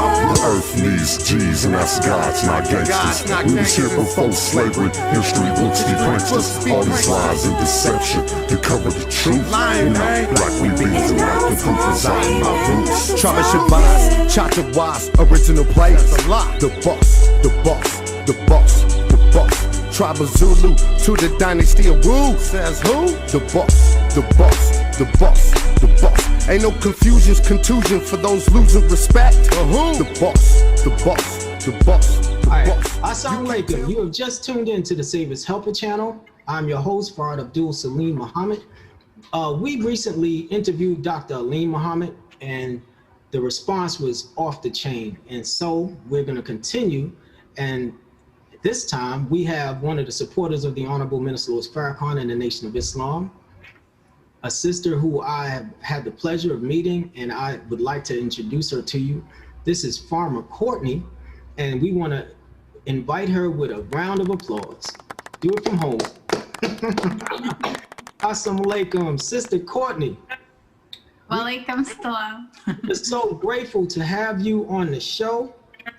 The earth needs G's, and that's God's, not gangsters. We was here before slavery, history books be pranksters. All these lies and deception to cover the truth. We're not black, we beans and like the proof reside in my roots. Travis Shabazz, Chacha Wise, original players. The boss, the boss, the boss, the boss. Tribe of Zulu to the dynasty of Wu. Says who? The boss, the boss, the boss, the boss. Ain't no confusions, contusion for those losing respect. Who? The boss, the boss, the boss, the boss. Assalamu alaikum. You have just tuned in to the Saviours Helper channel. I'm your host, Farad Abdul Salim Muhammad. We recently interviewed Dr. Alim Muhammad, and the response was off the chain. And so we're going to continue. And this time we have one of the supporters of the Honorable Minister Louis Farrakhan and the Nation of Islam, a sister who I have had the pleasure of meeting, and I would like to introduce her to you. This is Farmer Courtney, and we want to invite her with a round of applause. Do it from home. Assalamu alaikum, Sister Courtney. Walaikum salam. We're so grateful to have you on the show.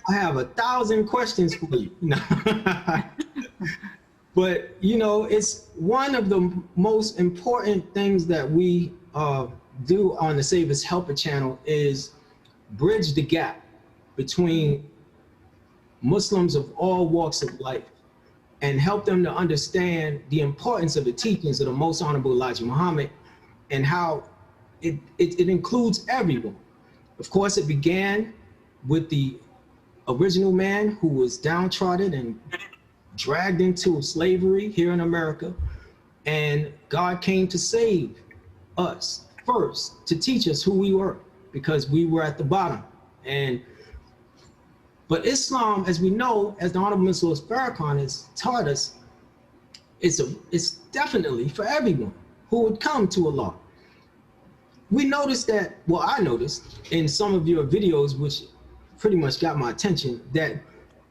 I have 1,000 questions for you. But, you know, it's one of the most important things that we do on the Saviours Helper channel is bridge the gap between Muslims of all walks of life and help them to understand the importance of the teachings of the Most Honorable Elijah Muhammad and how it includes everyone. Of course, it began with the original man who was downtrodden and dragged into slavery here in America, and God came to save us first, to teach us who we were, because we were at the bottom. But Islam, as we know, as the Honorable Minister Louis Farrakhan has taught us, it's definitely for everyone who would come to Allah. We noticed that, well, I noticed in some of your videos, which pretty much got my attention, that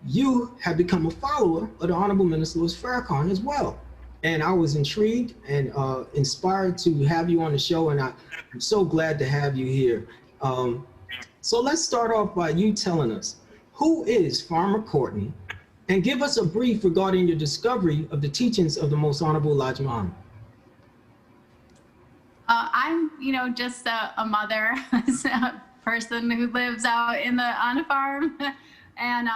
you have become a follower of the Honorable Minister Louis Farrakhan as well. And I was intrigued and inspired to have you on the show, and I'm so glad to have you here. So let's start off by you telling us, who is Farmer Courtney, and give us a brief regarding your discovery of the teachings of the Most Honorable Elijah Muhammad. I'm, just a mother, a person who lives out on a farm, and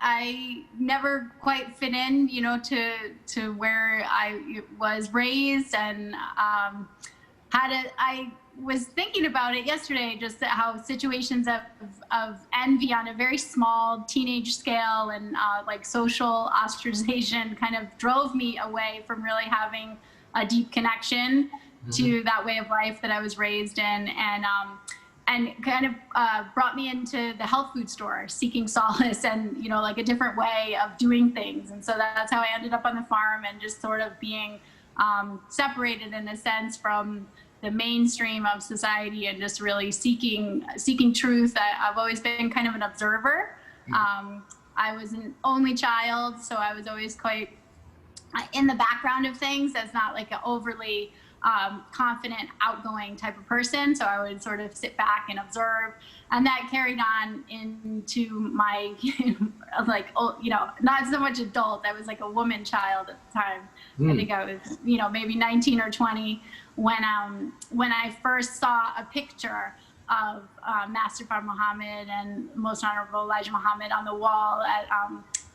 I never quite fit in, to where I was raised, and I was thinking about it yesterday, just how situations of envy on a very small teenage scale and like social ostracization kind of drove me away from really having a deep connection to that way of life that I was raised in, and kind of brought me into the health food store, seeking solace and, like a different way of doing things. And so that's how I ended up on the farm, and just sort of being separated in a sense from the mainstream of society, and just really seeking truth. I've always been kind of an observer. I was an only child, so I was always quite in the background of things, as not like an overly confident, outgoing type of person. So I would sort of sit back and observe, and that carried on into my, not so much adult. I was like a woman child at the time. I think I was, maybe 19 or 20 when I first saw a picture of Master Farmer Muhammad and Most Honorable Elijah Muhammad on the wall at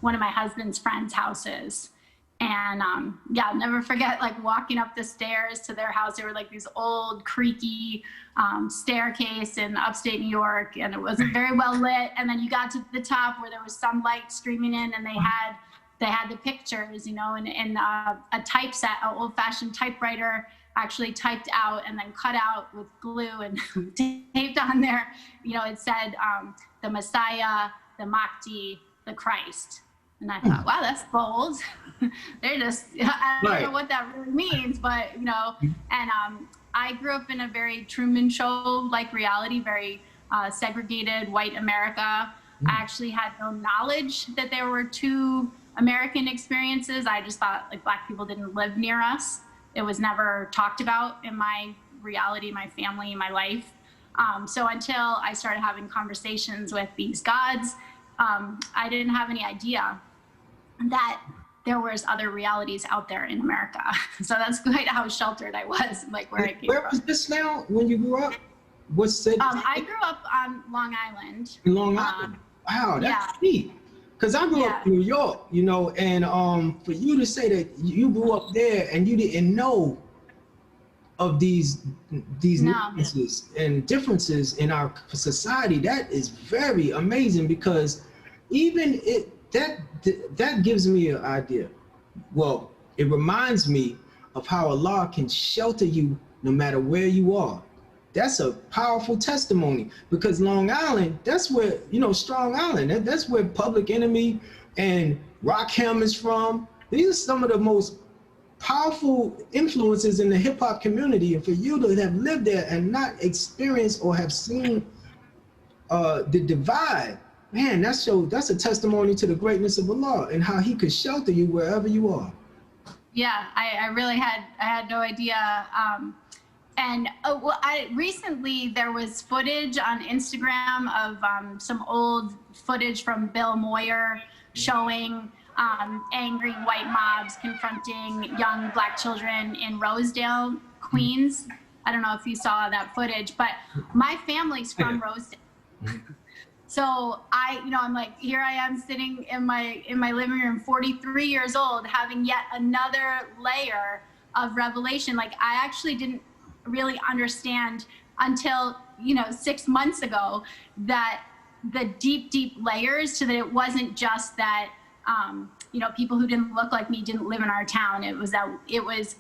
one of my husband's friends' houses. And I'll never forget like walking up the stairs to their house. They were like these old creaky staircase in upstate New York, and it wasn't very well lit. And then you got to the top where there was some light streaming in, and they had the pictures, and a typeset, an old-fashioned typewriter, actually typed out and then cut out with glue and taped on there. It said the Messiah, the Mahdi, the Christ. And I thought, wow, that's bold. They're just, I don't know what that really means, but, and I grew up in a very Truman Show-like reality, very segregated white America. I actually had no knowledge that there were two American experiences. I just thought like Black people didn't live near us. It was never talked about in my reality, my family, my life. So until I started having conversations with these gods, I didn't have any idea that there was other realities out there in America. So that's quite how sheltered I was, like where I came Where from. was this now when you grew up? What city? I grew up on Long Island. In Long Island. Wow, that's yeah. neat. Because I grew up in New York, you know, and for you to say that you grew up there and you didn't know of these nuances and differences in our society, that is very amazing, because even that gives me an idea. Well, it reminds me of how Allah can shelter you no matter where you are. That's a powerful testimony, because Long Island, that's where, you know, Strong Island, that's where Public Enemy and Rakim is from. These are some of the most powerful influences in the hip hop community. And for you to have lived there and not experienced or have seen the divide, man, that's a testimony to the greatness of Allah and how he could shelter you wherever you are. Yeah, I really had no idea. And recently there was footage on Instagram of some old footage from Bill Moyer showing angry white mobs confronting young Black children in Rosedale, Queens. I don't know if you saw that footage, but my family's from Rosedale. So I'm like, here I am sitting in my living room, 43 years old, having yet another layer of revelation. Like, I actually didn't really understand until 6 months ago that the deep layers to that. It wasn't just that people who didn't look like me didn't live in our town. It was that it was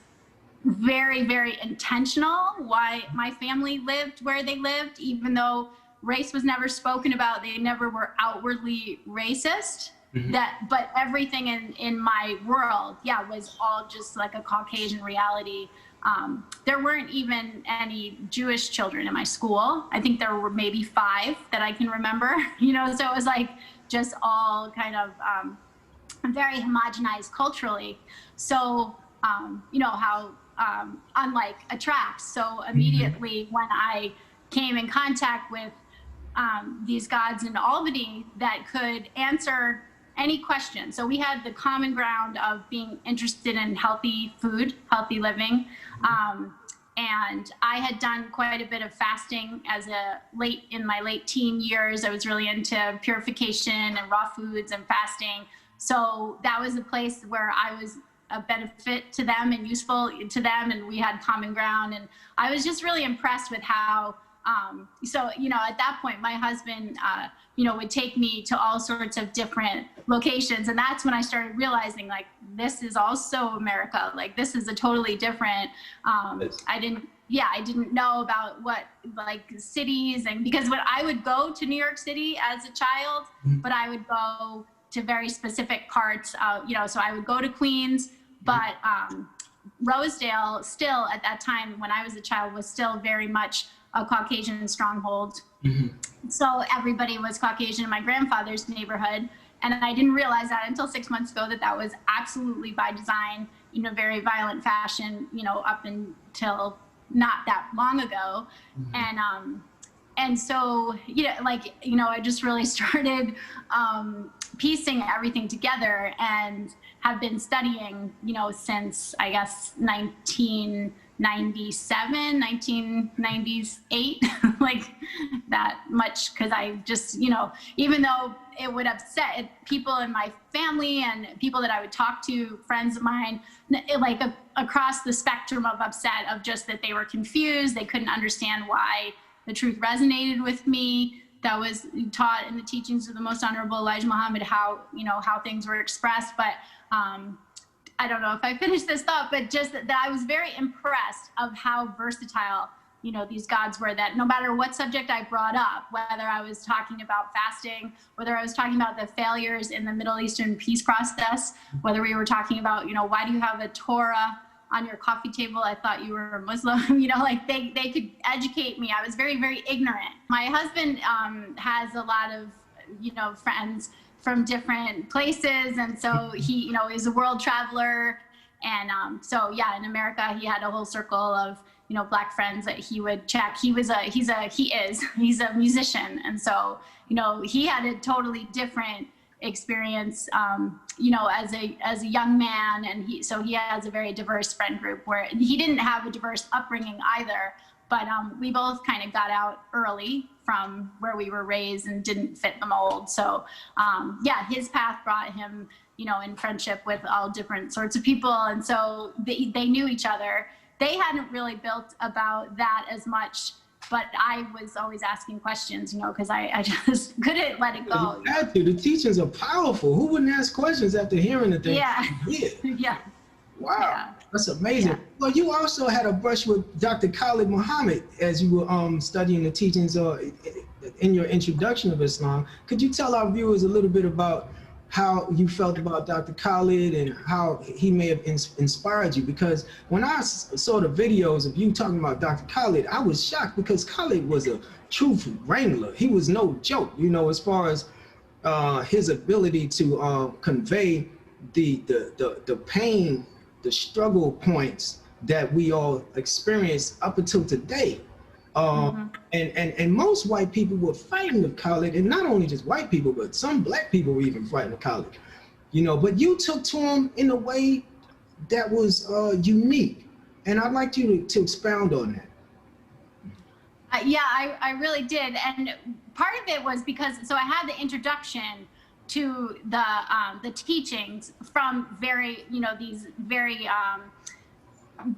very, very intentional why my family lived where they lived, even though race was never spoken about. They never were outwardly racist. Mm-hmm. But everything in my world, was all just like a Caucasian reality. There weren't even any Jewish children in my school. I think there were maybe 5 that I can remember, so it was like just all kind of very homogenized culturally. So, how unlike attracts. So immediately when I came in contact with these gods in Albany that could answer any question. So we had the common ground of being interested in healthy food, healthy living. And I had done quite a bit of fasting in my late teen years. I was really into purification and raw foods and fasting. So that was a place where I was a benefit to them and useful to them. And we had common ground. And I was just really impressed with how, at that point, my husband, would take me to all sorts of different locations. And that's when I started realizing, like, this is also America. Like, this is a totally different, I didn't know about what, like, cities, and because when I would go to New York City as a child, but I would go to very specific parts of, so I would go to Queens, but Rosedale still at that time when I was a child was still very much a Caucasian stronghold. Mm-hmm. So everybody was Caucasian in my grandfather's neighborhood. And I didn't realize that until 6 months ago, that was absolutely by design, very violent fashion, up until not that long ago. Mm-hmm. And so, I just really started piecing everything together and have been studying, since, I guess, 1997, 1998, like that much, because I just, even though it would upset people in my family and people that I would talk to, friends of mine, across the spectrum of upset, of just that they were confused, they couldn't understand why the truth resonated with me. That was taught in the teachings of the Most Honorable Elijah Muhammad, how things were expressed. But I don't know if I finished this thought, but just that I was very impressed of how versatile, these gods were, that no matter what subject I brought up, whether I was talking about fasting, whether I was talking about the failures in the Middle Eastern peace process, whether we were talking about, why do you have a Torah on your coffee table? I thought you were a Muslim, they could educate me. I was very, very ignorant. My husband has a lot of, friends from different places. And so he, is a world traveler. And in America, he had a whole circle of, Black friends that he would check. He's a musician. And so, he had a totally different experience, as a young man. And he has a very diverse friend group where he didn't have a diverse upbringing either. But we both kind of got out early from where we were raised and didn't fit the mold. So, his path brought him, in friendship with all different sorts of people. And so they knew each other. They hadn't really built about that as much, but I was always asking questions, because I just couldn't let it go. You had to. The teachings are powerful. Who wouldn't ask questions after hearing the thing? Yeah. Yeah. Wow. Yeah. That's amazing. Yeah. Well, you also had a brush with Dr. Khalid Muhammad as you were studying the teachings in your introduction of Islam. Could you tell our viewers a little bit about how you felt about Dr. Khalid and how he may have inspired you? Because when I saw the videos of you talking about Dr. Khalid, I was shocked because Khalid was a truth wrangler. He was no joke, as far as his ability to convey the pain, the struggle points that we all experience up until today. And most white people were fighting with Khalid, and not only just white people, but some Black people were even fighting with Khalid. But you took to him in a way that was unique, and I'd like you to expound on that. I really did, and part of it was because I had the introduction to the teachings from these very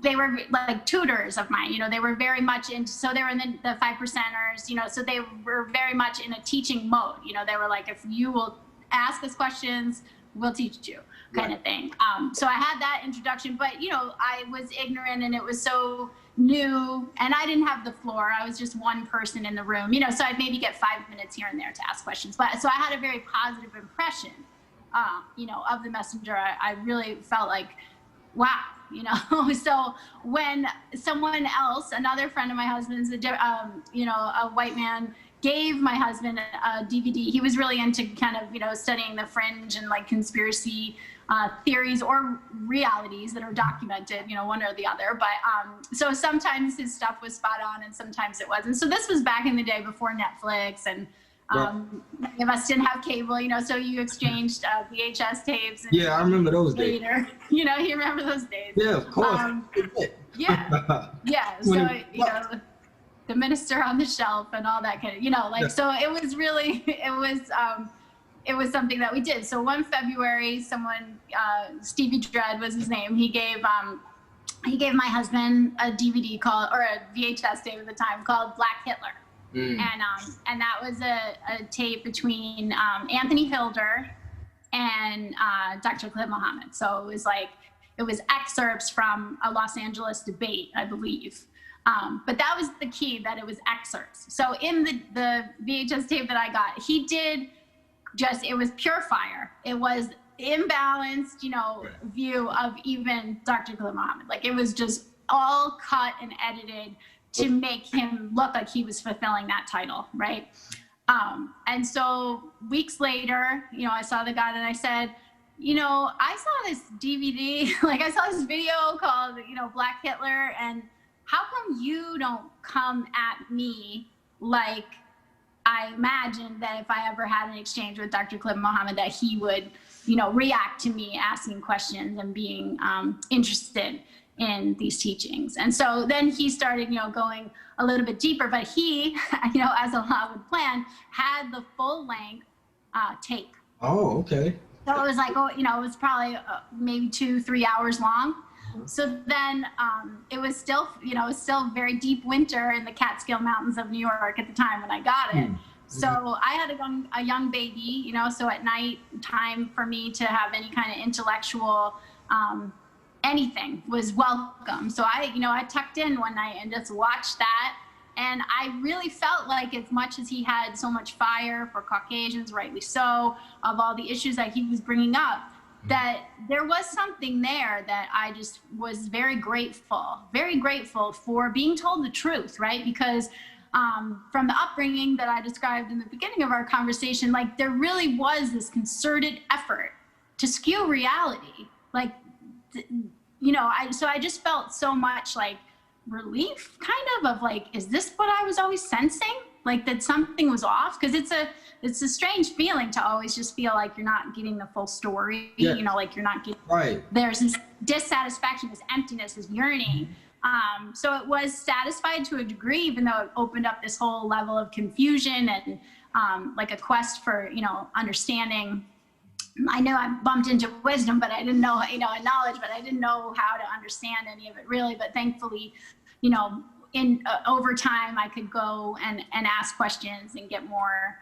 they were like tutors of mine. They were very much into, so they were in the 5%ers, so they were very much in a teaching mode. They were like, if you will ask us questions, we'll teach you, kind of thing. So I had that introduction, but I was ignorant and it was so new, and I didn't have the floor. I was just one person in the room, so I'd maybe get 5 minutes here and there to ask questions. But so I had a very positive impression, of the messenger. I really felt like, wow. So when someone else, another friend of my husband's, a white man, gave my husband a DVD, he was really into kind of, studying the fringe and like conspiracy theories or realities that are documented, one or the other. But so sometimes his stuff was spot on and sometimes it wasn't. So this was back in the day before Netflix, and many of us didn't have cable, so you exchanged VHS tapes. And I remember those days. You remember those days. Yeah, of course. So, the minister on the shelf and all that kind of, so it was really, it was something that we did. So one February, someone, Stevie Dredd was his name, he gave my husband a DVD or a VHS tape at the time called Black Hitler. And that was a tape between Anthony Hilder and Dr. Khalid Muhammad. So it was excerpts from a Los Angeles debate, I believe. But that was the key, that it was excerpts. So in the VHS tape that I got, he did it was pure fire. It was imbalanced, view of even Dr. Khalid Muhammad. Like it was just all cut and edited to make him look like he was fulfilling that title, right? And so weeks later, I saw the guy and I said, I saw this DVD, I saw this video called, Black Hitler, and how come you don't come at me like I imagined that if I ever had an exchange with Dr. Khalid Muhammad, that he would, react to me asking questions and being interested in these teachings. And so then he started, going a little bit deeper, but he, as Allah would plan, had the full length tape. Oh, okay. So it was like, it was probably maybe 2-3 hours long. So then it was still, still very deep winter in the Catskill Mountains of New York at the time when I got it. So I had a young baby, so at night time for me to have any kind of intellectual anything was welcome. So I tucked in one night and just watched that. And I really felt like, as much as he had so much fire for Caucasians, rightly so, of all the issues that he was bringing up, that there was something there that I just was very grateful for being told the truth, right? Because from the upbringing that I described in the beginning of our conversation, there really was this concerted effort to skew reality. So I just felt so much like relief, kind of like, is this what I was always sensing? Like that something was off? Because it's a strange feeling to always just feel like you're not getting the full story, Yeah. you know, like you're not getting, Right. there's this dissatisfaction, this emptiness, this yearning. So it was satisfied to a degree, even though it opened up this whole level of confusion and like a quest for, you know, understanding. I know I bumped into wisdom, but I didn't know, you know, and knowledge, but I didn't know how to understand any of it really. But thankfully, you know, in over time, I could go and ask questions and get more,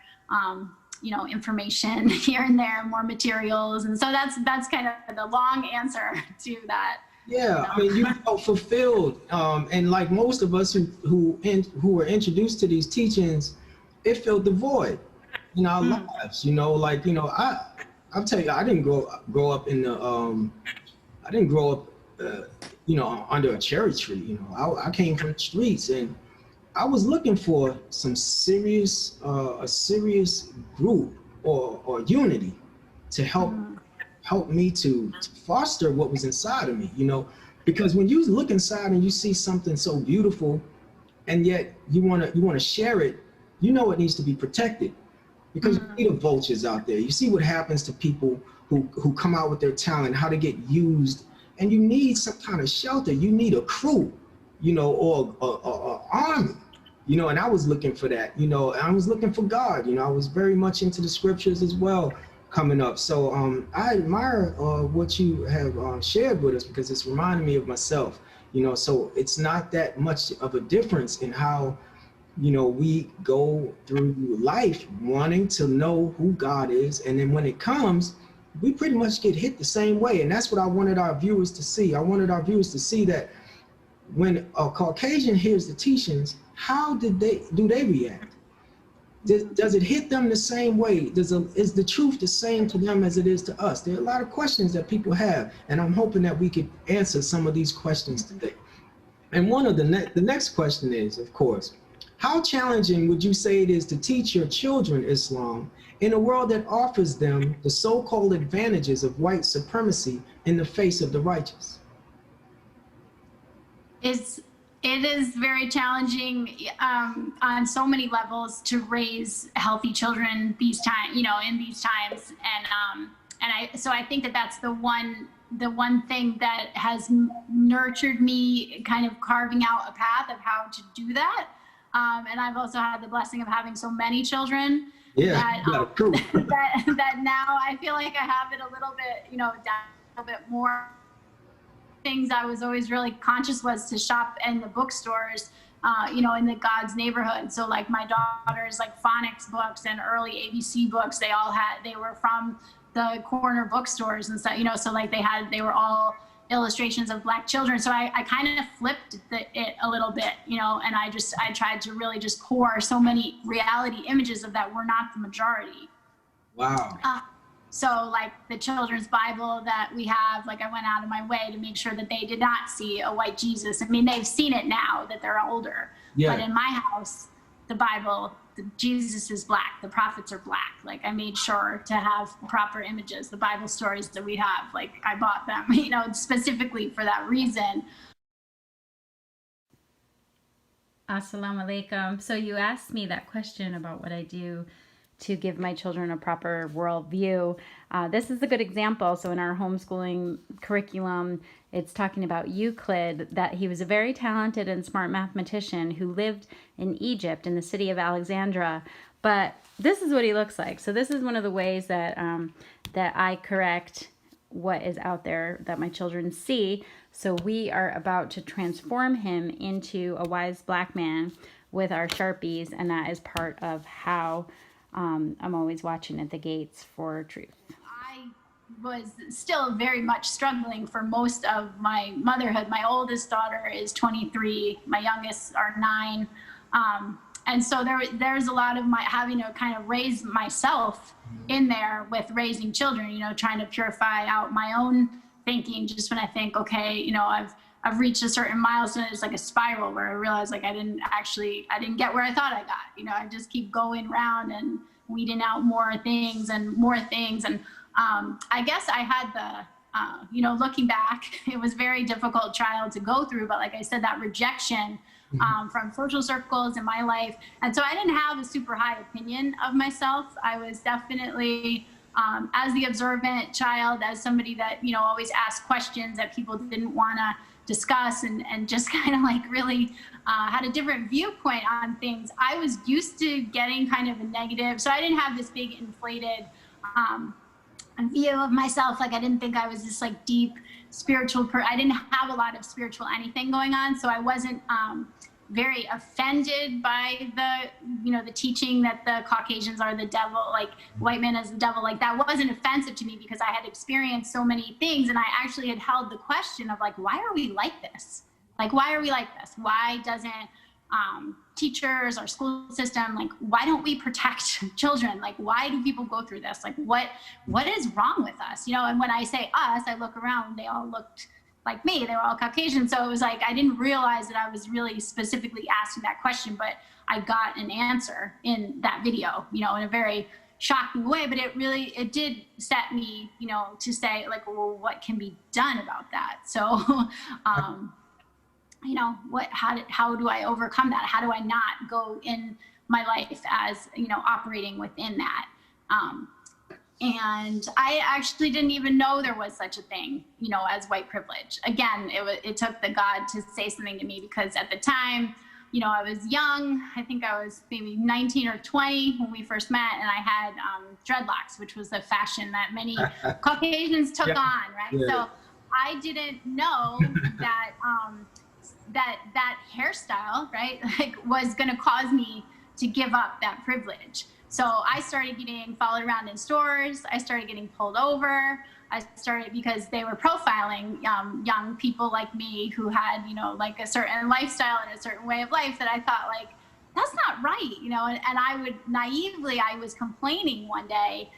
you know, information here and there, more materials. And so that's kind of the long answer to that. Yeah, I mean, you felt fulfilled, and like most of us who were introduced to these teachings, it filled the void in our lives. You know, like, you know, I'll tell you, I didn't grow up in the I didn't grow up you know, under a cherry tree. You know, I came from the streets, and I was looking for some serious a serious group or unity to help me to foster what was inside of me, you know, because when you look inside and you see something so beautiful, and yet you want to share it, you know it needs to be protected, because you see the vultures out there. You see what happens to people who come out with their talent, how they get used, and you need some kind of shelter. You need a crew, you know, or a army, you know. And I was looking for that, you know. I was looking for God, you know. I was very much into the scriptures as well coming up. So I admire what you have shared with us, because it's reminding me of myself, you know. So it's not that much of a difference in how, you know, we go through life wanting to know who God is, and then when it comes, we pretty much get hit the same way. And that's what I wanted our viewers to see. I wanted our viewers to see that when a Caucasian hears the teachings, how do they react? Does it hit them the same way? Is the truth the same to them as it is to us? There are a lot of questions that people have, and I'm hoping that we could answer some of these questions today. And one of the next question is, of course, how challenging would you say it is to teach your children Islam in a world that offers them the so-called advantages of white supremacy in the face of the righteous? It is very challenging on so many levels to raise healthy children these times, you know, in these times, so I think that that's the one thing that has nurtured me, kind of carving out a path of how to do that. And I've also had the blessing of having so many children that now I feel like I have it a little bit, you know, down a little bit more. Things I was always really conscious was to shop in the bookstores, you know, in the God's neighborhood. So like my daughter's like phonics books and early ABC books, they were from the corner bookstores and stuff, you know, so like they were all illustrations of Black children. So I kind of flipped it a little bit, you know, and I tried to really just pour so many reality images of that were not the majority. Wow. So like the children's Bible that we have, like I went out of my way to make sure that they did not see a white Jesus. I mean, they've seen it now that they're older, but in my house, the Bible, Jesus is Black, the prophets are Black. Like I made sure to have proper images. The Bible stories that we have, like I bought them, you know, specifically for that reason. Assalamu alaikum. So you asked me that question about what I do to give my children a proper worldview. This is a good example. So in our homeschooling curriculum, it's talking about Euclid, that he was a very talented and smart mathematician who lived in Egypt, in the city of Alexandria. But this is what he looks like. So this is one of the ways that that I correct what is out there that my children see. So we are about to transform him into a wise Black man with our Sharpies, and that is part of how I'm always watching at the gates for truth. I was still very much struggling for most of my motherhood. My oldest daughter is 23. My youngest are 9. And so there's a lot of my having to kind of raise myself in there with raising children, you know, trying to purify out my own thinking. Just when I think, okay, you know, I've reached a certain milestone, it's like a spiral where I realize like I didn't get where I thought I got. You know, I just keep going around and weeding out more things and more things. And I guess I had you know, looking back, it was a very difficult trial to go through. But like I said, that rejection from social circles in my life. And so I didn't have a super high opinion of myself. I was definitely, as the observant child, as somebody that, you know, always asked questions that people didn't want to discuss, and just kind of like really had a different viewpoint on things. I was used to getting kind of a negative. So I didn't have this big inflated view of myself. Like I didn't think I was this like deep spiritual I didn't have a lot of spiritual anything going on. So I wasn't very offended by the, you know, the teaching that the Caucasians are the devil, like white man is the devil. Like that wasn't offensive to me because I had experienced so many things, and I actually had held the question of like, why are we like this? Like, why are we like this? Why doesn't teachers, our school system, like, why don't we protect children? Like, why do people go through this? Like, what is wrong with us? You know, and when I say us, I look around, they all looked like me. They were all Caucasian. So it was like, I didn't realize that I was really specifically asking that question, but I got an answer in that video, you know, in a very shocking way. But it did set me, you know, to say like, well, what can be done about that? So, you know, how do I overcome that? How do I not go in my life as, you know, operating within that? And I actually didn't even know there was such a thing, you know, as white privilege. Again, it took the God to say something to me, because at the time, you know, I was young. I think I was maybe 19 or 20 when we first met, and I had dreadlocks, which was a fashion that many Caucasians took on, right? Yeah. So I didn't know that that hairstyle, right, like was going to cause me to give up that privilege. So I started getting followed around in stores. I started getting pulled over. I started because they were profiling young people like me who had, you know, like a certain lifestyle and a certain way of life that I thought like, that's not right, you know, and I was complaining one day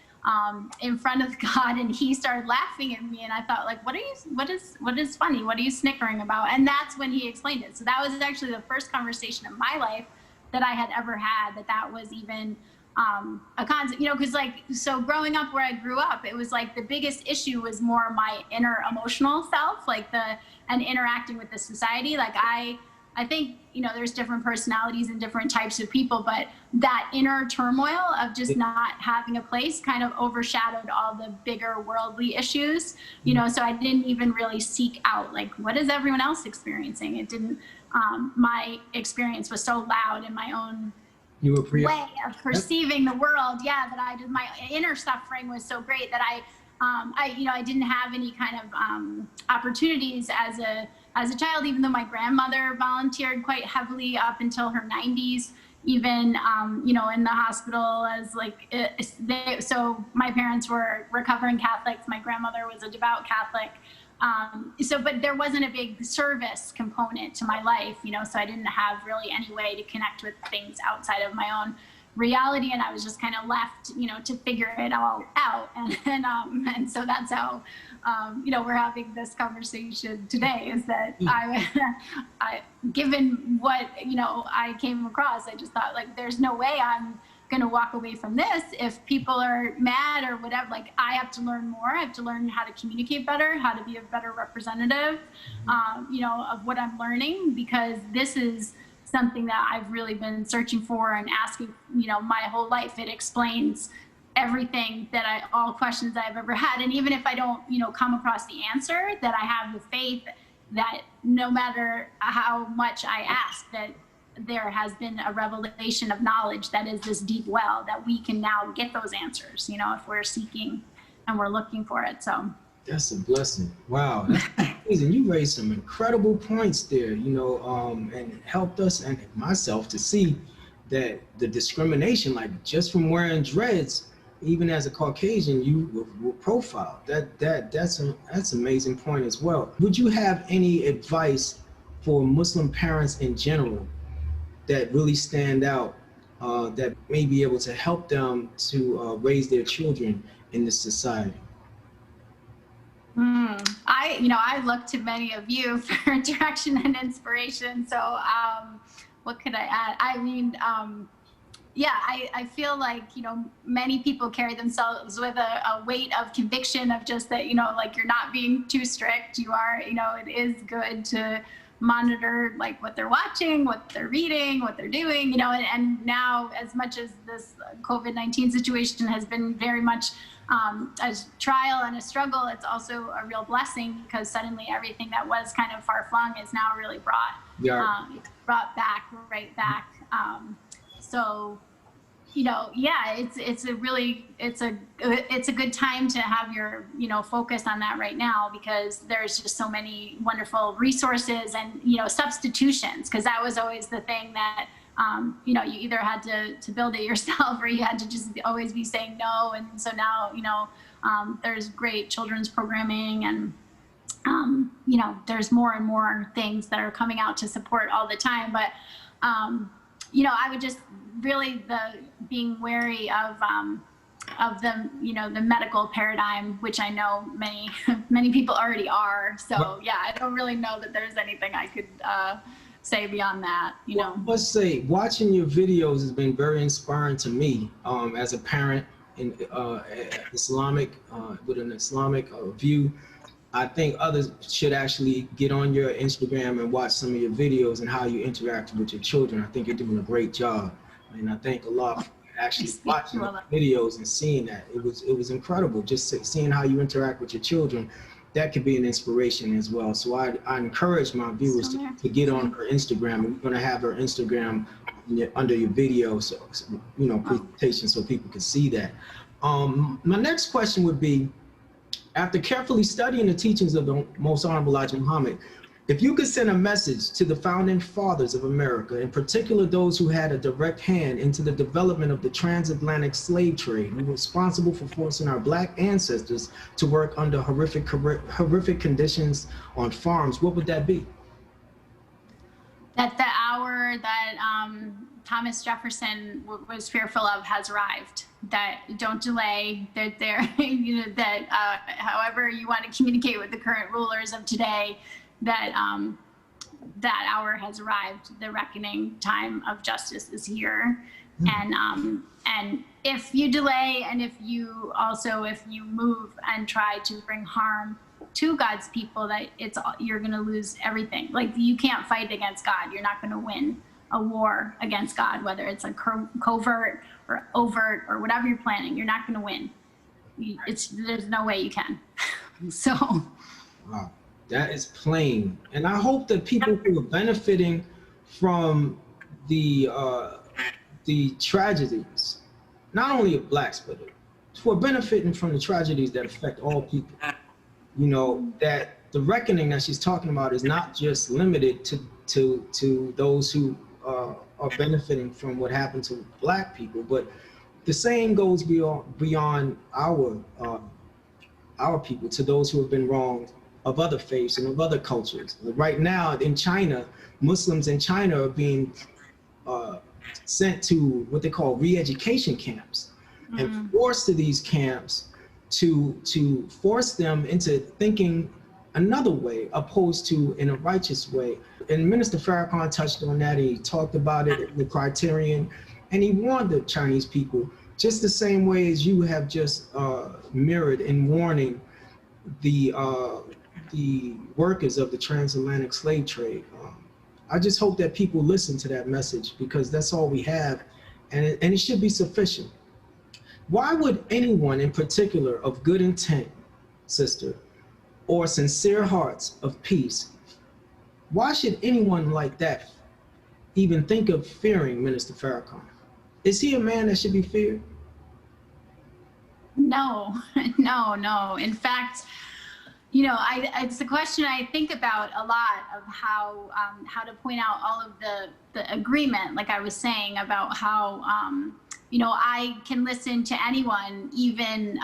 in front of God, and he started laughing at me, and I thought like, what is funny? What are you snickering about? And that's when he explained it. So that was actually the first conversation in my life that I had ever had that was even a concept, you know, because like, so growing up where I grew up, it was like the biggest issue was more my inner emotional self, like and interacting with the society. Like I think, you know, there's different personalities and different types of people, but that inner turmoil of just not having a place kind of overshadowed all the bigger worldly issues, you know, so I didn't even really seek out, like, what is everyone else experiencing? It didn't, my experience was so loud in my own way of perceiving the world, that my inner suffering was so great that I didn't have any kind of opportunities as a child, even though my grandmother volunteered quite heavily up until her 90s, even you know, in the hospital as like so my parents were recovering Catholics. My grandmother was a devout Catholic. But there wasn't a big service component to my life, you know, so I didn't have really any way to connect with things outside of my own reality, and I was just kind of left, you know, to figure it all out. And so that's how, you know, we're having this conversation today, is that I, given what, you know, I came across, I just thought like, there's no way I'm going to walk away from this if people are mad or whatever. Like, I have to learn more. I have to learn how to communicate better, how to be a better representative, you know, of what I'm learning, because this is something that I've really been searching for and asking, you know, my whole life. It explains everything all questions I've ever had. And even if I don't, you know, come across the answer, that I have the faith that no matter how much I ask, that there has been a revelation of knowledge that is this deep well that we can now get those answers, you know, if we're seeking and we're looking for it. So that's a blessing. Wow, that's amazing. You raised some incredible points there, you know, and helped us and myself to see that the discrimination, like just from wearing dreads, even as a Caucasian, you were profiled. That's an amazing point as well. Would you have any advice for Muslim parents in general that really stand out, that may be able to help them to raise their children in this society? I look to many of you for direction and inspiration. So what could I add? I mean, yeah, I feel like, many people carry themselves with a weight of conviction of just that, like you're not being too strict. You are, it is good to monitor like what they're watching, what they're reading, what they're doing, and now as much as this COVID-19 situation has been very much a trial and a struggle, it's also a real blessing because suddenly everything that was kind of far flung is now really brought back, right back. So, yeah, it's a good time to have your, focus on that right now, because there's just so many wonderful resources and, substitutions, because that was always the thing that, you either had to build it yourself or you had to just always be saying no. And so now, there's great children's programming and, there's more and more things that are coming out to support all the time. But, I would just really being wary of the, the medical paradigm, which I know many people already are. So yeah, I don't really know that there's anything I could say beyond that, Well, let's say watching your videos has been very inspiring to me as a parent in Islamic with an Islamic view. I think others should actually get on your Instagram and watch some of your videos and how you interact with your children. I think you're doing a great job, and I thank Allah for actually watching the videos and seeing that. It was incredible just seeing how you interact with your children. That could be an inspiration as well. So I encourage my viewers to get on her Instagram. We're going to have her Instagram under your video, so presentation, so people can see that. My next question would be, after carefully studying the teachings of the Most Honorable Elijah Muhammad, if you could send a message to the founding fathers of America, in particular those who had a direct hand into the development of the transatlantic slave trade, who were responsible for forcing our Black ancestors to work under horrific conditions on farms, what would that be? That the hour that Thomas Jefferson was fearful of has arrived. That don't delay. That however you want to communicate with the current rulers of today, that that hour has arrived. The reckoning time of justice is here. And if you delay, and if you move and try to bring harm to God's people, that you're going to lose everything. Like, you can't fight against God. You're not going to win a war against God, whether it's a covert or overt or whatever you're planning. You're not going to win. There's no way you can. So. Wow, that is plain. And I hope that people who are benefiting from the tragedies, not only of Blacks, but who are benefiting from the tragedies that affect all people, that the reckoning that she's talking about is not just limited to those who are benefiting from what happened to Black people, but the same goes beyond our people, to those who have been wronged of other faiths and of other cultures. Right now in China, Muslims in China are being sent to what they call re-education camps, and forced to these camps to force them into thinking another way opposed to in a righteous way. And Minister Farrakhan touched on that. He talked about it, the criterion, and he warned the Chinese people just the same way as you have just mirrored in warning the workers of the transatlantic slave trade. I just hope that people listen to that message, because that's all we have, and it should be sufficient. Why would anyone in particular of good intent, sister, or sincere hearts of peace, why should anyone like that even think of fearing Minister Farrakhan? Is he a man that should be feared? No. In fact, it's a question I think about a lot, of how to point out all of the agreement, like I was saying, about how, I can listen to anyone, even,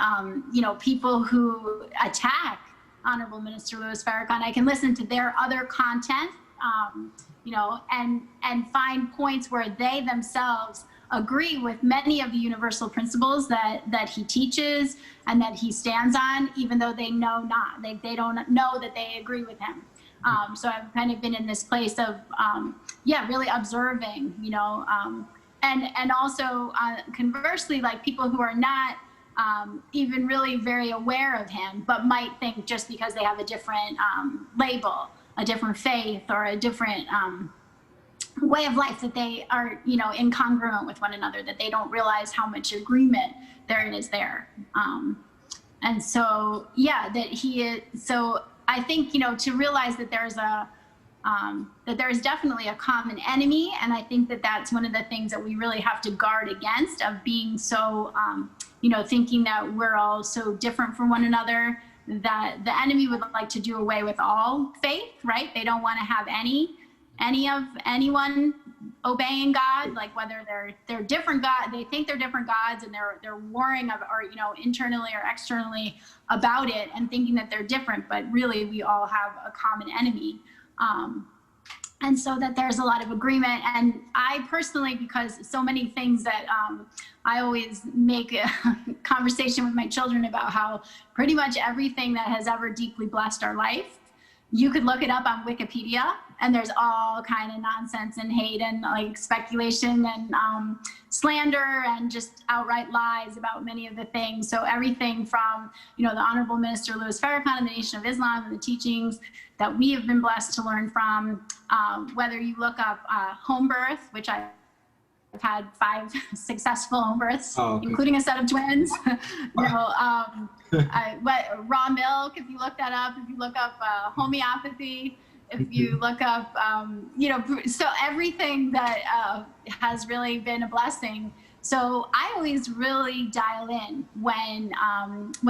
people who attack Honorable Minister Louis Farrakhan. I can listen to their other content, and find points where they themselves agree with many of the universal principles that he teaches and that he stands on, even though they know not. They don't know that they agree with him. So I've kind of been in this place of, really observing, and also conversely, like people who are not even really very aware of him, but might think just because they have a different label, a different faith, or a different way of life, that they are, you know, incongruent with one another, that they don't realize how much agreement there is there. And so, yeah, that he is, so I think, you know, to realize that there's a, that there is definitely a common enemy. And I think that that's one of the things that we really have to guard against, of being so, you know, thinking that we're all so different from one another, that the enemy would like to do away with all faith, right? They don't want to have any of anyone obeying God, like whether they're different God, they think they're different gods, and they're warring of, or, you know, internally or externally about it, and thinking that they're different, but really we all have a common enemy. And so that there's a lot of agreement. And I personally, because so many things that I always make a conversation with my children about, how pretty much everything that has ever deeply blessed our life, you could look it up on Wikipedia, and there's all kind of nonsense and hate and like speculation and slander and just outright lies about many of the things. So everything from, you know, the Honorable Minister Louis Farrakhan and the Nation of Islam and the teachings that we have been blessed to learn from, whether you look up home birth, which I've had 5 successful home births, including a set of twins. You know, raw milk, if you look that up, if you look up homeopathy, if you look up, you know, so everything that has really been a blessing. So I always really dial in when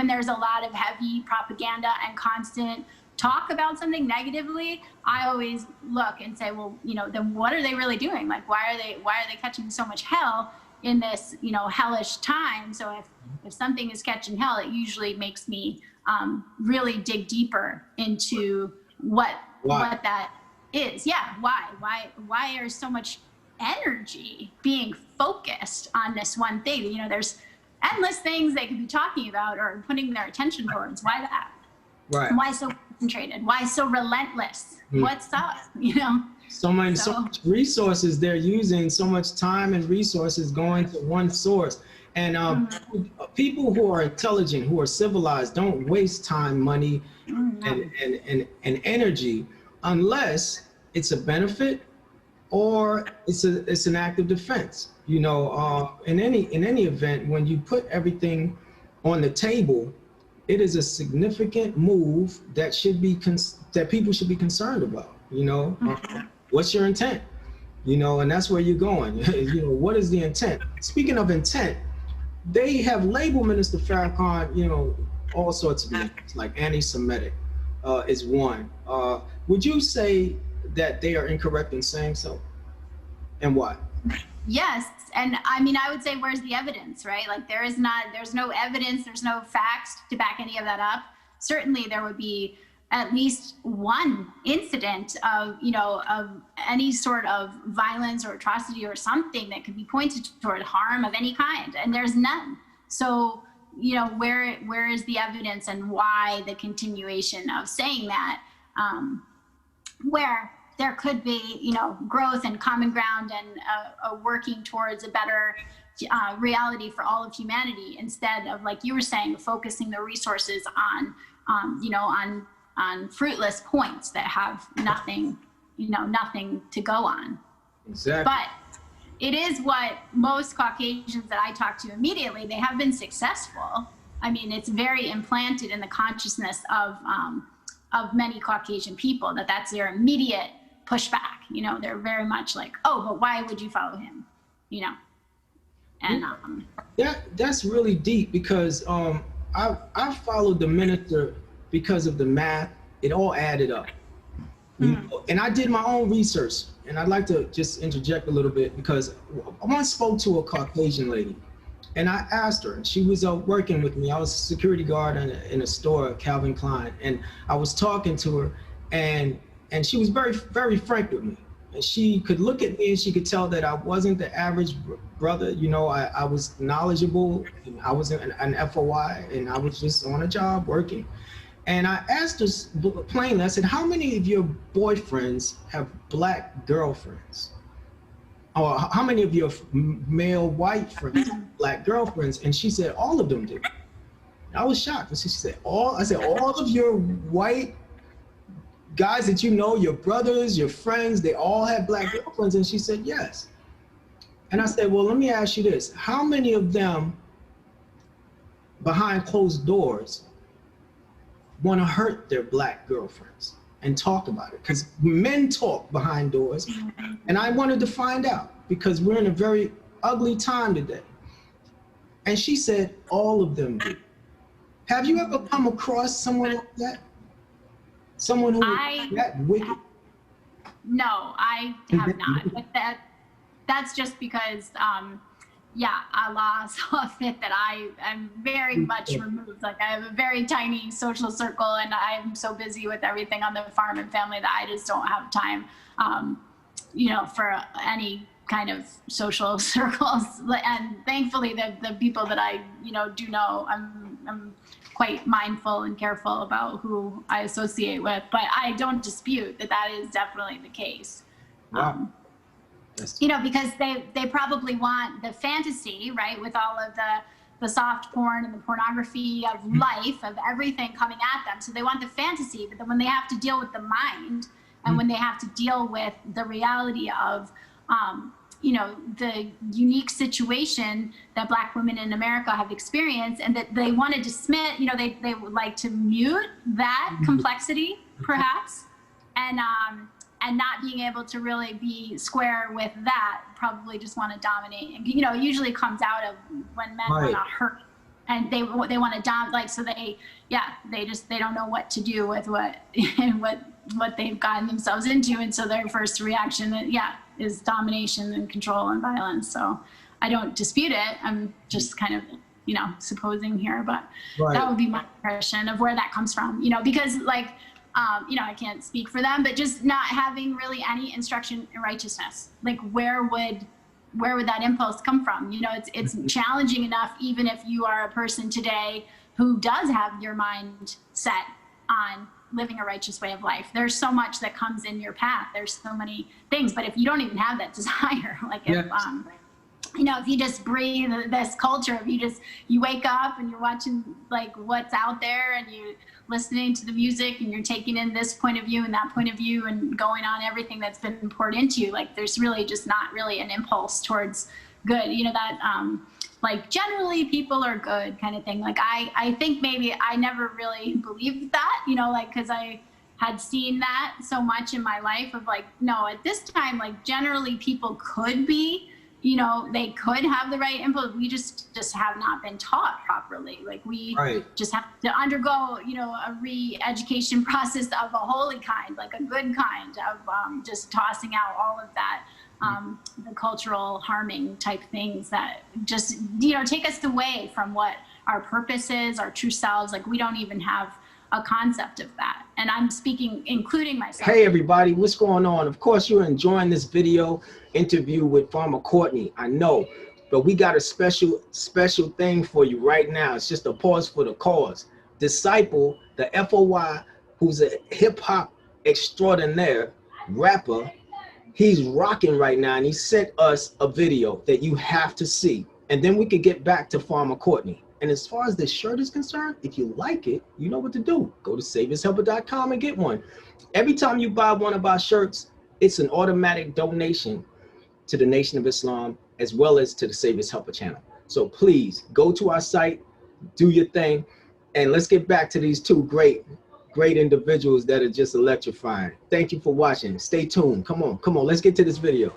there's a lot of heavy propaganda and constant talk about something negatively. I always look and say, well, you know, then what are they really doing? Like, why are they catching so much hell in this, you know, hellish time? So if something is catching hell, it usually makes me really dig deeper into what that is. Yeah, why is so much energy being focused on this one thing? You know, there's endless things they could be talking about or putting their attention towards. Why that? Right. Why so concentrated? Why so relentless? What's up? You know? So much resources they're using, so much time and resources going to one source. And people who are intelligent, who are civilized, don't waste time, money, and energy unless it's a benefit or it's an act of defense. You know, in any event, when you put everything on the table, it is a significant move that that people should be concerned about. You know, what's your intent? You know, and that's where you're going. You know, what is the intent? Speaking of intent, they have labeled Minister Farrakhan, you know, all sorts of names, like anti-Semitic is one. Would you say that they are incorrect in saying so? And why? Yes. And I mean, I would say, where's the evidence, right? Like there's no evidence, there's no facts to back any of that up. Certainly there would be at least one incident of, you know, of any sort of violence or atrocity or something that could be pointed toward harm of any kind. And there's none. So, you know, where is the evidence, and why the continuation of saying that, where there could be, you know, growth and common ground and a working towards a better reality for all of humanity, instead of, like you were saying, focusing the resources on, you know, on fruitless points that have nothing, you know, nothing to go on. Exactly. But it is what most Caucasians that I talk to immediately, they have been successful. I mean, it's very implanted in the consciousness of many Caucasian people that that's their immediate pushback. You know, they're very much like, oh, but why would you follow him? You know, and that's really deep, because I followed the minister because of the math. It all added up. You know, and I did my own research, and I'd like to just interject a little bit, because I once spoke to a Caucasian lady, and I asked her, and she was working with me. I was a security guard in a store, Calvin Klein, and I was talking to her, and she was very, very frank with me. And she could look at me and she could tell that I wasn't the average brother. You know, I was knowledgeable, and I was an FOI, and I was just on a job working. And I asked her plainly, I said, how many of your boyfriends have black girlfriends? or how many of your male white friends, black girlfriends? And she said, all of them do. I was shocked. And she said, all of your white guys that you know, your brothers, your friends, they all have black girlfriends? And she said, yes. And I said, well, let me ask you this. How many of them behind closed doors want to hurt their black girlfriends and talk about it? Because men talk behind doors. And I wanted to find out, because we're in a very ugly time today. And she said, all of them do. Have you ever come across someone like that? Someone who is that wicked? No, I have not. But that's just because, Allah saw fit that I am very much removed. Like, I have a very tiny social circle, and I'm so busy with everything on the farm and family that I just don't have time, for any kind of social circles. And thankfully, the people that I, do know, I'm quite mindful and careful about who I associate with. But I don't dispute that is definitely the case. Wow. Because they probably want the fantasy, right, with all of the soft porn and the pornography of life, of everything coming at them. So they want the fantasy, but then when they have to deal with the mind, and when they have to deal with the reality of, the unique situation that Black women in America have experienced, and that they want to dismiss, they would like to mute that complexity, perhaps, and not being able to really be square with that, probably just want to dominate. And, it usually comes out of when men want to hurt, and they want to dominate. So they don't know what to do with what they've gotten themselves into. And so their first reaction is domination and control and violence. So I don't dispute it. I'm just kind of, supposing here, but that would be my impression of where that comes from, because I can't speak for them, but just not having really any instruction in righteousness. Like, where would that impulse come from? It's challenging enough, even if you are a person today who does have your mind set on living a righteous way of life. There's so much that comes in your path. There's so many things, but if you don't even have that desire, if you just breathe this culture, if you wake up and you're watching what's out there, and you listening to the music, and you're taking in this point of view and that point of view, and going on everything that's been poured into you, there's really just not really an impulse towards good, generally people are good kind of thing. I think maybe I never really believed that, because I had seen that so much in my life of no, at this time, generally people could be, they could have the right impulse. We just have not been taught properly. We just have to undergo, a re-education process of a holy kind, a good kind of just tossing out all of that, the cultural harming type things that just, take us away from what our purpose is, our true selves. We don't even have a concept of that. And I'm speaking, including myself. Hey everybody, what's going on? Of course, you're enjoying this video interview with Farmer Courtney, I know, but we got a special thing for you right now. It's just a pause for the cause. Disciple, the FOY, who's a hip hop extraordinaire rapper, he's rocking right now, and he sent us a video that you have to see, and then we could get back to Farmer Courtney. And as far as this shirt is concerned, if you like it, you know what to do. Go to saviorshelper.com and get one. Every time you buy one of our shirts, it's an automatic donation to the Nation of Islam, as well as to the Saviours Helper channel. So please go to our site, do your thing, and let's get back to these two great individuals that are just electrifying. Thank you for watching. Stay tuned. Come on, let's get to this video.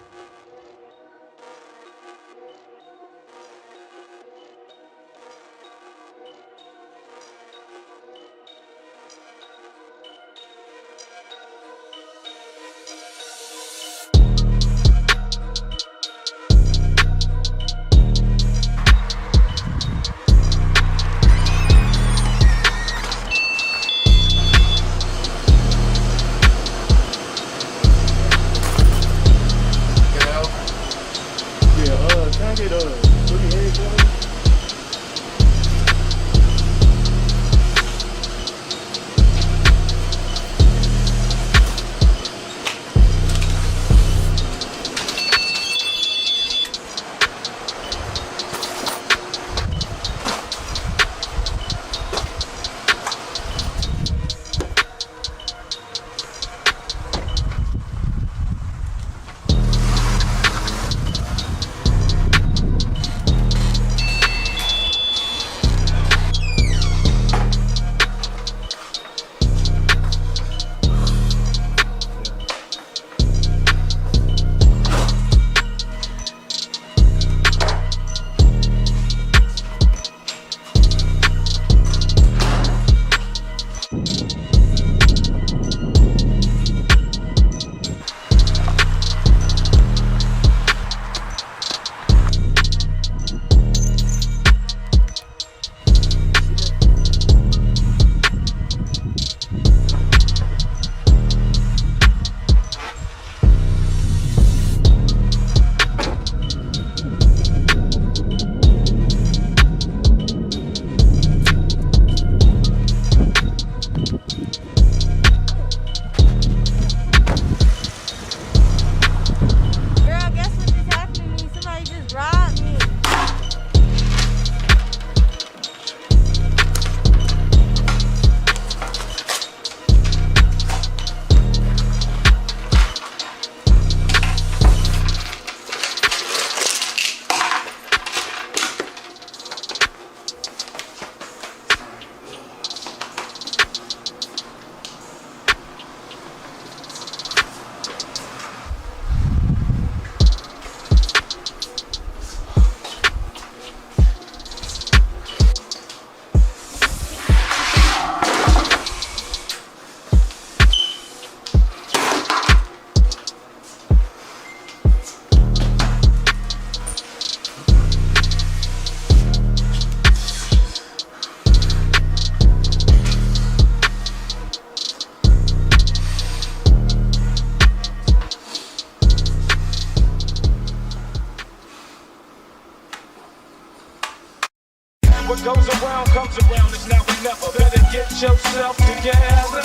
around is now or never. Better get yourself together.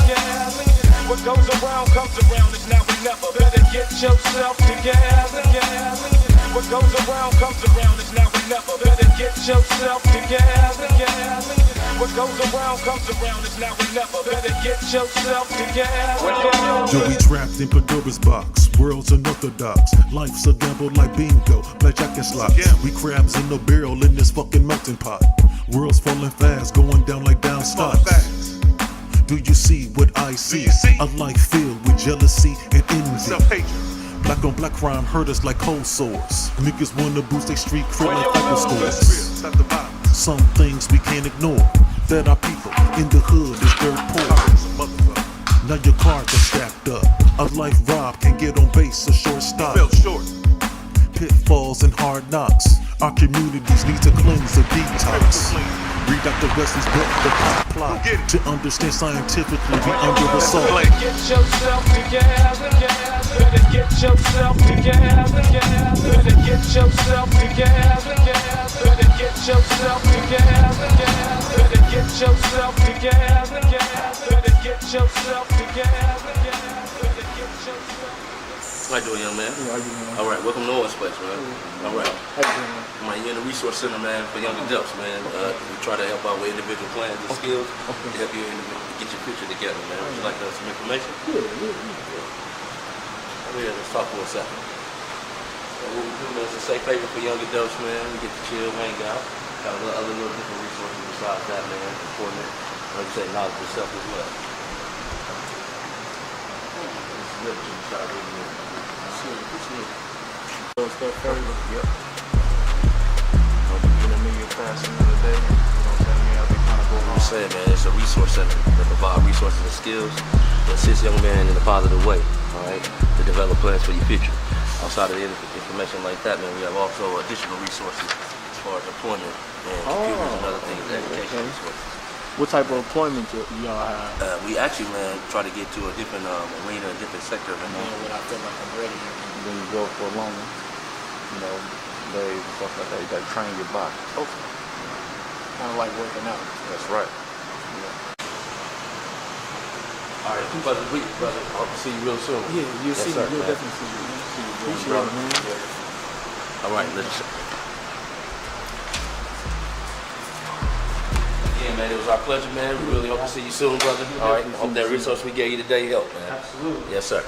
What goes around comes around is now or never. Better get yourself together. What goes around comes around is now or never. Better get yourself together. What goes around comes around is now or never. Better get yourself together. Yo, we trapped in Pandora's box. World's unorthodox. Life's a gamble like bingo, blackjack and slots. We crabs in the barrel in this fucking melting pot. World's falling fast, going down like down stocks. Do you see what I see? A life filled with jealousy and envy. Black on black crime hurt us like cold sores. Niggas wanna boost their street cred like Apple stores. Some things we can't ignore. That our people in the hood is dirt poor. Now your cards are stacked up. A life robbed can get on base, a short stop. Pitfalls and hard knocks. Our communities need to cleanse the detox. Read Dr. Wesley's book, The Pop Plot, to understand scientifically we under assault. Better get yourself together. Better get yourself together. Better get yourself together. Better get yourself together. Better get yourself together. Better get yourself together. Better get yourself. How you doing, young man? All right, welcome to Owen's Place, man. All right. Man, you're in the resource center, man, for young adults, man. We try to help out with individual plans and skills to help you get your future together, man. Would you like some information? Yeah, let's talk for a second. So what we do, man, is a safe haven for young adults, man. We get to chill, hang out. Got other little different resources besides that, man. Important, like you say, knowledge yourself as well. This is literature, Those stuff first. Yep. You know me, you're passing the day. You know what I'm saying? I'll be kind of going on. I'm saying, man, it's a resource center that provide resources and skills to assist young men in a positive way, all right, to develop plans for your future. Outside of the information like that, man, we have also additional resources as far as employment and computers and other things, education resources. What type of employment do y'all have? We actually, man, try to get to a different arena, a different sector. When I feel like I'm ready, then you go for longer. You know, they stuff like that. You gotta train your body. Okay. Kind of like working out. That's right. Yeah. All right, brother. Hope to see you real soon. Yeah, you'll see me. You'll definitely see me. Appreciate it, man. Yeah. All right, let's. Yeah, man, it was our pleasure, man. We really hope to see you soon, brother. All right, hope that resource we gave you today helped, man. Absolutely. Yes, sir.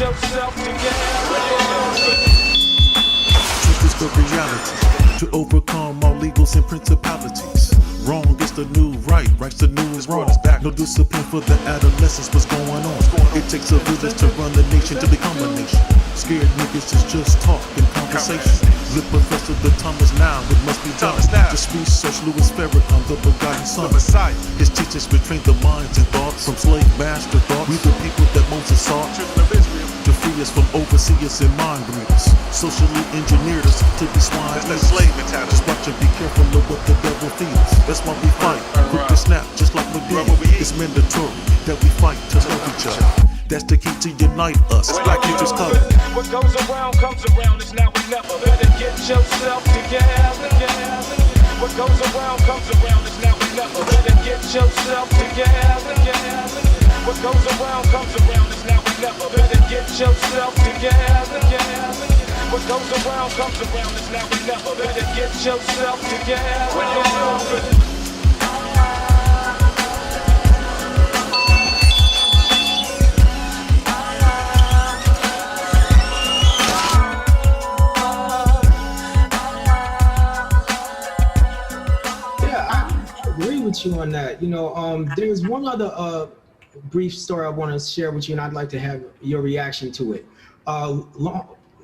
yourself together. Truth is the reality to overcome all evils and principalities. Wrong is the new right, right's the new wrong. No discipline for the adolescents, what's going on? It takes a village to run the nation, to become a nation. Scared niggas is just talk and conversation. The professor, the time is now, it must be done. Just research Louis Farrakhan, the begotten son. His teachings between the minds and thoughts, from slave master thoughts. We the people that Moses sought to free us from overseers and mind readers. Socially engineered us to be swine eaters. Just watch and be careful of what the devil feeds. That's why we fight, quick to snap, just like we did. It's mandatory that we fight to love each other. That's the key to unite us. Black Futures Color. What goes around comes around. It's now or never. Better get yourself together. What goes around comes around. It's now or never. Better get yourself together. What goes around comes around. It's now or never. Better get yourself together. What goes around comes around. It's now or never. Better get yourself together. With you on that. There's one other brief story I want to share with you, and I'd like to have your reaction to it.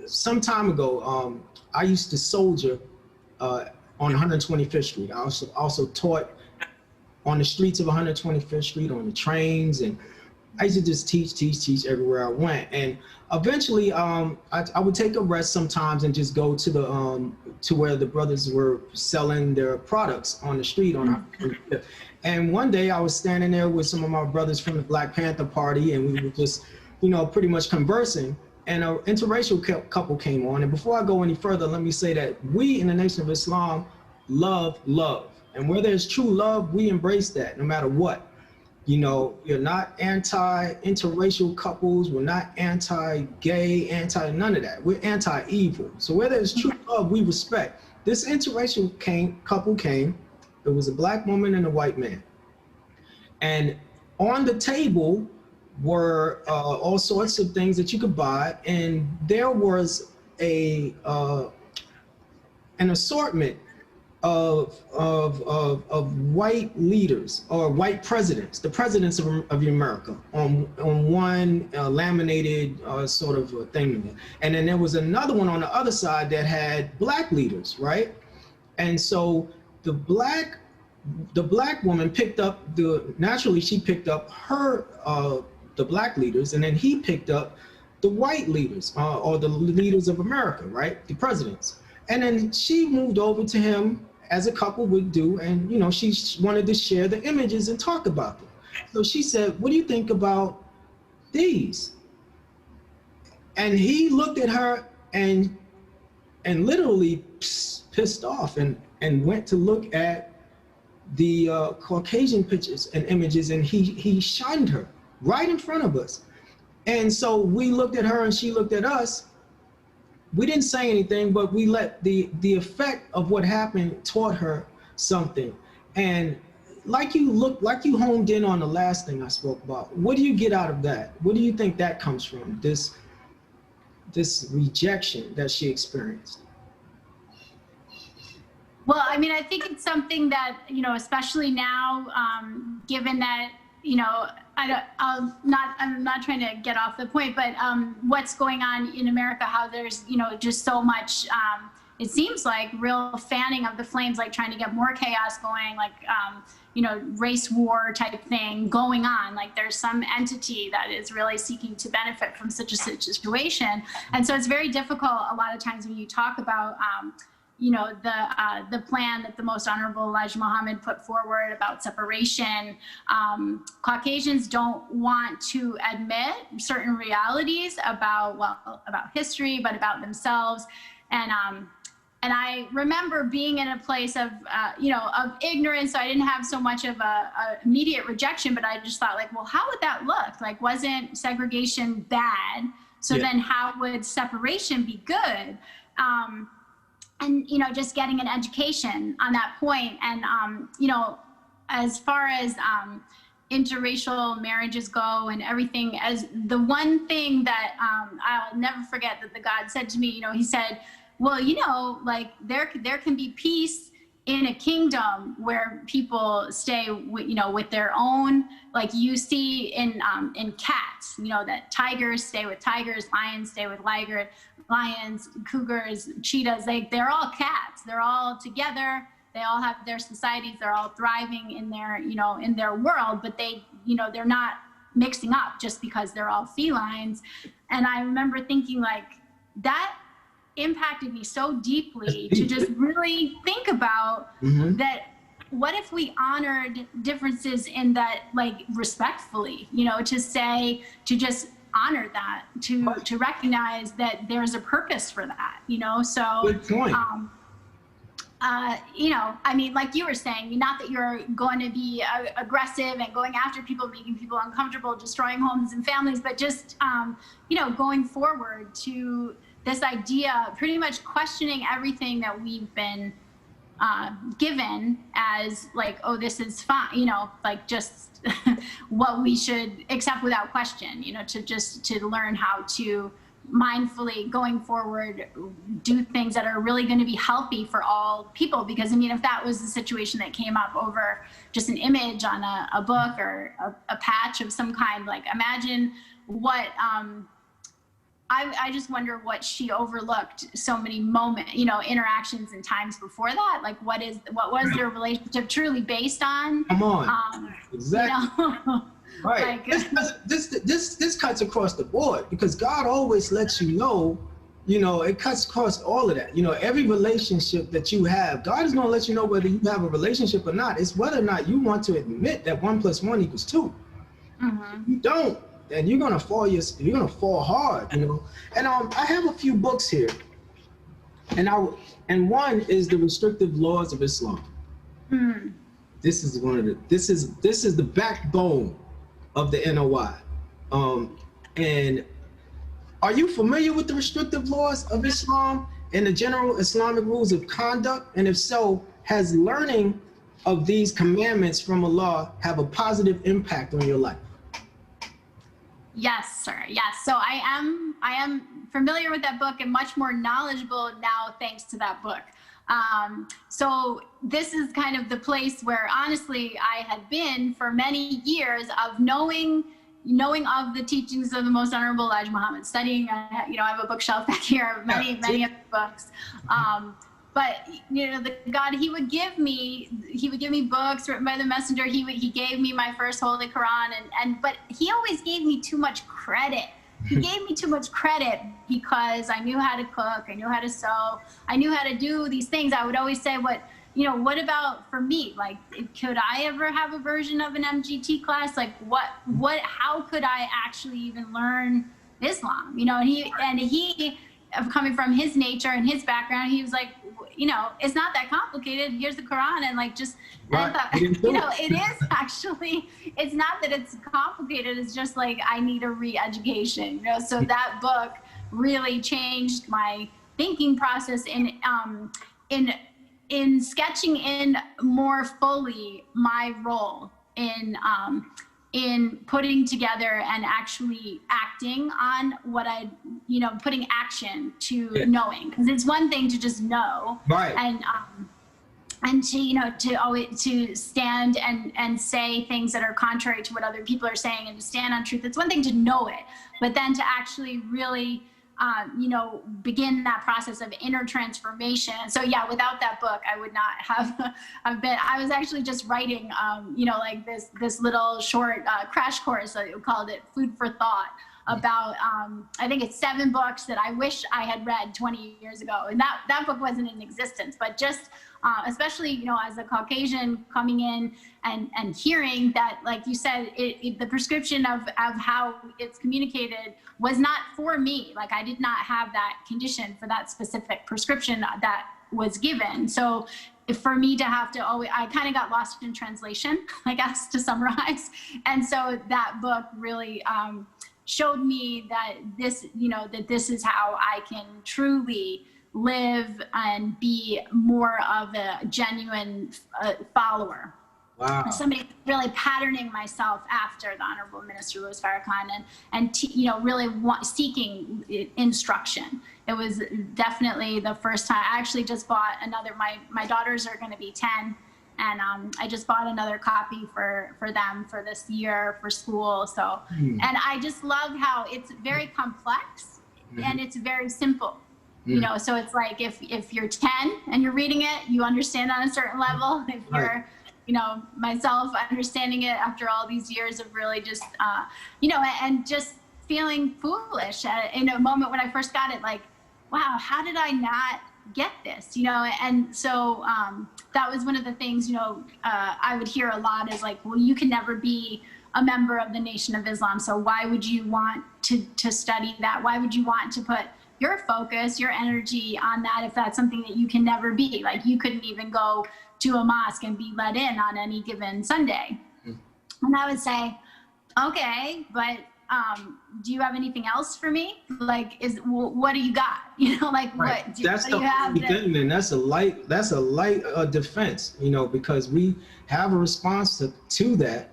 Some time ago, I used to soldier on 125th Street. I also taught on the streets of 125th Street, on the trains, and I used to just teach everywhere I went. And eventually, I would take a rest sometimes and just go to the to where the brothers were selling their products on the street. And one day I was standing there with some of my brothers from the Black Panther Party, and we were just, pretty much conversing. And an interracial couple came on. And before I go any further, let me say that we in the Nation of Islam love love. And where there's true love, we embrace that no matter what. You're not anti-interracial couples. We're not anti-gay, none of that. We're anti-evil. So where there's true love, we respect. This interracial couple came. It was a Black woman and a white man. And on the table were all sorts of things that you could buy. And there was an assortment of white leaders or white presidents, the presidents of America, on one laminated sort of thing. And then there was another one on the other side that had Black leaders, right? And so the black woman picked up naturally she picked up her the Black leaders, and then he picked up the white leaders or the leaders of America, right? The presidents. And then she moved over to him, as a couple would do, and she wanted to share the images and talk about them. So she said, "What do you think about these?" And he looked at her and literally pissed off and went to look at the Caucasian pictures and images, and he shunned her right in front of us. And so we looked at her and she looked at us. We didn't say anything, but we let the effect of what happened taught her something. And like you homed in on the last thing I spoke about. What do you get out of that? What do you think that comes from, this rejection that she experienced? Well, I mean, I think it's something that, especially now, given that, I'm not trying to get off the point, but what's going on in America, how there's, just so much, it seems like real fanning of the flames, like trying to get more chaos going, like, race war type thing going on. Like there's some entity that is really seeking to benefit from such a situation. And so it's very difficult a lot of times when you talk about, the plan that the Most Honorable Elijah Muhammad put forward about separation. Caucasians don't want to admit certain realities about history, but about themselves. And I remember being in a place of ignorance. So I didn't have so much of a immediate rejection, but I just thought, like, well, how would that look? Like, wasn't segregation bad? So then how would separation be good? And, just getting an education on that point. And, as far as, interracial marriages go and everything, as the one thing that I'll never forget that the God said to me, you know, he said, well, you know, like there can be peace in a kingdom where people stay with, you know, with their own, like you see in cats, you know, that tigers stay with tigers, lions stay with lions, cougars, cheetahs, they're all cats. They're all together. They all have their societies. They're all thriving in their, you know, in their world, but they, you know, they're not mixing up just because they're all felines. And I remember thinking like that impacted me so deeply to just really think about that. What if we honored differences in that, like respectfully, you know, to say, to just honor that, to recognize that there's a purpose for that, you know? So, good point. You know, I mean, like you were saying, not that you're going to be aggressive and going after people, making people uncomfortable, destroying homes and families, but just, you know, going forward to this idea, pretty much questioning everything that we've been given as like, oh, this is fine, you know, like just what we should accept without question, you know, to learn how to mindfully going forward do things that are really going to be healthy for all people. Because I mean, if that was the situation that came up over just an image on a book or a patch of some kind, like imagine what I just wonder what she overlooked so many moments, you know, interactions and times before that. Like what was their relationship truly based on? Come on. Exactly. You know? Right. Like, This cuts across the board, because God always lets you know, it cuts across all of that. You know, every relationship that you have, God is going to let you know whether you have a relationship or not. It's whether or not you want to admit that 1 + 1 = 2. If you don't, then you're gonna fall hard, you know. And I have a few books here, and one is The Restrictive Laws of Islam. This is this is the backbone of the NOI. And are you familiar with the restrictive laws of Islam and the general Islamic rules of conduct? And if so, has learning of these commandments from Allah have a positive impact on your life? yes, sir. Yes. So I am familiar with that book and much more knowledgeable now thanks to that book. So this is kind of the place where honestly I had been for many years of knowing of the teachings of the Most Honorable Elijah Muhammad, studying, I have a bookshelf back here, many of the books. But the God, he would give me books written by the messenger. He gave me my first Holy Quran, but he always gave me too much credit. He gave me too much credit because I knew how to cook, I knew how to sew, I knew how to do these things. I would always say, what about for me? Like, could I ever have a version of an MGT class? Like, how could I actually even learn Islam? And he, coming from his nature and his background, he was like, it's not that complicated. Here's the Quran, and like just, right. And I thought, it is actually. It's not that it's complicated. It's just like I need a re-education. So that book really changed my thinking process in sketching in more fully my role in putting together and actually acting on what putting action to knowing, because it's one thing to just know, right, and to stand and say things that are contrary to what other people are saying and to stand on truth. It's one thing to know it, but then to actually really begin that process of inner transformation. So yeah, without that book, I would not have been. I was actually just writing, like this little short crash course. I called it Food for Thought, about I think it's 7 books that I wish I had read 20 years ago, and that book wasn't in existence. But just especially as a Caucasian coming in and hearing that, like you said, the prescription of how it's communicated was not for me. Like, I did not have that condition for that specific prescription that was given. So for me to have to always, I kind of got lost in translation, I guess, to summarize. And so that book really showed me that this is how I can truly live and be more of a genuine follower Wow. Somebody really patterning myself after the Honorable Minister Louis Farrakhan and you know, really seeking instruction. It was definitely the first time. I actually just bought another, my daughters are going to be 10, and I just bought another copy for them for this year for school. So, and I just love how it's very complex and it's very simple. You know, so it's like if you're 10 and you're reading it, you understand on a certain level. If you're, you know, myself understanding it after all these years of really just, you know, and just feeling foolish in a moment when I first got it, like, wow, how did I not get this, you know? And so that was one of the things, you know, I would hear a lot is like, well, you can never be a member of the Nation of Islam. So why would you want to study that? Why would you want to put your focus, your energy on that if that's something that you can never be? Like, you couldn't even go to a mosque and be let in on any given Sunday. And I would say, okay, but do you have anything else for me? Like, what do you got? You know, like what do you have? And that's a light defense, you know, because we have a response to that.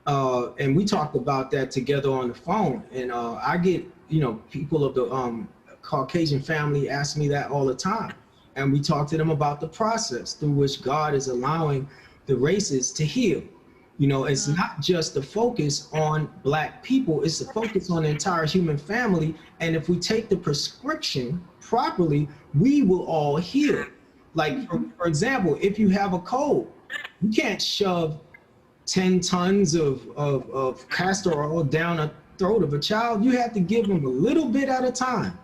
And we talked about that together on the phone. And I get, you know, people of the Caucasian family ask me that all the time. And we talk to them about the process through which God is allowing the races to heal. You know, it's not just the focus on Black people, it's the focus on the entire human family. And if we take the prescription properly, we will all heal. Like, for example, if you have a cold, you can't shove 10 tons of castor oil down a throat of a child. You have to give them a little bit at a time.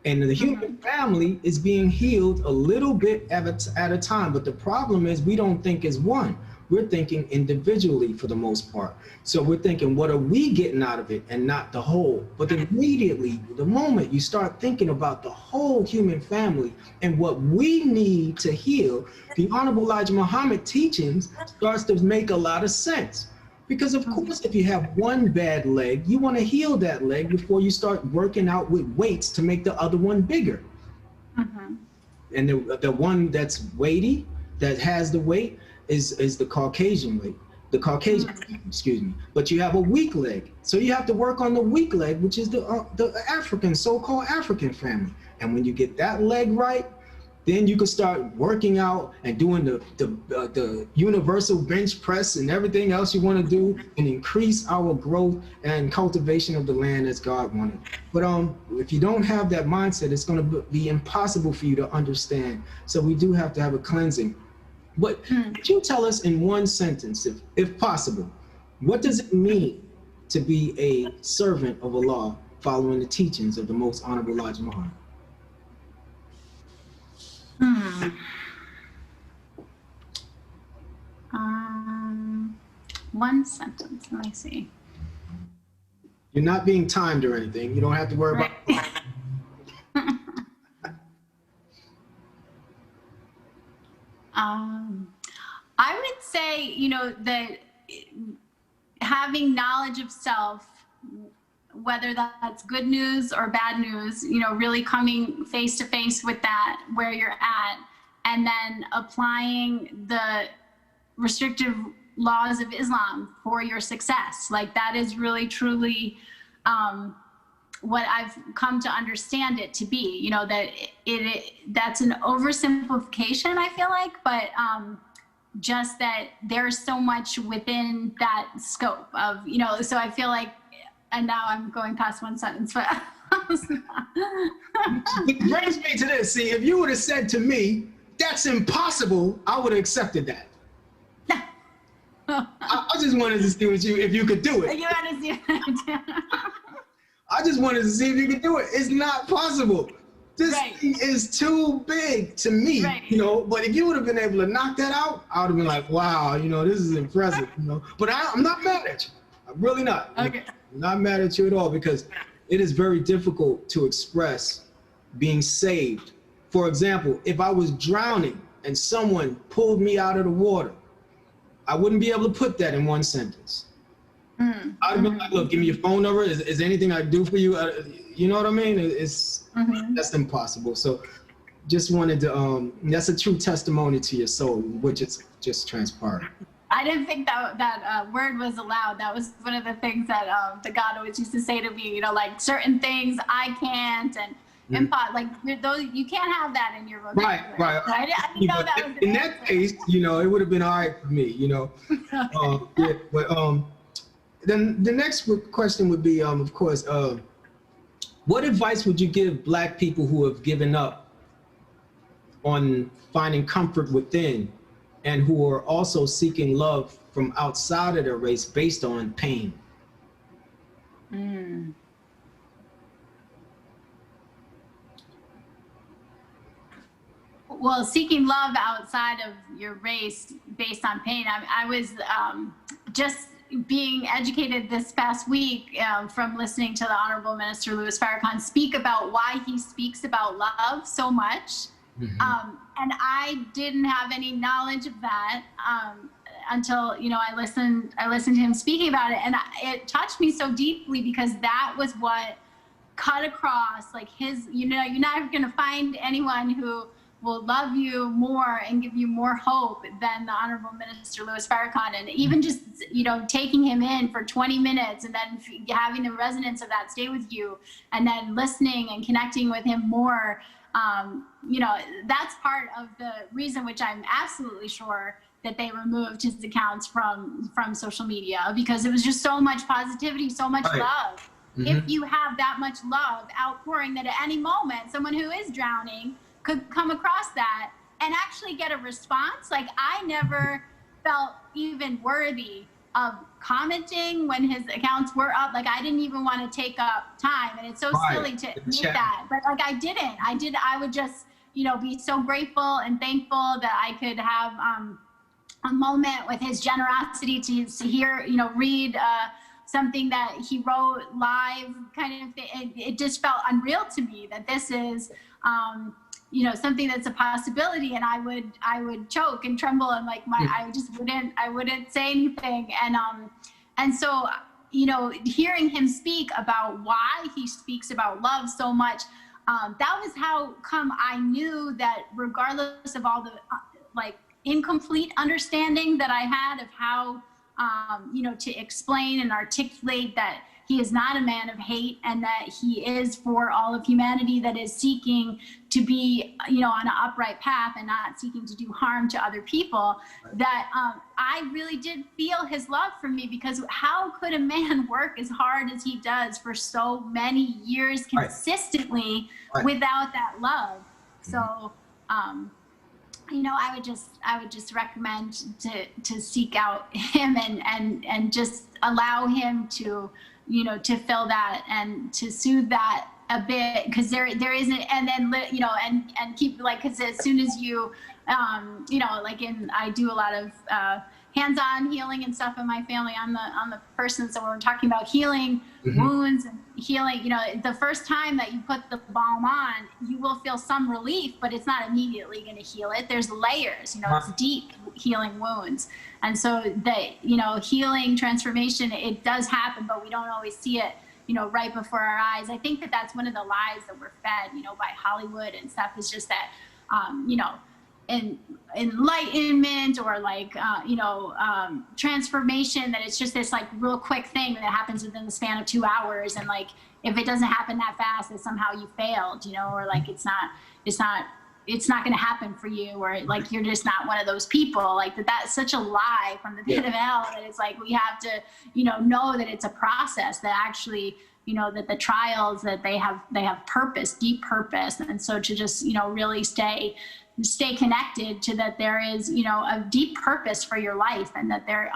And the human family is being healed a little bit at a time. But the problem is we don't think as one. We're thinking individually for the most part. So we're thinking, what are we getting out of it and not the whole? But immediately, the moment you start thinking about the whole human family and what we need to heal, the Honorable Elijah Muhammad teachings starts to make a lot of sense. Because of course, if you have one bad leg, you want to heal that leg before you start working out with weights to make the other one bigger. And the one that's weighty, that has the weight, is the Caucasian leg, the Caucasian, excuse me. But you have a weak leg, so you have to work on the weak leg, which is the African, so-called African family. And when you get that leg right, then you can start working out and doing the universal bench press and everything else you want to do and increase our growth and cultivation of the land as God wanted. But if you don't have that mindset, it's going to be impossible for you to understand. So we do have to have a cleansing. But could you tell us in one sentence, if possible, what does it mean to be a servant of Allah following the teachings of the Most Honorable Elijah Muhammad? One sentence, let me see. You're not being timed or anything. You don't have to worry about I would say, you know, that having knowledge of self, whether that's good news or bad news, you know, really coming face to face with that where you're at, and then applying the restrictive laws of Islam for your success. Like, that is really truly what I've come to understand it to be, you know, that that's an oversimplification, I feel like, but just that there's so much within that scope of, you know, so I feel like, and now I'm going past one sentence, but it brings me to this. See, if you would have said to me, that's impossible, I would have accepted that. I just wanted to see if you could do it. You want to see I just wanted to see if you could do it. It's not possible. This thing is too big to me, you know. But if you would have been able to knock that out, I would have been like, wow, you know, this is impressive, you know. But I'm not mad at you. I'm really not. Okay. I'm not mad at you at all, because it is very difficult to express being saved. For example, if I was drowning and someone pulled me out of the water, I wouldn't be able to put that in one sentence. I'd have been like, look, give me your phone number. Is there anything I can do for you? You know what I mean? That's impossible. So just wanted to, that's a true testimony to your soul, which it's just transpired. I didn't think that word was allowed. That was one of the things that the God always used to say to me, you know, like certain things I can't, and like those, you can't have that in your vocabulary. Right. I didn't know that was in that case, you know, it would have been all right for me, you know. Yeah, but then the next question would be, of course, what advice would you give Black people who have given up on finding comfort within, and who are also seeking love from outside of their race based on pain? Well, seeking love outside of your race based on pain. I was just being educated this past week from listening to the Honorable Minister Louis Farrakhan speak about why he speaks about love so much. And I didn't have any knowledge of that until, you know, I listened to him speaking about it, and it touched me so deeply, because that was what cut across, like, his, you know, you're not going to find anyone who will love you more and give you more hope than the Honorable Minister Louis Farrakhan. And even just, you know, taking him in for 20 minutes and then having the resonance of that stay with you, and then listening and connecting with him more, you know, that's part of the reason, which I'm absolutely sure that they removed his accounts from social media, because it was just so much positivity, so much love. If you have that much love outpouring, that at any moment someone who is drowning could come across that and actually get a response. Like, I never felt even worthy of commenting when his accounts were up. Like, I didn't even want to take up time, and it's so silly to admit that, but like, I would just, you know, be so grateful and thankful that I could have a moment with his generosity to hear, you know, read something that he wrote live, kind of thing. It just felt unreal to me that this is you know, something that's a possibility, and I would choke and tremble, and like I wouldn't say anything. And so, you know, hearing him speak about why he speaks about love so much, that was how come I knew that, regardless of all the like incomplete understanding that I had of how you know, to explain and articulate that he is not a man of hate, and that he is for all of humanity that is seeking to be, you know, on an upright path and not seeking to do harm to other people, that I really did feel his love for me, because how could a man work as hard as he does for so many years consistently without that love? So, you know, I would just recommend to seek out him and just allow him to, you know, to fill that and to soothe that a bit, because there isn't, and then, you know, and keep, like, because as soon as you, you know, like I do a lot of hands-on healing and stuff in my family on the person. So when we're talking about healing wounds and healing, you know, the first time that you put the balm on, you will feel some relief, but it's not immediately going to heal it. There's layers, you know, it's deep healing wounds. And so the, you know, healing transformation, it does happen, but we don't always see it, you know, right before our eyes. I think that that's one of the lies that we're fed, you know, by Hollywood and stuff, is just that, you know, enlightenment or like, you know, transformation, that it's just this like real quick thing that happens within the span of 2 hours. And like, if it doesn't happen that fast, that somehow you failed, you know, or like, it's not going to happen for you, or like, you're just not one of those people. Like that's such a lie from the pit of hell, that it's like, we have to, you know that it's a process, that actually, you know, that the trials, that they have purpose, deep purpose. And so to just, you know, really stay connected to that, there is, you know, a deep purpose for your life, and that there,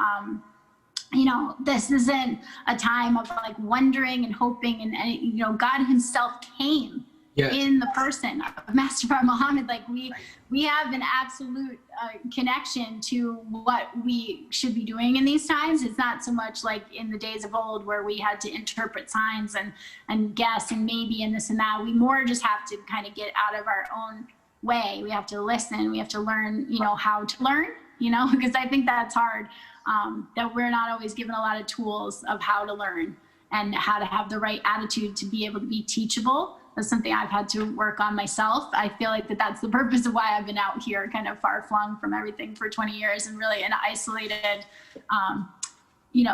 you know, this isn't a time of like wondering and hoping, and you know, God himself came in the person of Master Fard Muhammad. Like we have an absolute connection to what we should be doing in these times. It's not so much like in the days of old where we had to interpret signs and guess and maybe and this and that. We more just have to kind of get out of our own way. We have to listen. We have to learn, you know, how to learn, you know, because I think that's hard, that we're not always given a lot of tools of how to learn and how to have the right attitude to be able to be teachable. That's something I've had to work on myself. I feel like that's the purpose of why I've been out here kind of far flung from everything for 20 years and really an isolated,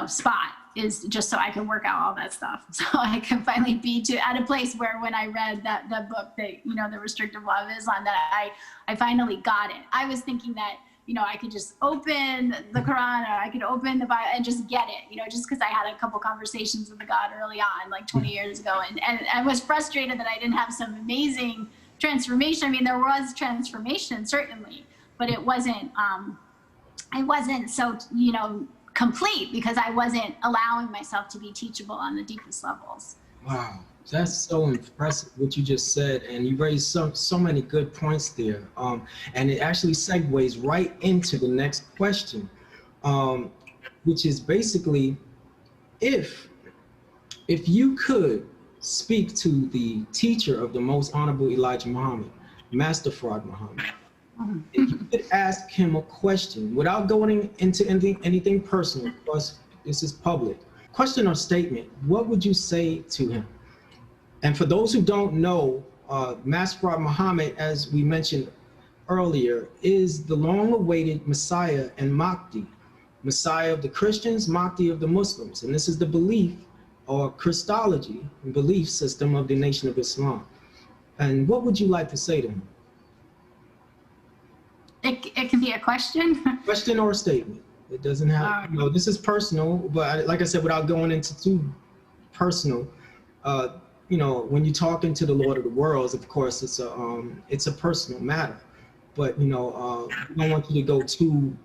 spot, is just so I can work out all that stuff. So I can finally be at a place where when I read that book, that, the Restrictive Law of Islam, that I finally got it. I was thinking that, I could just open the Quran, or I could open the Bible and just get it, just because I had a couple conversations with the God early on, like 20 years ago. And I was frustrated that I didn't have some amazing transformation. I mean, there was transformation, certainly, but it wasn't so, complete, because I wasn't allowing myself to be teachable on the deepest levels. Wow, that's so impressive what you just said, and you raised so many good points there. And it actually segues right into the next question, which is basically, if you could speak to the teacher of the Most Honorable Elijah Muhammad, Master Fard Muhammad, if you could ask him a question without going into anything personal, of course this is public, question or statement, what would you say to him? And for those who don't know, Master Fard Muhammad, as we mentioned earlier, is the long-awaited Messiah and Mahdi, Messiah of the Christians, Mahdi of the Muslims. And this is the belief or Christology and belief system of the Nation of Islam. And what would you like to say to him? It can be a question. Question or a statement. It doesn't have, this is personal, but like I said, without going into too personal, when you're talking to the Lord of the Worlds, of course, it's a personal matter. But, we don't want you to go too,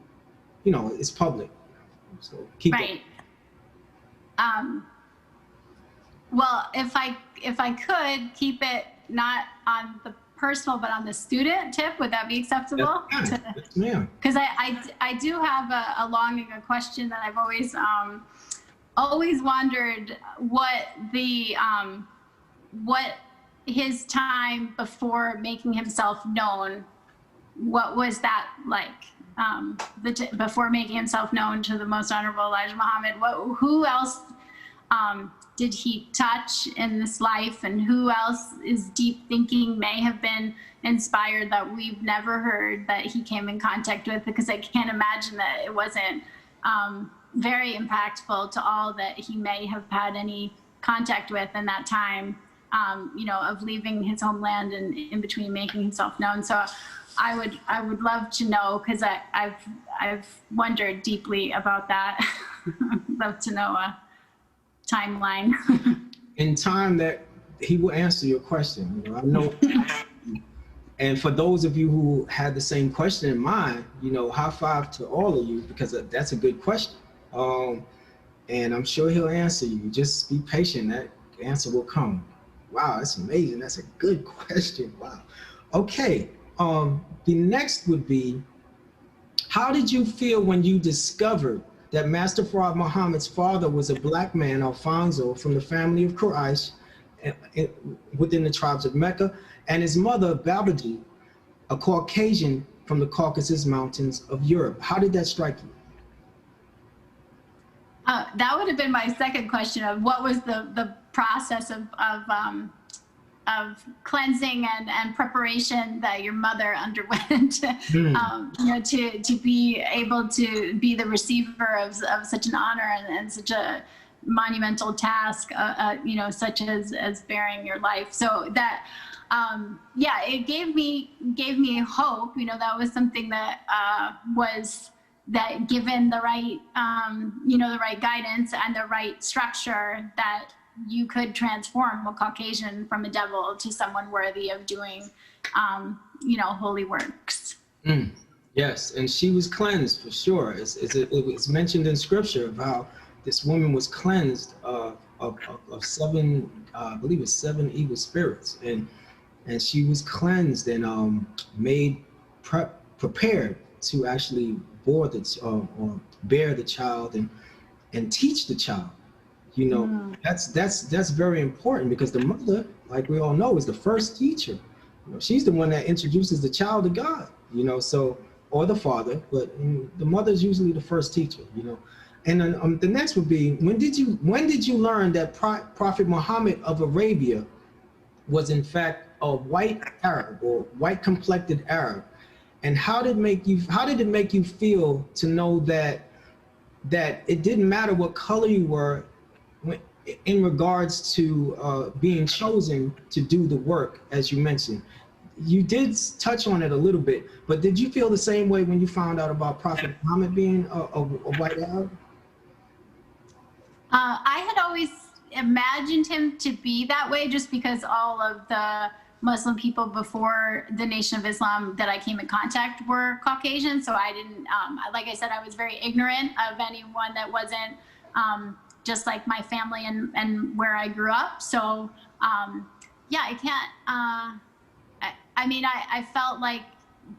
it's public. So keep it. Well, if I could keep it not on the personal, but on the student tip, would that be acceptable? Yes, ma'am. Because I do have a longing, a question that I've always wondered what his time before making himself known, what was that like? Before making himself known to the Most Honorable Elijah Muhammad, who else did he touch in this life, and who else's deep thinking may have been inspired that we've never heard that he came in contact with? Because I can't imagine that it wasn't very impactful to all that he may have had any contact with in that time, of leaving his homeland and in between making himself known. So I would love to know, because I've wondered deeply about that. Love to know a timeline. In time that he will answer your question. I know. And for those of you who had the same question in mind, high five to all of you, because that's a good question. And I'm sure he'll answer you. Just be patient. That answer will come. Wow, that's amazing. That's a good question. Wow. Okay. The next would be, how did you feel when you discovered that Master Fard Muhammad's father was a black man, Alfonso, from the family of Quraysh within the tribes of Mecca, and his mother, Babaji, a Caucasian from the Caucasus Mountains of Europe? How did that strike you? That would have been my second question, of what was the process of cleansing and preparation that your mother underwent, to be able to be the receiver of such an honor and such a monumental task, such as bearing your life. So that, it gave me hope. That was something that that given the right, the right guidance and the right structure, that you could transform a Caucasian from a devil to someone worthy of doing, holy works. Yes, and she was cleansed for sure. It was mentioned in scripture of how this woman was cleansed of seven, I believe it's 7 evil spirits, and she was cleansed and prepared to actually bear the child and teach the child. That's very important, because the mother, like we all know, is the first teacher. She's the one that introduces the child to God, or the father, but the mother is usually the first teacher, And then the next would be, when did you learn that Prophet Muhammad of Arabia was in fact a white Arab or white complected Arab? And how did it make you feel to know that it didn't matter what color you were in regards to being chosen to do the work, as you mentioned? You did touch on it a little bit, but did you feel the same way when you found out about Prophet Muhammad being a white Arab? I had always imagined him to be that way just because all of the Muslim people before the Nation of Islam that I came in contact were Caucasian. So I didn't, like I said, I was very ignorant of anyone that wasn't just like my family and where I grew up. So yeah, I can't, I mean, I felt like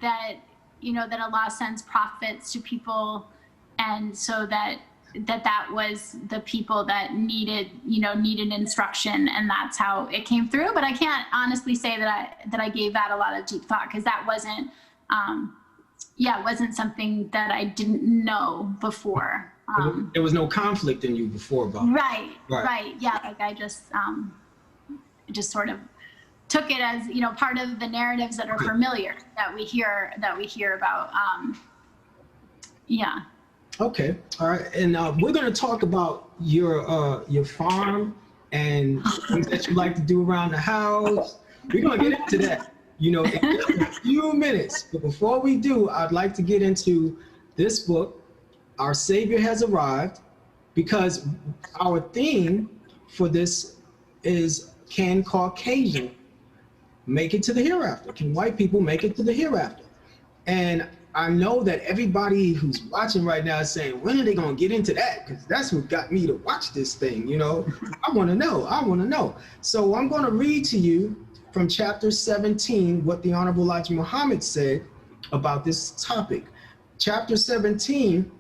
that, you know, that Allah sends prophets to people, and so that was the people that needed instruction, and that's how it came through. But I can't honestly say that I gave that a lot of deep thought, because that wasn't, it wasn't something that I didn't know before. There was no conflict in you before about right. Yeah, like I just sort of took it as, you know, part of the narratives that are familiar that we hear about. Yeah. Okay, all right, and we're going to talk about your farm and things that you like to do around the house. We're going to get into that, you know, in just a few minutes. But before we do, I'd like to get into this book, Our Savior Has Arrived, because our theme for this is, can Caucasian make it to the hereafter? Can white people make it to the hereafter? And I know that everybody who's watching right now is saying, when are they going to get into that? Because that's what got me to watch this thing, you know? I want to know. So I'm going to read to you from chapter 17 what the Honorable Elijah Muhammad said about this topic. Chapter 17,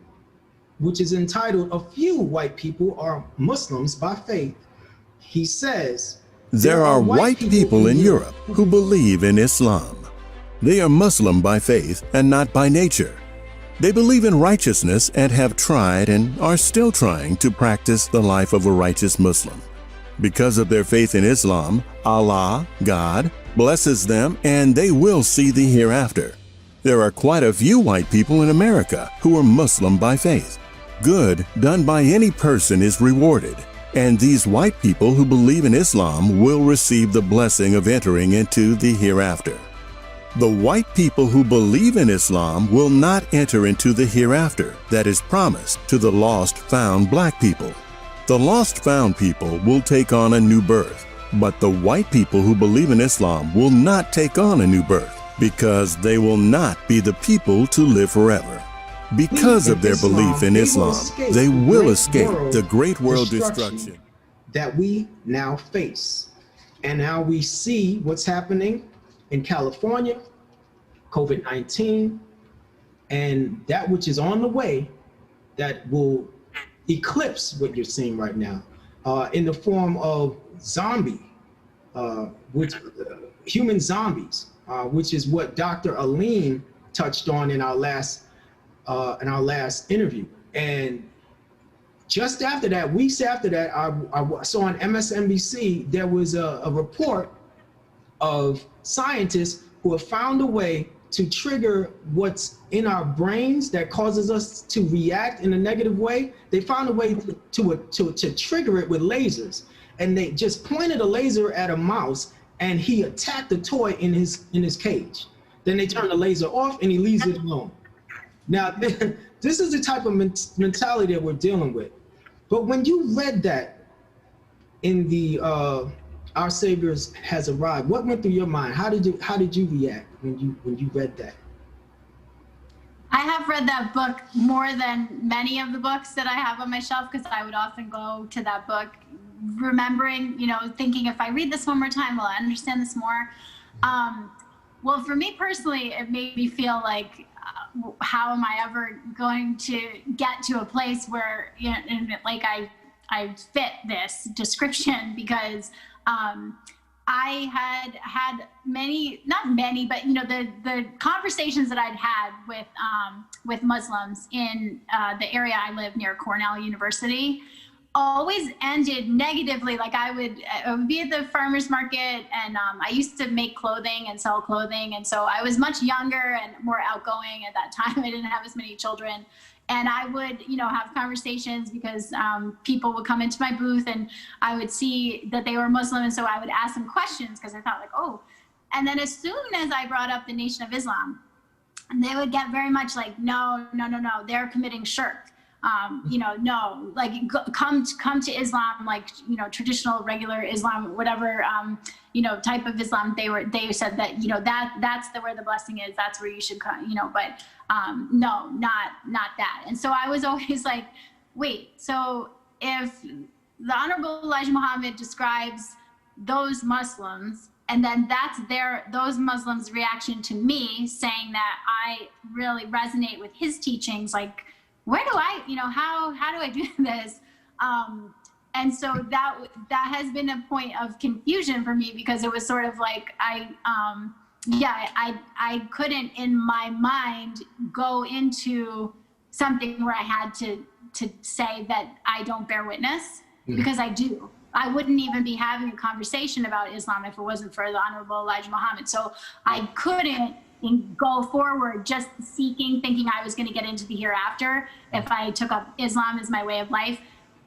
which is entitled, A Few White People Are Muslims by Faith. He says, there are white people in Europe who believe in Islam. They are Muslim by faith and not by nature. They believe in righteousness and have tried and are still trying to practice the life of a righteous Muslim. Because of their faith in Islam, Allah, God, blesses them and they will see the hereafter. There are quite a few white people in America who are Muslim by faith. Good done by any person is rewarded, and these white people who believe in Islam will receive the blessing of entering into the hereafter. The white people who believe in Islam will not enter into the hereafter that is promised to the lost found black people. The lost found people will take on a new birth, but the white people who believe in Islam will not take on a new birth, because they will not be the people to live forever. Because of their belief in Islam, they will escape the great world destruction that we now face. And now we see what's happening in California, COVID-19, and that which is on the way that will eclipse what you're seeing right now in the form of human zombies, which is what Dr. Aline touched on in our last interview. And just after that, weeks after that, I saw on MSNBC, there was a report of scientists who have found a way to trigger what's in our brains that causes us to react in a negative way. They found a way to trigger it with lasers, and they just pointed a laser at a mouse, and he attacked the toy in his cage. Then they turn the laser off, and he leaves it alone. Now, this is the type of mentality that we're dealing with. But when you read that in the Our Saviours Has Arrived, what went through your mind? How did you react when you read that? I have read that book more than many of the books that I have on my shelf, because I would often go to that book remembering, you know, thinking, if I read this one more time, will I understand this more? Well, for me personally, it made me feel like, how am I ever going to get to a place where, you know, like I fit this description? Because I had many, not many, but, you know, the conversations that I'd had with Muslims in the area I live near, Cornell University, always ended negatively. Like I would be at the farmer's market, and I used to make clothing and sell clothing. And so I was much younger and more outgoing at that time. I didn't have as many children. And I would, have conversations because people would come into my booth and I would see that they were Muslim. And so I would ask them questions because I thought like, oh. And then as soon as I brought up the Nation of Islam, they would get very much like, no, they're committing shirk. No, like come to Islam, like, traditional, regular Islam, whatever, type of Islam they said that, that's where the blessing is. That's where you should come, but, no, not that. And so I was always like, wait, so if the Honorable Elijah Muhammad describes those Muslims, and then that's those Muslims' reaction to me saying that I really resonate with his teachings, like, where do I, how do I do this? And so that has been a point of confusion for me, because it was sort of like, I couldn't in my mind go into something where I had to say that I don't bear witness, because I do. I wouldn't even be having a conversation about Islam if it wasn't for the Honorable Elijah Muhammad. So I couldn't go forward just thinking I was going to get into the hereafter if I took up Islam as my way of life,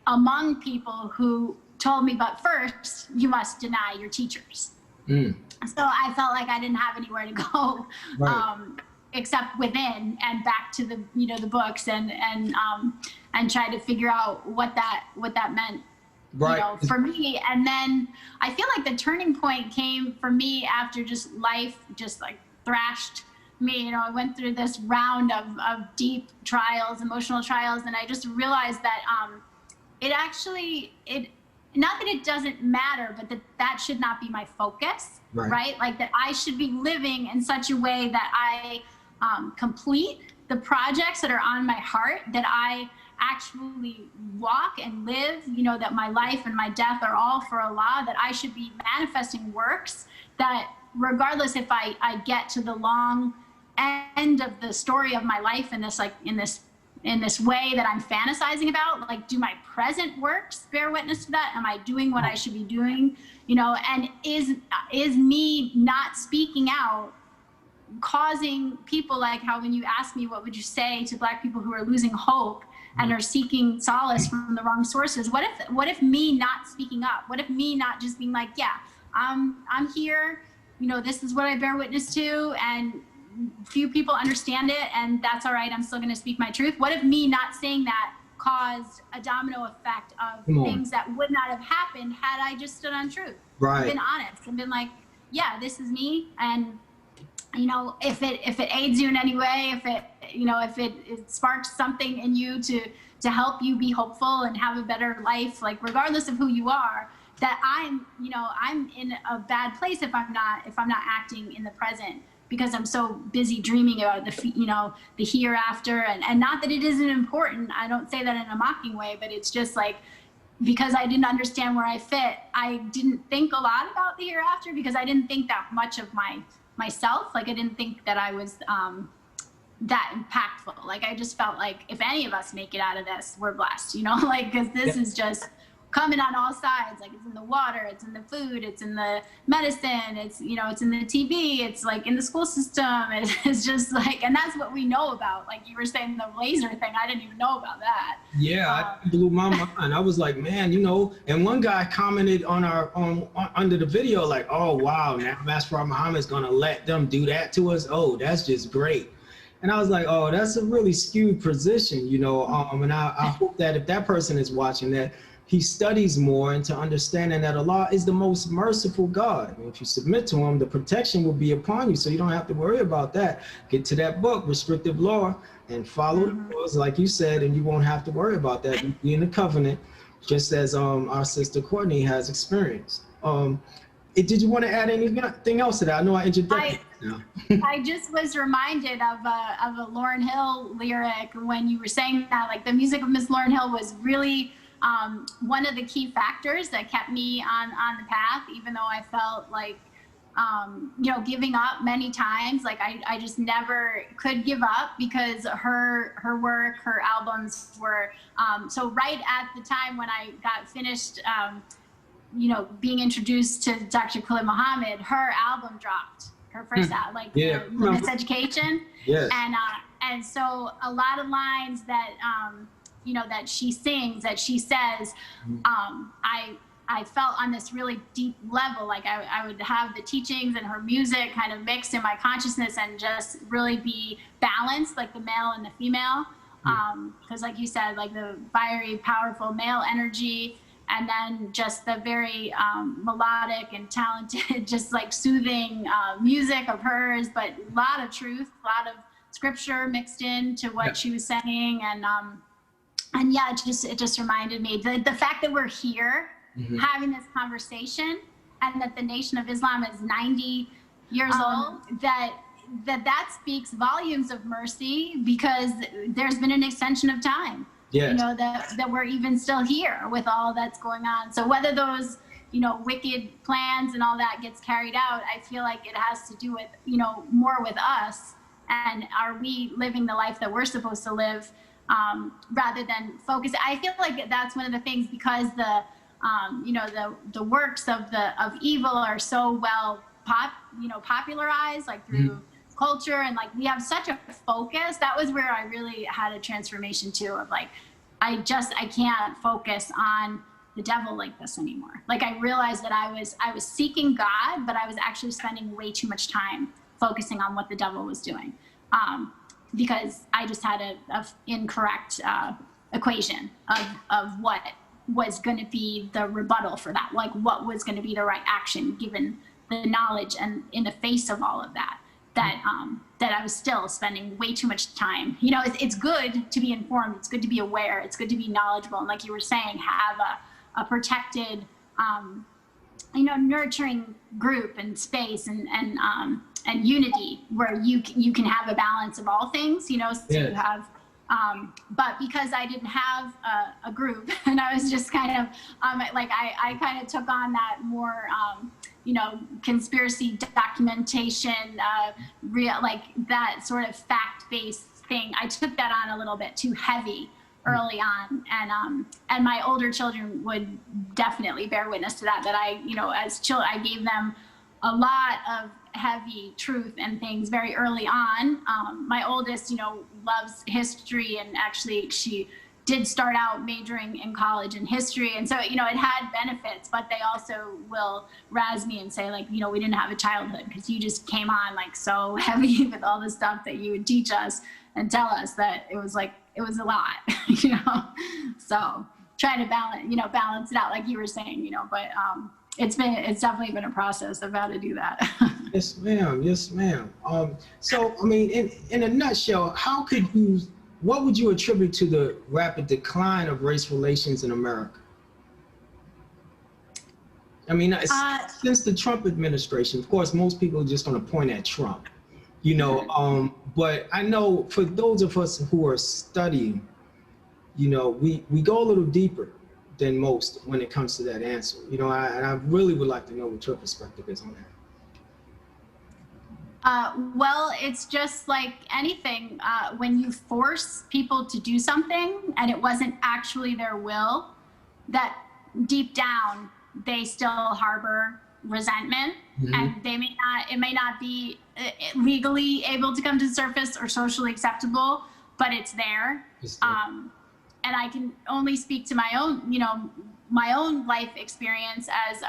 among people who told me, but first you must deny your teachers. So I felt like I didn't have anywhere to go, right. Except within and back to the the books and try to figure out what that meant. Right. For me. And then I feel like the turning point came for me after just life just like thrashed me. I went through this round of deep trials, emotional trials, and I just realized that it actually, not that it doesn't matter, but that should not be my focus, right? Like that I should be living in such a way that I complete the projects that are on my heart, that I actually walk and live, that my life and my death are all for Allah, that I should be manifesting works that regardless if I get to the long end of the story of my life in this way that I'm fantasizing about, like, do my present works bear witness to that? Am I doing what I should be doing? And is me not speaking out causing people, like how when you ask me what would you say to Black people who are losing hope and are seeking solace from the wrong sources, what if me not speaking up, what if me not just being like, yeah, I'm here, this is what I bear witness to, and few people understand it, and that's all right, I'm still going to speak my truth. What if me not saying that caused a domino effect of things that would not have happened had I just stood on truth, been honest, and been like, yeah, this is me, and if it aids you in any way, if it sparks something in you to help you be hopeful and have a better life, like regardless of who you are, that I'm in a bad place if I'm not acting in the present, because I'm so busy dreaming about the hereafter, and not that it isn't important. I don't say that in a mocking way, but it's just like, because I didn't understand where I fit, I didn't think a lot about the hereafter, because I didn't think that much of myself. Like I didn't think that I was that impactful. Like I just felt like if any of us make it out of this, we're blessed, like, because this is just coming on all sides. Like it's in the water, it's in the food, it's in the medicine, it's it's in the TV, it's like in the school system. It's just like, and that's what we know about. Like you were saying the laser thing, I didn't even know about that. Yeah, it blew my mind. I was like, man, and one guy commented on under the video like, oh wow, now Master Muhammad's gonna let them do that to us. Oh, that's just great. And I was like, oh, that's a really skewed position, and I hope that if that person is watching that, he studies more into understanding that Allah is the most merciful God. And if you submit to him, the protection will be upon you. So you don't have to worry about that. Get to that book, Restrictive Law, and follow the laws, like you said, and you won't have to worry about that. You be in the covenant, just as our sister Courtney has experienced. Did you want to add anything else to that? I know I introduced you. I just was reminded of a Lauryn Hill lyric when you were saying that, like the music of Miss Lauryn Hill was really one of the key factors that kept me on the path, even though I felt like giving up many times. Like I just never could give up because her work, her albums were, so right at the time when I got finished, being introduced to Dr. Khalid Muhammad, her album dropped, her first album, Women's Education. Yes. And so a lot of lines that, that she sings, that she says, I felt on this really deep level, like I would have the teachings and her music kind of mixed in my consciousness and just really be balanced, like the male and the female. Because like you said, like the fiery, powerful male energy, and then just the very melodic and talented, just like soothing music of hers, but a lot of truth, a lot of scripture mixed into what she was saying. And yeah, it just reminded me the fact that we're here having this conversation, and that the Nation of Islam is 90 years old, that speaks volumes of mercy, because there's been an extension of time. Yes. That we're even still here with all that's going on. So whether those, wicked plans and all that gets carried out, I feel like it has to do with, more with us, and are we living the life that we're supposed to live, rather than focus. I feel like that's one of the things, because the works of evil are so well popularized, like through culture, and like we have such a focus. That was where I really had a transformation too, of like, I can't focus on the devil like this anymore. Like I realized that I was seeking God, but I was actually spending way too much time focusing on what the devil was doing, because I just had a incorrect equation of what was going to be the rebuttal for that, like what was going to be the right action given the knowledge, and in the face of all of that I was still spending way too much time. It's good to be informed, it's good to be aware, it's good to be knowledgeable, and like you were saying, have a protected, nurturing group and space and unity where you can have a balance of all things. So you have. But because I didn't have a group, and I was just kind of I kind of took on that more conspiracy documentation, like that sort of fact-based thing. I took that on a little bit too heavy early on, and my older children would definitely bear witness to that. That as children, I gave them a lot of heavy truth and things very early on. My oldest, loves history, and actually she did start out majoring in college in history, and so it had benefits, but they also will razz me and say, like, we didn't have a childhood because you just came on like so heavy with all the stuff that you would teach us and tell us, that it was a lot. So try to balance it out, like you were saying, but it's definitely been a process of how to do that. Yes, ma'am. Yes, ma'am. So, I mean, in a nutshell, what would you attribute to the rapid decline of race relations in America? I mean, since the Trump administration, of course, most people are just going to point at Trump, but I know for those of us who are studying, we go a little deeper than most when it comes to that answer. And I really would like to know what your perspective is on that. Well, it's just like anything. When you force people to do something and it wasn't actually their will, that deep down they still harbor resentment, and it may not be legally able to come to the surface or socially acceptable, but it's there. And I can only speak to my own life experience as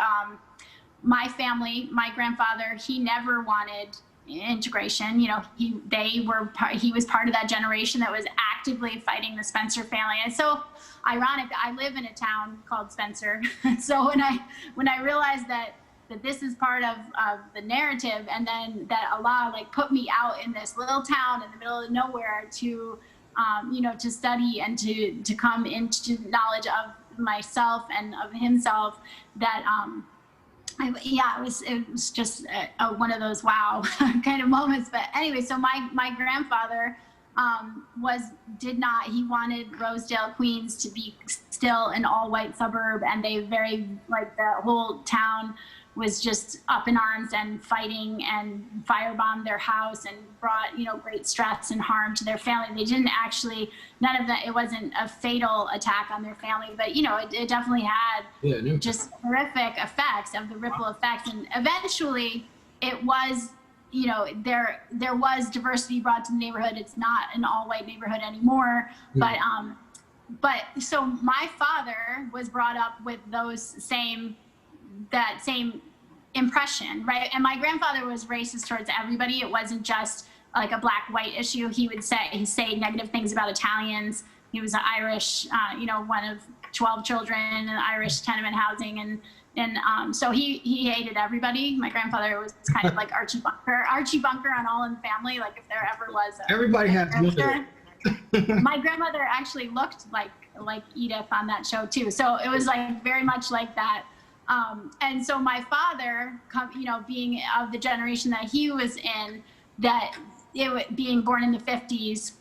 my family. My grandfather, he never wanted integration. He was part of that generation that was actively fighting the Spencer family. And so ironic, I live in a town called Spencer. So when I realized that this is part of the narrative, and then that Allah put me out in this little town in the middle of nowhere to to study and to come into knowledge of myself and of himself, that it was just one of those wow kind of moments. But anyway, so my grandfather he wanted Rosedale, Queens to be still an all-white suburb, and they the whole town was just up in arms and fighting and firebombed their house and brought, you know, great stress and harm to their family. They didn't actually, none of that, it wasn't a fatal attack on their family, but, you know, it definitely had just horrific effects of the ripple effects. And eventually it was, you know, there was diversity brought to the neighborhood. It's not an all-white neighborhood anymore, but so my father was brought up with that same impression, right? And my grandfather was racist towards everybody. It wasn't just like a black-white issue. He'd say negative things about Italians. He was Irish, you know, one of 12 children in Irish tenement housing, and so he hated everybody. My grandfather was kind of like Archie Bunker on All in the Family. Like if there ever was everybody has one. My grandmother actually looked like Edith on that show too. So it was like very much like that. And so my father, you know, being of the generation that he was in, that being born in the 50s,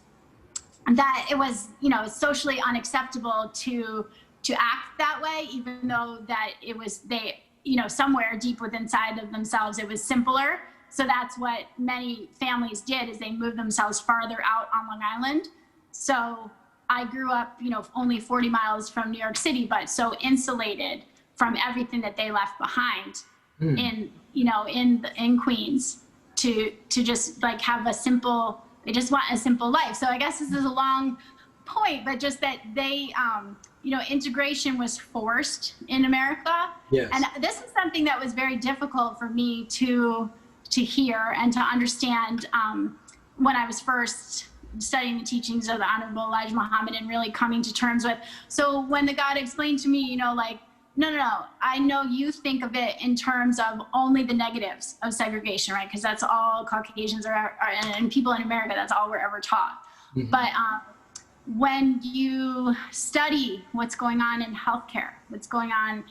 that it was, you know, socially unacceptable to act that way, even though that it was, they, you know, somewhere deep within inside of themselves, it was simpler. So that's what many families did, is they moved themselves farther out on Long Island. So I grew up, you know, only 40 miles from New York City, but so insulated from everything that they left behind in, you know, in Queens to just like have they just want a simple life. So I guess this is a long point, but just that they, you know, integration was forced in America. Yes. And this is something that was very difficult for me to hear and to understand when I was first studying the teachings of the Honorable Elijah Muhammad and really coming to terms with. So when the God explained to me, you know, like, no, I know you think of it in terms of only the negatives of segregation, right? Because that's all Caucasians are and people in America, that's all we're ever taught. Mm-hmm. But when you study what's going on in healthcare, what's going on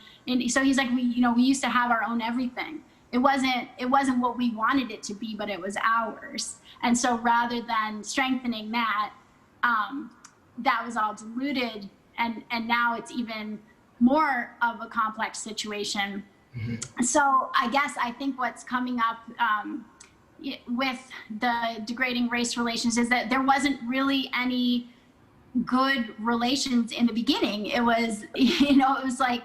so he's like, we used to have our own everything. It wasn't what we wanted it to be, but it was ours. And so rather than strengthening that, that was all diluted, and now it's even more of a complex situation. Mm-hmm. So I think what's coming up with the degrading race relations is that there wasn't really any good relations in the beginning. It was, you know, it was like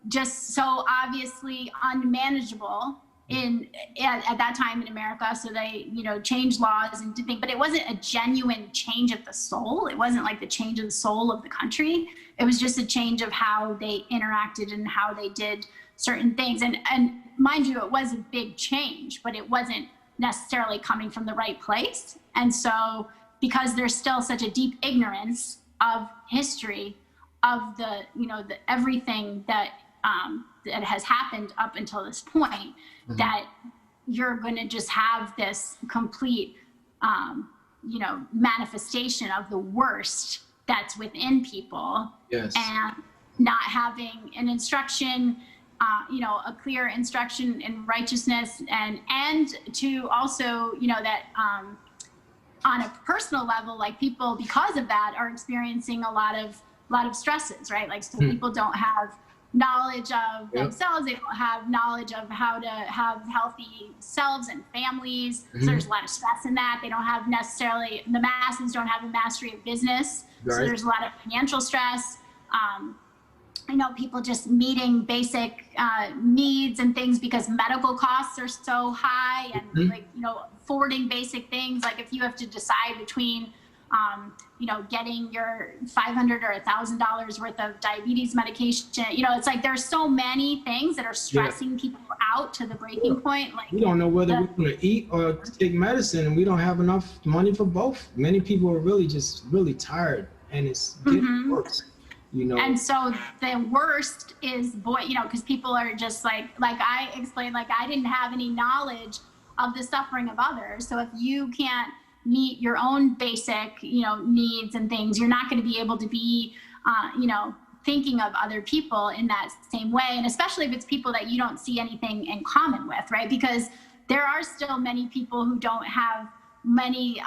just so obviously unmanageable at that time in America. So they, you know, changed laws and did things, but it wasn't a genuine change of the soul. It wasn't like the change of the soul of the country. It was just a change of how they interacted and how they did certain things. And mind you, it was a big change, but it wasn't necessarily coming from the right place. And so because there's still such a deep ignorance of history, of the, you know, the everything that that has happened up until this point, mm-hmm. that you're going to just have this complete, you know, manifestation of the worst that's within people. Yes. And not having an instruction, you know, a clear instruction in righteousness, and to also, you know, that on a personal level, like people, because of that, are experiencing a lot of stresses, right? Like, so people don't have knowledge of themselves. They don't have knowledge of how to have healthy selves and families. Mm-hmm. So there's a lot of stress in that. They don't have necessarily, the masses don't have a mastery of business. Right. So there's a lot of financial stress. You know, people just meeting basic needs and things because medical costs are so high, and mm-hmm. like, you know, forwarding basic things. Like if you have to decide between, you know, getting your $500 or $1,000 worth of diabetes medication, you know, it's like there's so many things that are stressing people out to the breaking point. Like, we don't know whether we're going to eat or take medicine, and we don't have enough money for both. Many people are really tired, and it's getting mm-hmm. worse. You know. And so the worst is, you know, because people are just like I explained, like I didn't have any knowledge of the suffering of others. So if you can't meet your own basic, you know, needs and things, you're not going to be able to be, you know, thinking of other people in that same way. And especially if it's people that you don't see anything in common with, right? Because there are still many people who don't have many,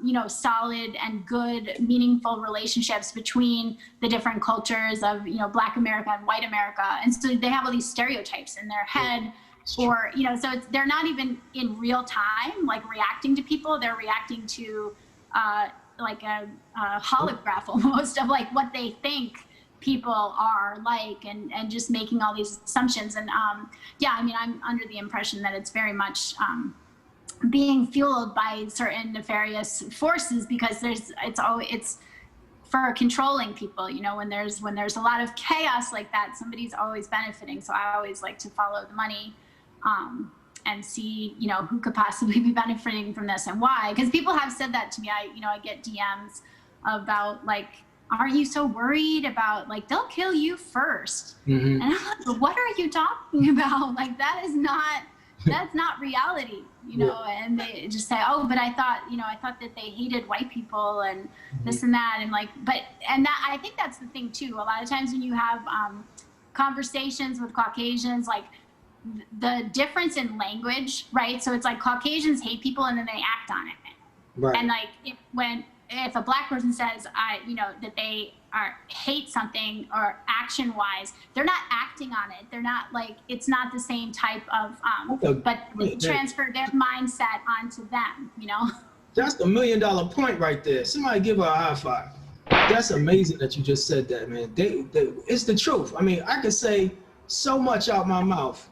you know, solid and good, meaningful relationships between the different cultures of, you know, Black America and white America. And so they have all these stereotypes in their head, or, you know, so they're not even in real time, like reacting to people. They're reacting to like a holograph almost of like what they think people are like, and just making all these assumptions. And yeah, I mean, I'm under the impression that it's very much being fueled by certain nefarious forces, because it's for controlling people. You know, when there's a lot of chaos like that, somebody's always benefiting. So I always like to follow the money and see, you know, who could possibly be benefiting from this and why. Because people have said that to me. I get DMs about like, aren't you so worried about, like, they'll kill you first? And I'm like, what are you talking about? Like, that's not reality, you know? And they just say, oh, but I thought that they hated white people and this and that. And like, that, I think that's the thing too. A lot of times when you have conversations with Caucasians, like the difference in language, right? So it's like Caucasians hate people and then they act on it. Right. And like if a black person says, that they hate something or action wise, they're not acting on it. They're not like, it's not the same type of, but they transfer their mindset onto them, you know? That's the $1 million point right there. Somebody give her a high five. That's amazing that you just said that, man. It's the truth. I mean, I could say so much out my mouth,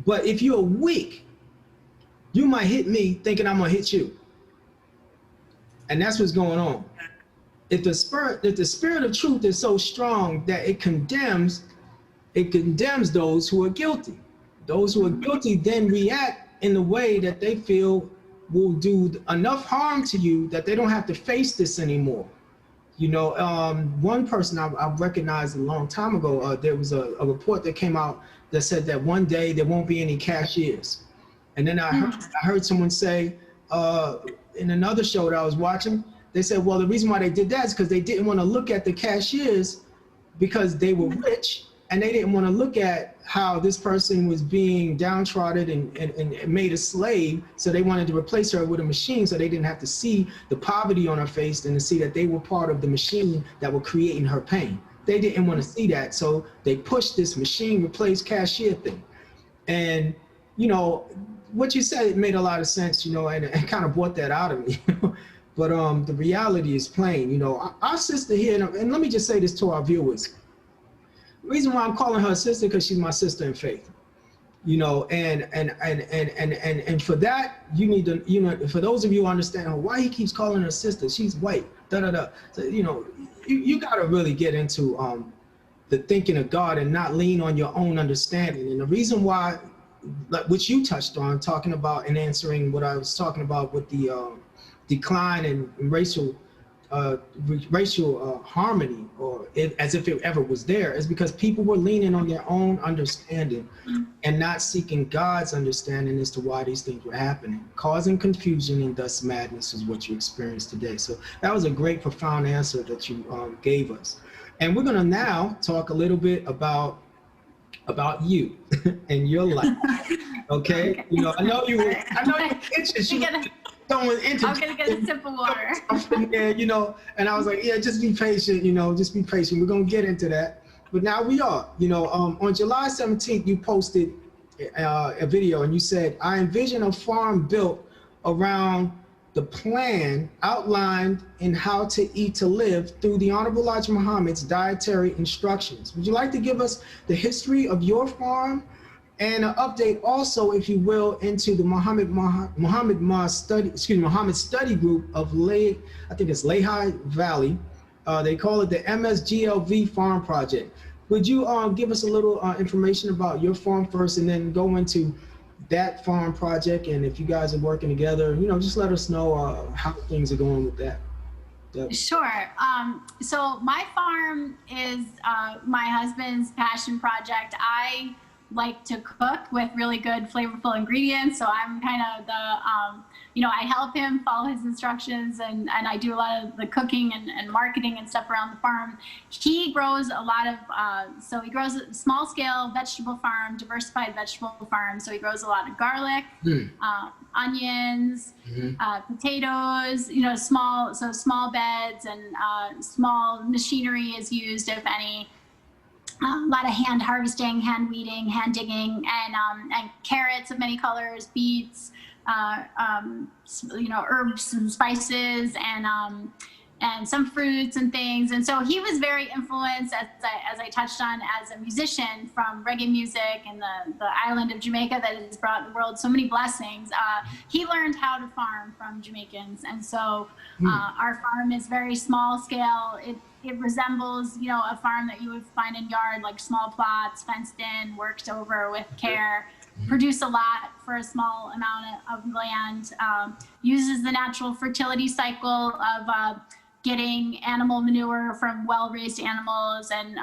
but if you're weak, you might hit me thinking I'm gonna hit you. And that's what's going on. If the spirit of truth is so strong that it condemns those who are guilty. Those who are guilty then react in the way that they feel will do enough harm to you that they don't have to face this anymore. You know, one person I recognized a long time ago, there was a report that came out that said that one day there won't be any cashiers. And then I heard someone say, in another show that I was watching, they said, well, the reason why they did that is because they didn't want to look at the cashiers because they were rich, and they didn't want to look at how this person was being downtrodden and made a slave. So they wanted to replace her with a machine so they didn't have to see the poverty on her face and to see that they were part of the machine that were creating her pain. They didn't want to see that. So they pushed this machine replace cashier thing. And, you know, what you said, it made a lot of sense, you know, and kind of brought that out of me. But the reality is plain, you know. Our sister here, and let me just say this to our viewers. The reason why I'm calling her a sister, because she's my sister in faith, you know, and for that, you need to, you know, for those of you who understand why he keeps calling her sister, she's white, So, you know, you got to really get into the thinking of God and not lean on your own understanding. And the reason why, like which you touched on, talking about and answering what I was talking about with the decline in racial harmony, or as if it ever was there, is because people were leaning on their own understanding and not seeking God's understanding as to why these things were happening. Causing confusion and thus madness is what you experience today. So that was a great, profound answer that you gave us. And we're gonna now talk a little bit about you and your life. Okay? You know, I know you're interested. I'm gonna get a sip of water. Yeah, you know, and I was like, yeah, just be patient, you know, just be patient. We're gonna get into that. But now we are, you know, on July 17th, you posted a video and you said, I envision a farm built around the plan outlined in How to Eat to Live through the Honorable Elijah Muhammad's dietary instructions. Would you like to give us the history of your farm and an update also, if you will, into the Muhammad study group of I think it's Lehigh Valley. They call it the MSGLV Farm Project. Would you give us a little information about your farm first, and then go into that farm project, and if you guys are working together, you know, just let us know how things are going with that. Sure. So my farm is my husband's passion project. I like to cook with really good flavorful ingredients, so I'm kind of the I help him follow his instructions, and I do a lot of the cooking and marketing and stuff around the farm. He grows a lot of he grows a small scale vegetable farm, diversified vegetable farm. So he grows a lot of garlic, onions, potatoes, you know, small beds, and small machinery is used, if any. a lot of hand harvesting, hand weeding, hand digging, and carrots of many colors, beets, herbs and spices, and some fruits and things. And so he was very influenced, as I touched on, as a musician, from reggae music and the island of Jamaica that has brought the world so many blessings. He learned how to farm from Jamaicans. And so our farm is very small scale. It resembles, a farm that you would find in yard, like small plots, fenced in, worked over with care. Produce a lot for a small amount of land. Uses the natural fertility cycle of getting animal manure from well-raised animals and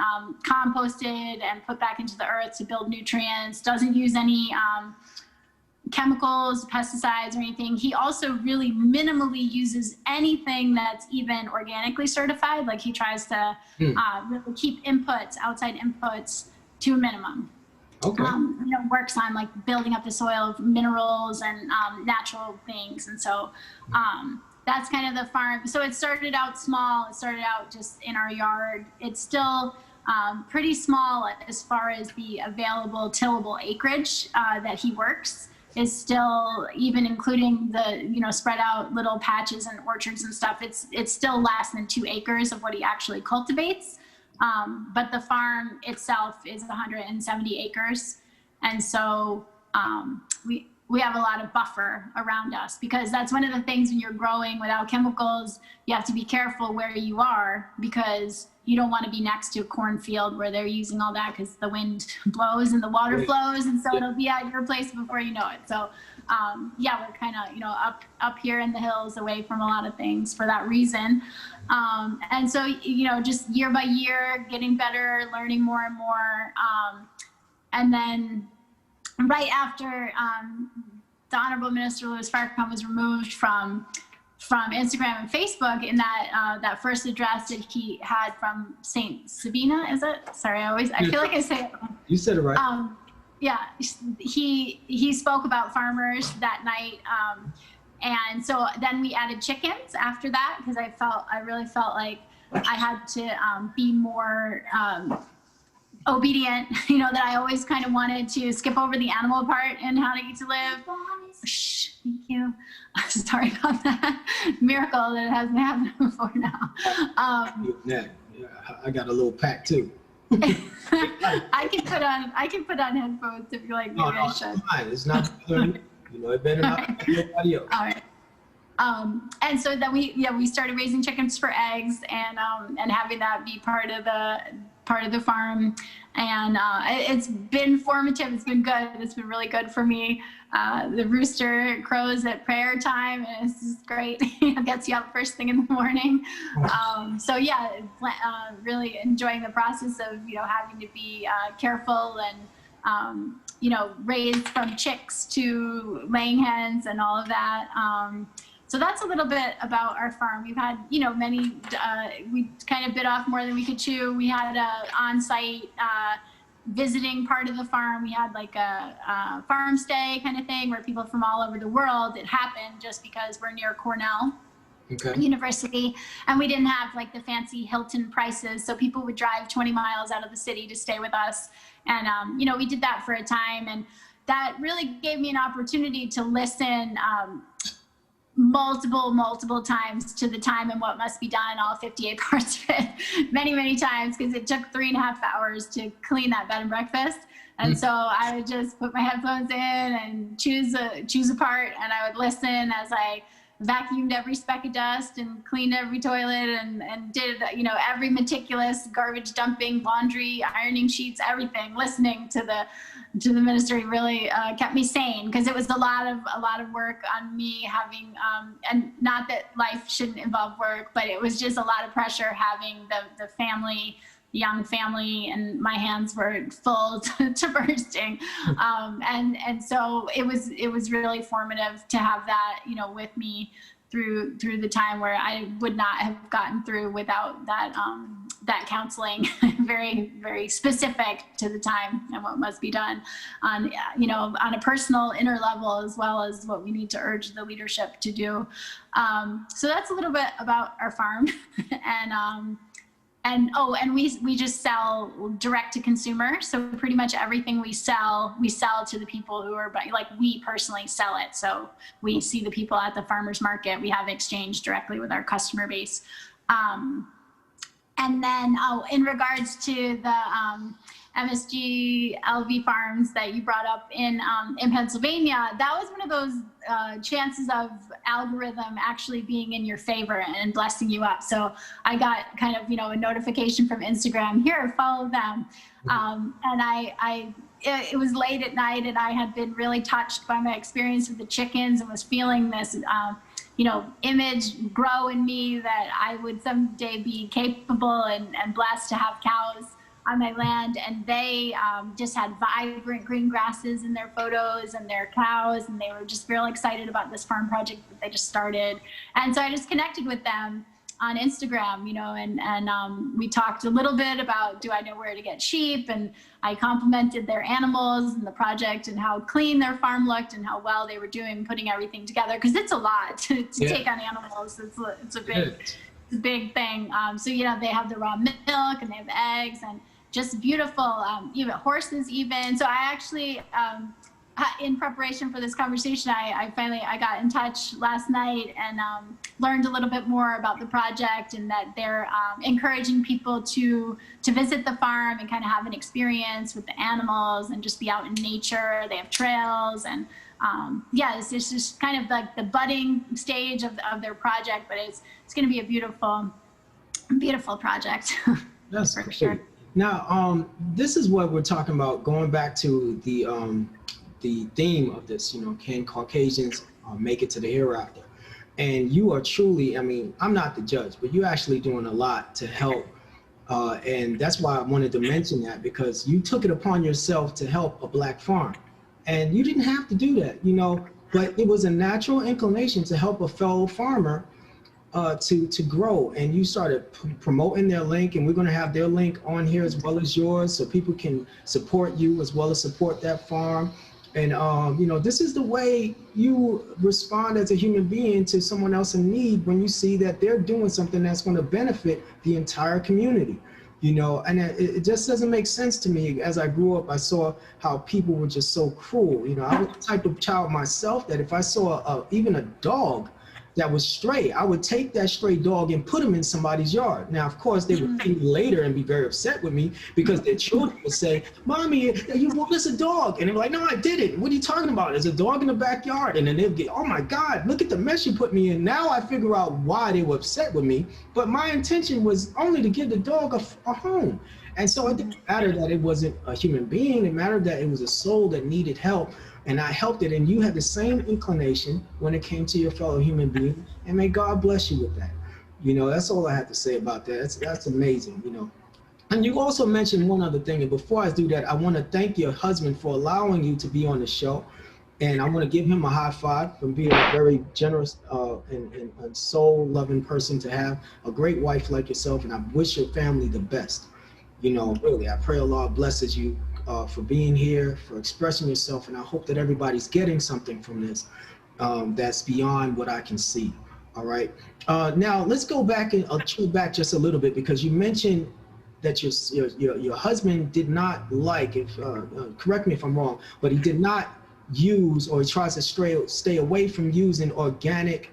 composted and put back into the earth to build nutrients. Doesn't use any chemicals, pesticides, or anything. He also really minimally uses anything that's even organically certified. Like he tries to really keep outside inputs to a minimum. Okay. Works on like building up the soil of minerals and natural things. And so that's kind of the farm. So it started out small. It started out just in our yard. It's still pretty small as far as the available tillable acreage that he works is still, even including the, spread out little patches and orchards and stuff. It's still less than 2 acres of what he actually cultivates. But the farm itself is 170 acres. And so we have a lot of buffer around us, because that's one of the things when you're growing without chemicals, you have to be careful where you are, because you don't want to be next to a cornfield where they're using all that, because the wind blows and the water flows, and so it'll be at your place before you know it. So we're kind of, up here in the hills away from a lot of things for that reason. And so, just year by year, getting better, learning more and more. And then right after the Honorable Minister Louis Farrakhan was removed from Instagram and Facebook, in that first address that he had from Saint Sabina, is it? Sorry, I feel like I say it wrong. You said it right. He spoke about farmers that night. And so then we added chickens after that, because I really felt like I had to be more obedient, that I always kind of wanted to skip over the animal part and how to get to live. Shh, thank you. Sorry about that. Miracle that it hasn't happened before now. I got a little pack too. I can put on headphones if you like. Maybe I should. It's fine. It's not. It better not be anybody else. All right. And so then we started raising chickens for eggs, and having that be part of the farm. And it's been formative. It's been good. It's been really good for me. The rooster crows at prayer time, and it's just great. Gets you up first thing in the morning. Really enjoying the process of having to be careful and raised from chicks to laying hens and all of that. So that's a little bit about our farm. We've had, many, we kind of bit off more than we could chew. We had a on-site visiting part of the farm. We had like a farm stay kind of thing where people from all over the world, it happened just because we're near Cornell University, and we didn't have like the fancy Hilton prices. So people would drive 20 miles out of the city to stay with us. And, we did that for a time, and that really gave me an opportunity to listen multiple times to the time and what must be done, all 58 parts of it, many times, because it took 3.5 hours to clean that bed and breakfast. And so I would just put my headphones in and choose a part, and I would listen as I vacuumed every speck of dust and cleaned every toilet and did every meticulous garbage dumping, laundry, ironing sheets, everything. Listening to the ministry really kept me sane, because it was a lot of work on me having and not that life shouldn't involve work, but it was just a lot of pressure having the family, young family, and my hands were full to bursting. And so it was really formative to have that, with me through the time where I would not have gotten through without that, that counseling, very, very specific to the time and what must be done on, on a personal inner level, as well as what we need to urge the leadership to do. So that's a little bit about our farm. And, and we just sell direct to consumer. So pretty much everything we sell to the people who are buying. Like, we personally sell it. So we see the people at the farmers market. We have exchange directly with our customer base. And then, in regards to the MSG LV farms that you brought up in Pennsylvania, that was one of those chances of algorithm actually being in your favor and blessing you up. So I got kind of, a notification from Instagram, here, follow them. And it was late at night, and I had been really touched by my experience with the chickens and was feeling this image grow in me that I would someday be capable and blessed to have cows on my land. And they just had vibrant green grasses in their photos and their cows, and they were just real excited about this farm project that they just started. And so I just connected with them on Instagram, and we talked a little bit about, do I know where to get sheep? And I complimented their animals and the project and how clean their farm looked and how well they were doing putting everything together, because it's a lot to take on animals. It's a big thing. So they have the raw milk and they have the eggs and just beautiful, even horses even. So I actually, in preparation for this conversation, I got in touch last night and learned a little bit more about the project, and that they're encouraging people to visit the farm and kind of have an experience with the animals and just be out in nature. They have trails, and it's just kind of like the budding stage of their project, but it's going to be a beautiful project. That's for cool. sure. Now, this is what we're talking about, going back to the theme of this, can Caucasians make it to the hereafter? And you are truly, I'm not the judge, but you're actually doing a lot to help. And that's why I wanted to mention that, because you took it upon yourself to help a Black farm. And you didn't have to do that, but it was a natural inclination to help a fellow farmer to grow. And you started promoting their link, and we're going to have their link on here as well as yours, so people can support you as well as support that farm. And this is the way you respond as a human being to someone else in need, when you see that they're doing something that's going to benefit the entire community. And it just doesn't make sense to me. As I grew up, I saw how people were just so cruel. I was the type of child myself that if I saw even a dog that was stray, I would take that stray dog and put him in somebody's yard. Now, of course, they would see me later and be very upset with me, because their children would say, "Mommy, it's a dog." And they're like, "No, I didn't. What are you talking about? There's a dog in the backyard." And then they'd get, "Oh my God, look at the mess you put me in." Now I figure out why they were upset with me, but my intention was only to give the dog a home. And so it didn't matter that it wasn't a human being. It mattered that it was a soul that needed help. And I helped it, and you had the same inclination when it came to your fellow human being, and may God bless you with that. That's all I have to say about that. That's amazing, And you also mentioned one other thing, and before I do that, I want to thank your husband for allowing you to be on the show, and I want to give him a high five for being a very generous and soul-loving person, to have a great wife like yourself, and I wish your family the best. Really, I pray Allah blesses you for being here, for expressing yourself, and I hope that everybody's getting something from this that's beyond what I can see. All right. Now let's go back and chew back just a little bit, because you mentioned that your husband did not like, correct me if I'm wrong, but he did not use, or he tries to stay away from using organic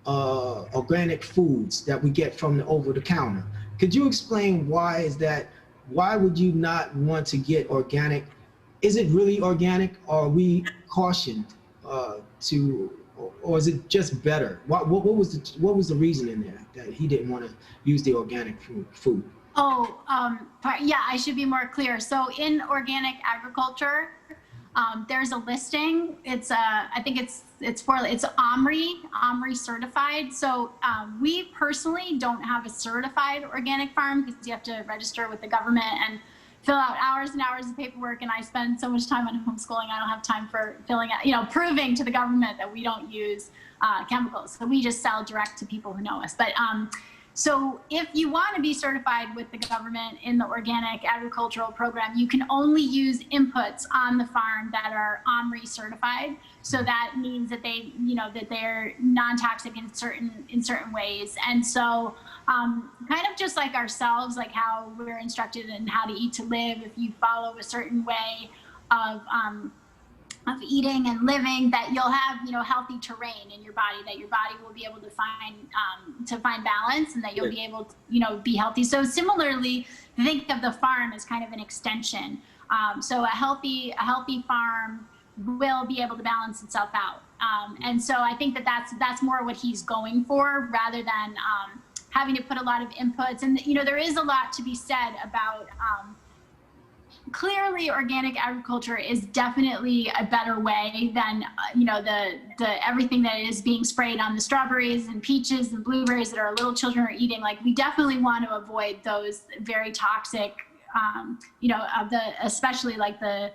foods that we get from the over the counter. Could you explain why is that? Why would you not want to get organic? Is it really organic? Or are we cautioned or is it just better? What was the reason in there that he didn't want to use the organic food? I should be more clear. So in organic agriculture, there's a listing. It's I think it's OMRI certified. So we personally don't have a certified organic farm, because you have to register with the government and fill out hours and hours of paperwork. And I spend so much time on homeschooling, I don't have time for filling out, proving to the government that we don't use chemicals. So we just sell direct to people who know us. But So if you want to be certified with the government in the organic agricultural program, you can only use inputs on the farm that are OMRI certified. So that means that they, that they're non-toxic in certain ways. And so kind of just like ourselves, like how we're instructed in how to eat to live, if you follow a certain way of eating and living, that you'll have, healthy terrain in your body, that your body will be able to find balance, and that you'll be able to, be healthy. So similarly, think of the farm as kind of an extension. So a healthy farm will be able to balance itself out. And so I think that's more what he's going for, rather than having to put a lot of inputs. And, there is a lot to be said about, clearly organic agriculture is definitely a better way than the everything that is being sprayed on the strawberries and peaches and blueberries that our little children are eating. Like, we definitely want to avoid those very toxic, especially like the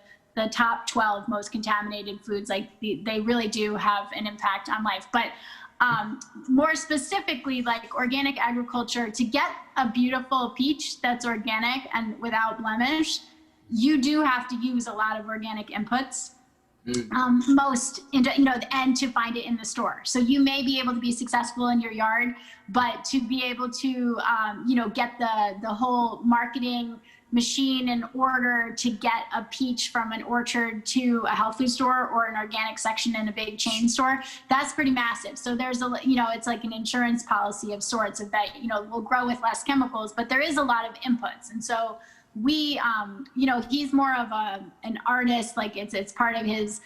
top 12 most contaminated foods. Like, they really do have an impact on life. But more specifically, like organic agriculture, to get a beautiful peach that's organic and without blemish, you do have to use a lot of organic inputs, and to find it in the store. So you may be able to be successful in your yard, but to be able to, get the whole marketing machine in order to get a peach from an orchard to a health food store or an organic section in a big chain store, that's pretty massive. So there's it's like an insurance policy of sorts of that, we'll grow with less chemicals, but there is a lot of inputs. And so we, he's more of an artist, like it's part of his,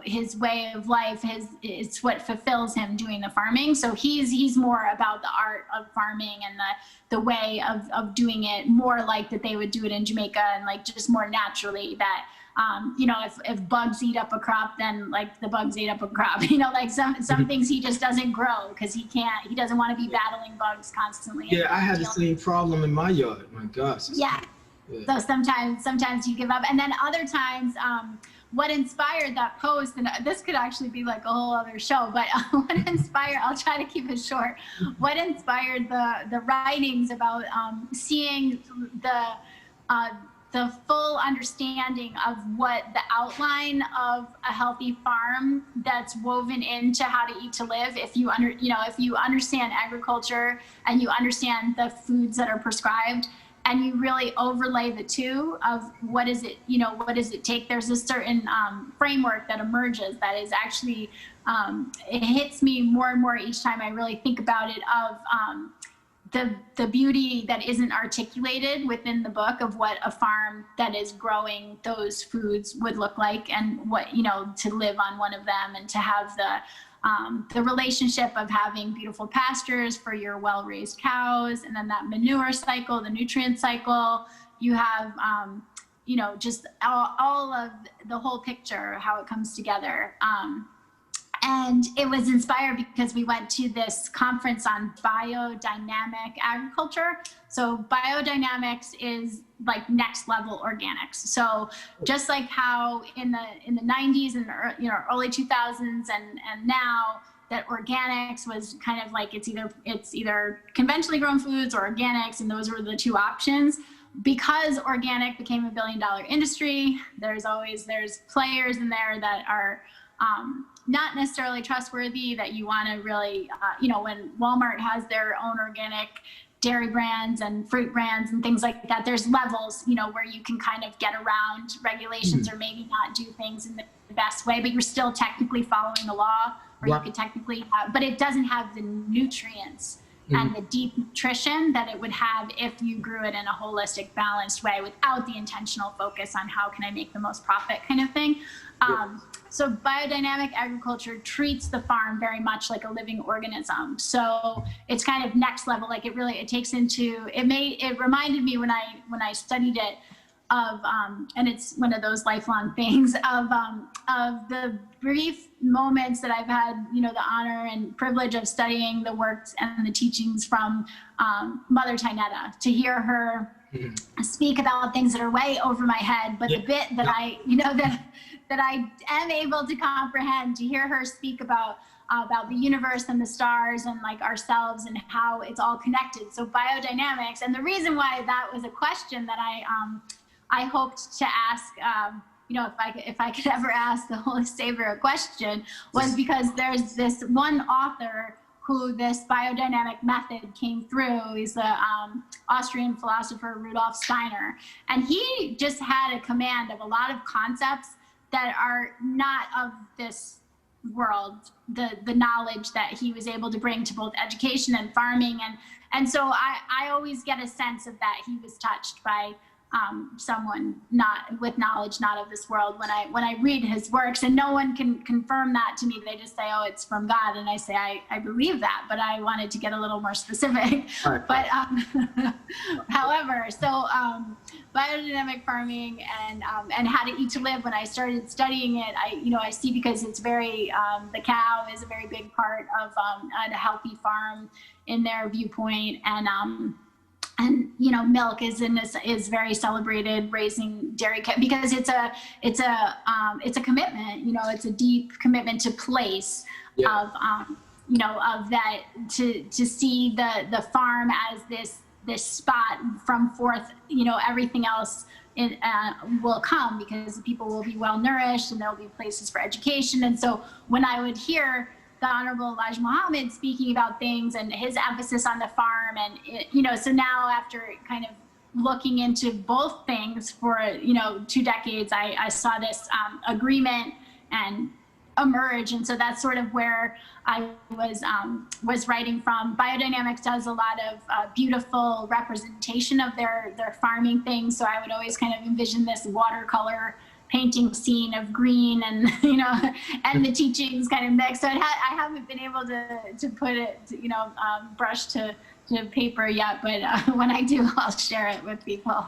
his way of life, it's what fulfills him doing the farming. So he's more about the art of farming and the way of doing it more like that they would do it in Jamaica, and like just more naturally, that, if bugs eat up a crop, then like the bugs ate up a crop, like some things he just doesn't grow because he doesn't want to be battling bugs constantly. Yeah, I had the same problem in my yard. My gosh. Yeah. So sometimes you give up. And then other times, what inspired that post, and this could actually be like a whole other show, but I'll try to keep it short. What inspired the writings about seeing the full understanding of what the outline of a healthy farm that's woven into how to eat to live. If you understand agriculture and you understand the foods that are prescribed, and you really overlay the two of what does it take? There's a certain framework that emerges that is actually, it hits me more and more each time I really think about it, of the beauty that isn't articulated within the book of what a farm that is growing those foods would look like, and what, to live on one of them, and to have the relationship of having beautiful pastures for your well-raised cows, and then that manure cycle, the nutrient cycle. You have, just all of the whole picture, how it comes together. And it was inspired because we went to this conference on biodynamic agriculture. So biodynamics is like next level organics. So just like how in the 90s and early 2000s and now, that organics was kind of like it's either conventionally grown foods or organics, and those were the two options. Because organic became $1 billion industry, there's players in there that are not necessarily trustworthy, that you want to really, when Walmart has their own organic dairy brands and fruit brands and things like that, there's levels, where you can kind of get around regulations or maybe not do things in the best way, but you're still technically following the law, or you could technically but it doesn't have the nutrients and the deep nutrition that it would have if you grew it in a holistic, balanced way without the intentional focus on how can I make the most profit kind of thing. So biodynamic agriculture treats the farm very much like a living organism. So it's kind of next level. Like it reminded me when I studied it of, and it's one of those lifelong things of the brief moments that I've had, the honor and privilege of studying the works and the teachings from Mother Tynetta, to hear her speak about things that are way over my head, but the bit that I am able to comprehend, to hear her speak about about the universe and the stars and like ourselves and how it's all connected. So biodynamics, and the reason why that was a question that I hoped to ask, you know, if I could ever ask the Holy Savior a question, was because there's this one author who this biodynamic method came through. He's the Austrian philosopher Rudolf Steiner, and he just had a command of a lot of concepts that are not of this world, the knowledge that he was able to bring to both education and farming, and so I always get a sense of that he was touched by someone not with knowledge not of this world when I read his works, and no one can confirm that to me. They just say, oh, it's from God, and I say I believe that, but I wanted to get a little more specific. Right. But however, so biodynamic farming and how to eat to live, when I started studying it, I see, because it's very the cow is a very big part of a healthy farm in their viewpoint, and you know, milk is very celebrated, raising dairy cow, because it's a commitment. You know, it's a deep commitment to place, yeah, of you know, of that, to see the farm as this spot from forth, you know, everything else will come, because people will be well nourished and there'll be places for education. And so when I would hear the Honorable Elijah Muhammad speaking about things and his emphasis on the farm, and you know, so now after kind of looking into both things for 2 decades, I saw this agreement and emerge, and so that's sort of where I was writing from. Biodynamics does a lot of beautiful representation of their farming things, so I would always kind of envision this watercolor painting scene of green, and you know, and the teachings kind of mixed. So I haven't been able to put it, brush to paper yet, but when I do, I'll share it with people.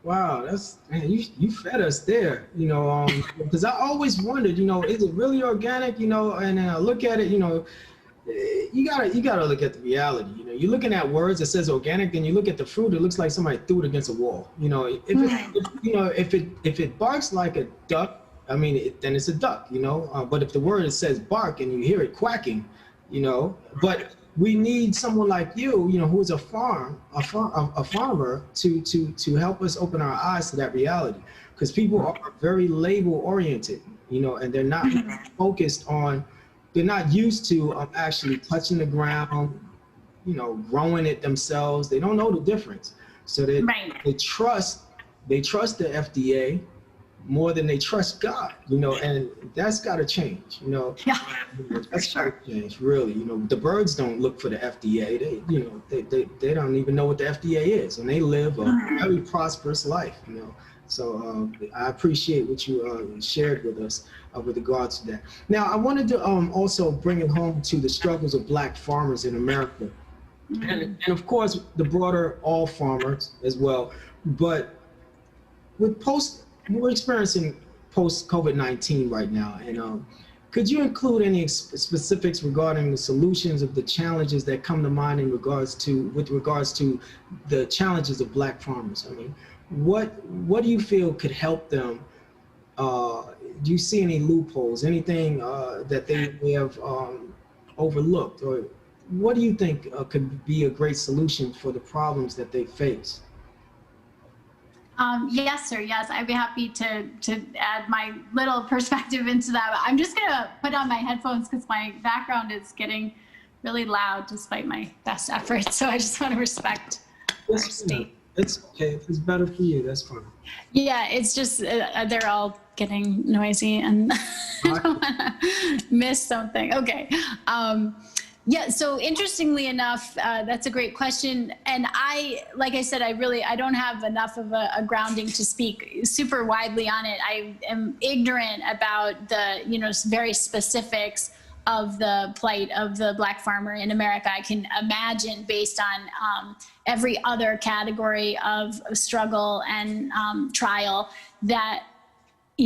Wow, man, you fed us there, because I always wondered, is it really organic, and then I look at it, you gotta look at the reality. You're looking at words that says organic, then you look at the fruit, it looks like somebody threw it against a wall. If it barks like a duck, then it's a duck. But if the word says bark and you hear it quacking, but we need someone like you, who's a farmer to help us open our eyes to that reality, because people are very label oriented, and they're not focused on. They're not used to actually touching the ground, growing it themselves. They don't know the difference. So they trust the FDA more than they trust God, and that's got to change, Yeah, that's got to change, really. The birds don't look for the FDA. They don't even know what the FDA is, and they live a very prosperous life, So I appreciate what you shared with us with regards to that. Now, I wanted to also bring it home to the struggles of Black farmers in America, and of course the broader all farmers as well. But we're experiencing post-COVID-19 right now, and could you include any specifics regarding the solutions of the challenges that come to mind with regards to the challenges of Black farmers? What do you feel could help them? Do you see any loopholes, anything that they may have overlooked, or what do you think could be a great solution for the problems that they face? Yes, sir. Yes, I'd be happy to add my little perspective into that. I'm just gonna put on my headphones because my background is getting really loud despite my best efforts. So I just want to respect our state. It's okay. If it's better for you, that's fine. Yeah, it's just they're all getting noisy, and I don't want to miss something. Okay. Yeah, so interestingly enough, that's a great question. And like I said, I don't have enough of a grounding to speak super widely on it. I am ignorant about the, very specifics of the plight of the Black farmer in America. I can imagine, based on every other category of struggle and trial, that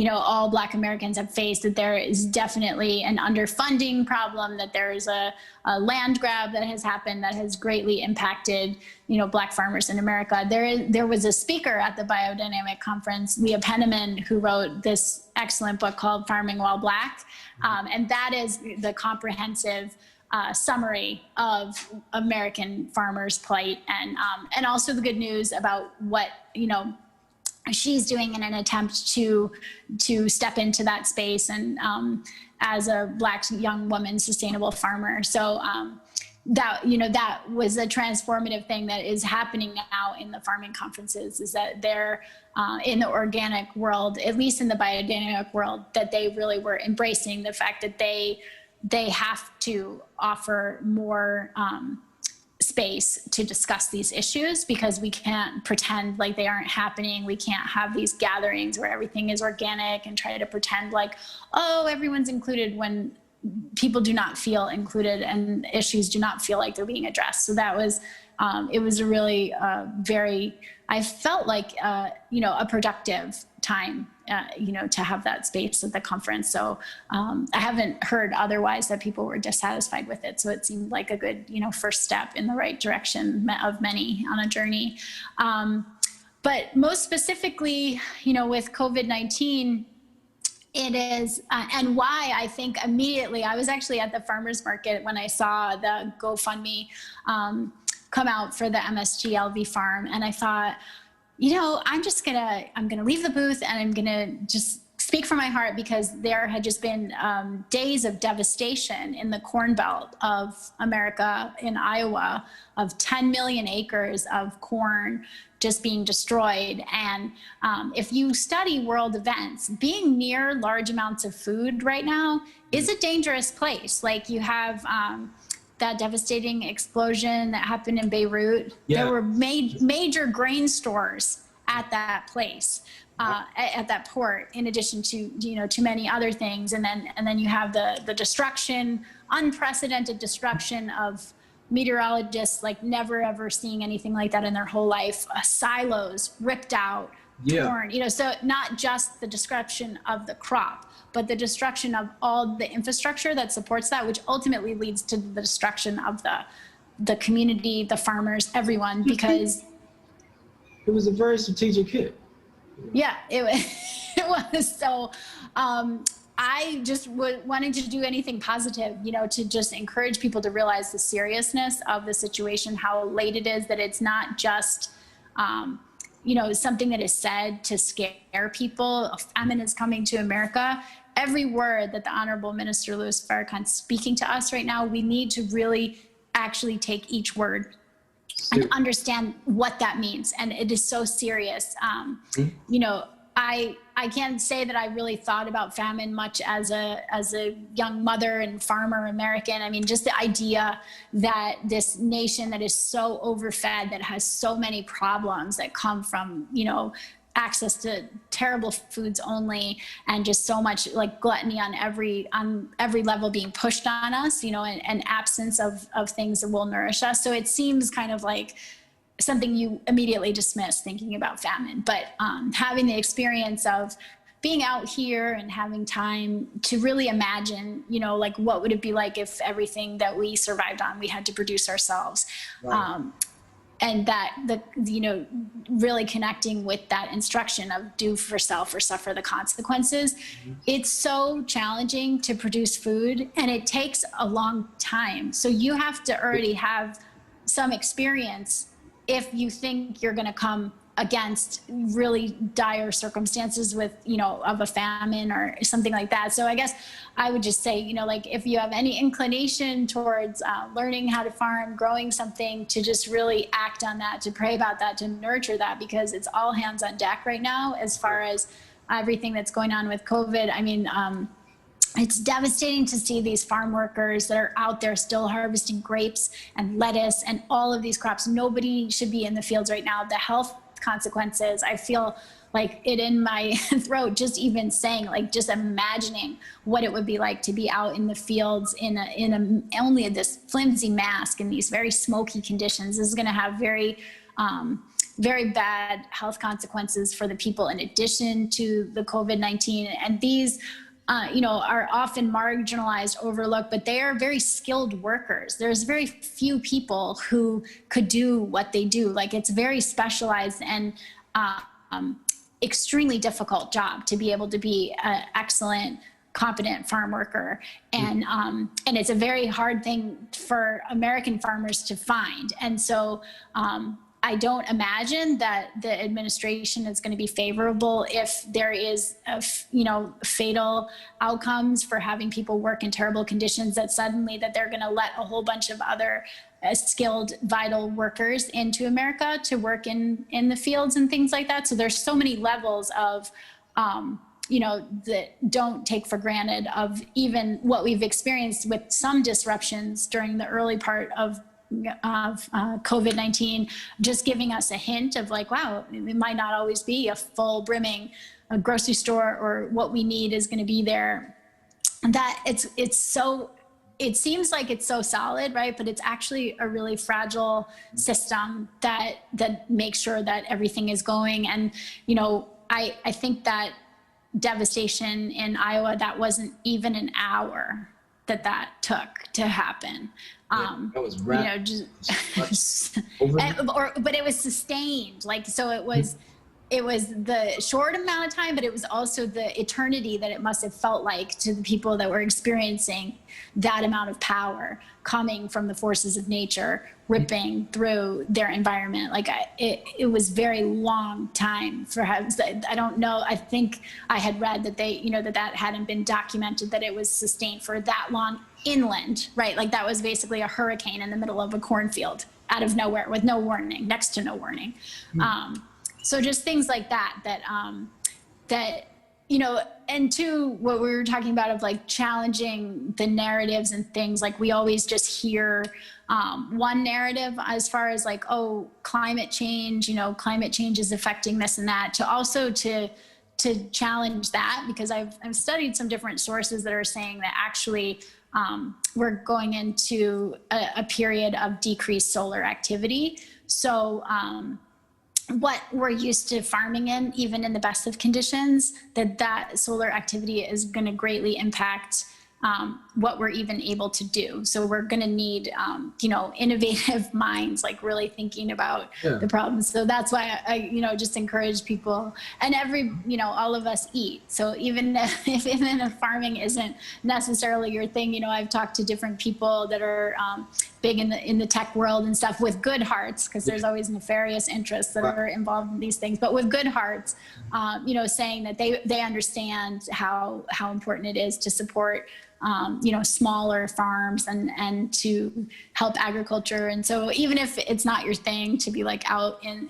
all Black Americans have faced, that there is definitely an underfunding problem, that there is a land grab that has happened that has greatly impacted, Black farmers in America. There was a speaker at the Biodynamic Conference, Leah Penniman, who wrote this excellent book called Farming While Black. And that is the comprehensive summary of American farmers' plight, and also the good news about what, she's doing in an attempt to step into that space, and as a Black young woman sustainable farmer. So that was a transformative thing that is happening now in the farming conferences, is that they're in the organic world, at least in the biodynamic world, that they really were embracing the fact that they have to offer more space to discuss these issues, because we can't pretend like they aren't happening. We can't have these gatherings where everything is organic and try to pretend like, oh, everyone's included, when people do not feel included and issues do not feel like they're being addressed. So that was, it was a really I felt like, a productive time, to have that space at the conference. So I haven't heard otherwise that people were dissatisfied with it. So it seemed like a good, first step in the right direction of many on a journey. But most specifically, with COVID-19, it is, and why I think immediately, I was actually at the farmer's market when I saw the GoFundMe come out for the MSG-LV farm. And I thought, I'm gonna leave the booth, and I'm gonna just speak from my heart, because there had just been days of devastation in the Corn Belt of America, in Iowa, of 10 million acres of corn just being destroyed. And if you study world events, being near large amounts of food right now is a dangerous place. Like, you have that devastating explosion that happened in Beirut. Yeah. There were major grain stores at that place, at that port, in addition to, to many other things. And then you have the destruction, unprecedented destruction of meteorologists, like never ever seeing anything like that in their whole life. Silos ripped out, torn, so not just the destruction of the crop, but the destruction of all the infrastructure that supports that, which ultimately leads to the destruction of the community, the farmers, everyone, because it was a very strategic hit. Yeah, it was. So I just wanted to do anything positive, to just encourage people to realize the seriousness of the situation, how late it is, that it's not just, something that is said to scare people. A famine is coming to America. Every word that the Honorable Minister Louis Farrakhan's speaking to us right now, we need to really actually take each word and understand what that means. And it is so serious. I can't say that I really thought about famine much as a young mother and farmer American. I mean, just the idea that this nation that is so overfed, that has so many problems that come from, access to terrible foods only, and just so much like gluttony on every level being pushed on us, and absence of things that will nourish us. So it seems kind of like something you immediately dismiss thinking about famine, but having the experience of being out here and having time to really imagine, like what would it be like if everything that we survived on, we had to produce ourselves. Right. And that really connecting with that instruction of do for self or suffer the consequences. Mm-hmm. It's so challenging to produce food, and it takes a long time. So you have to already have some experience if you think you're going to come against really dire circumstances with, of a famine or something like that. So I guess I would just say, like if you have any inclination towards learning how to farm, growing something, to just really act on that, to pray about that, to nurture that, because it's all hands on deck right now as far as everything that's going on with COVID. I mean, it's devastating to see these farm workers that are out there still harvesting grapes and lettuce and all of these crops. Nobody should be in the fields right now. The health consequences, I feel like it in my throat just even saying, like just imagining what it would be like to be out in the fields in only this flimsy mask in these very smoky conditions. This is going to have very very bad health consequences for the people in addition to the COVID-19. And these, are often marginalized, overlooked, but they are very skilled workers. There's very few people who could do what they do. Like, it's very specialized and extremely difficult job to be able to be an excellent, competent farm worker. And it's a very hard thing for American farmers to find. And so I don't imagine that the administration is going to be favorable if there is, fatal outcomes for having people work in terrible conditions, that suddenly that they're going to let a whole bunch of other skilled, vital workers into America to work in the fields and things like that. So there's so many levels of, that don't take for granted of even what we've experienced with some disruptions during the early part of COVID-19, just giving us a hint of like, wow, it might not always be a full brimming grocery store, or what we need is going to be there. That it seems like it's so solid, right? But it's actually a really fragile system that makes sure that everything is going. And, I think that devastation in Iowa, that wasn't even an hour that took to happen. That was rapid. But it was sustained. Like, so it was the short amount of time, but it was also the eternity that it must have felt like to the people that were experiencing that amount of power coming from the forces of nature, ripping through their environment. Like, it was very long time for, I don't know, I think I had read that they, that hadn't been documented, that it was sustained for that long inland, right? Like, that was basically a hurricane in the middle of a cornfield out of nowhere with no warning, next to no warning. So just things like that, and two, what we were talking about of like challenging the narratives and things, like we always just hear one narrative as far as like, oh, climate change is affecting this and that, to also to challenge that, because I've studied some different sources that are saying that actually we're going into a period of decreased solar activity. So what we're used to farming in, even in the best of conditions, that solar activity is going to greatly impact what we're even able to do. So we're going to need, innovative minds, like really thinking about the problems. So that's why I just encourage people, and all of us eat. So even if farming isn't necessarily your thing, I've talked to different people that are big in the tech world and stuff, with good hearts, because there's always nefarious interests that are involved in these things, but with good hearts, saying that they understand how important it is to support smaller farms and to help agriculture. And so even if it's not your thing to be like out in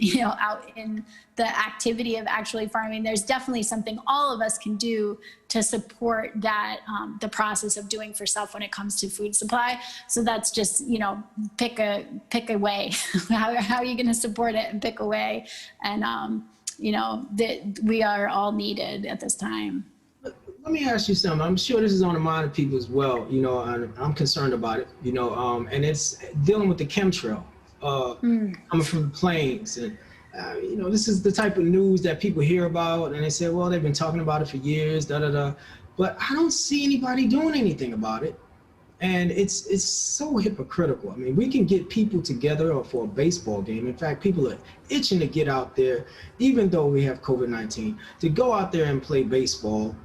the activity of actually farming, there's definitely something all of us can do to support that, the process of doing for self when it comes to food supply. So that's just, pick a way. How are you going to support it, and pick a way? And, that we are all needed at this time. Let me ask you something. I'm sure this is on the mind of people as well, and I'm concerned about it, and it's dealing with the chemtrail coming from the plains. And, this is the type of news that people hear about, and they say, well, they've been talking about it for years, but I don't see anybody doing anything about it. And it's so hypocritical. I mean, we can get people together for a baseball game. In fact, people are itching to get out there, even though we have COVID-19, to go out there and play baseball.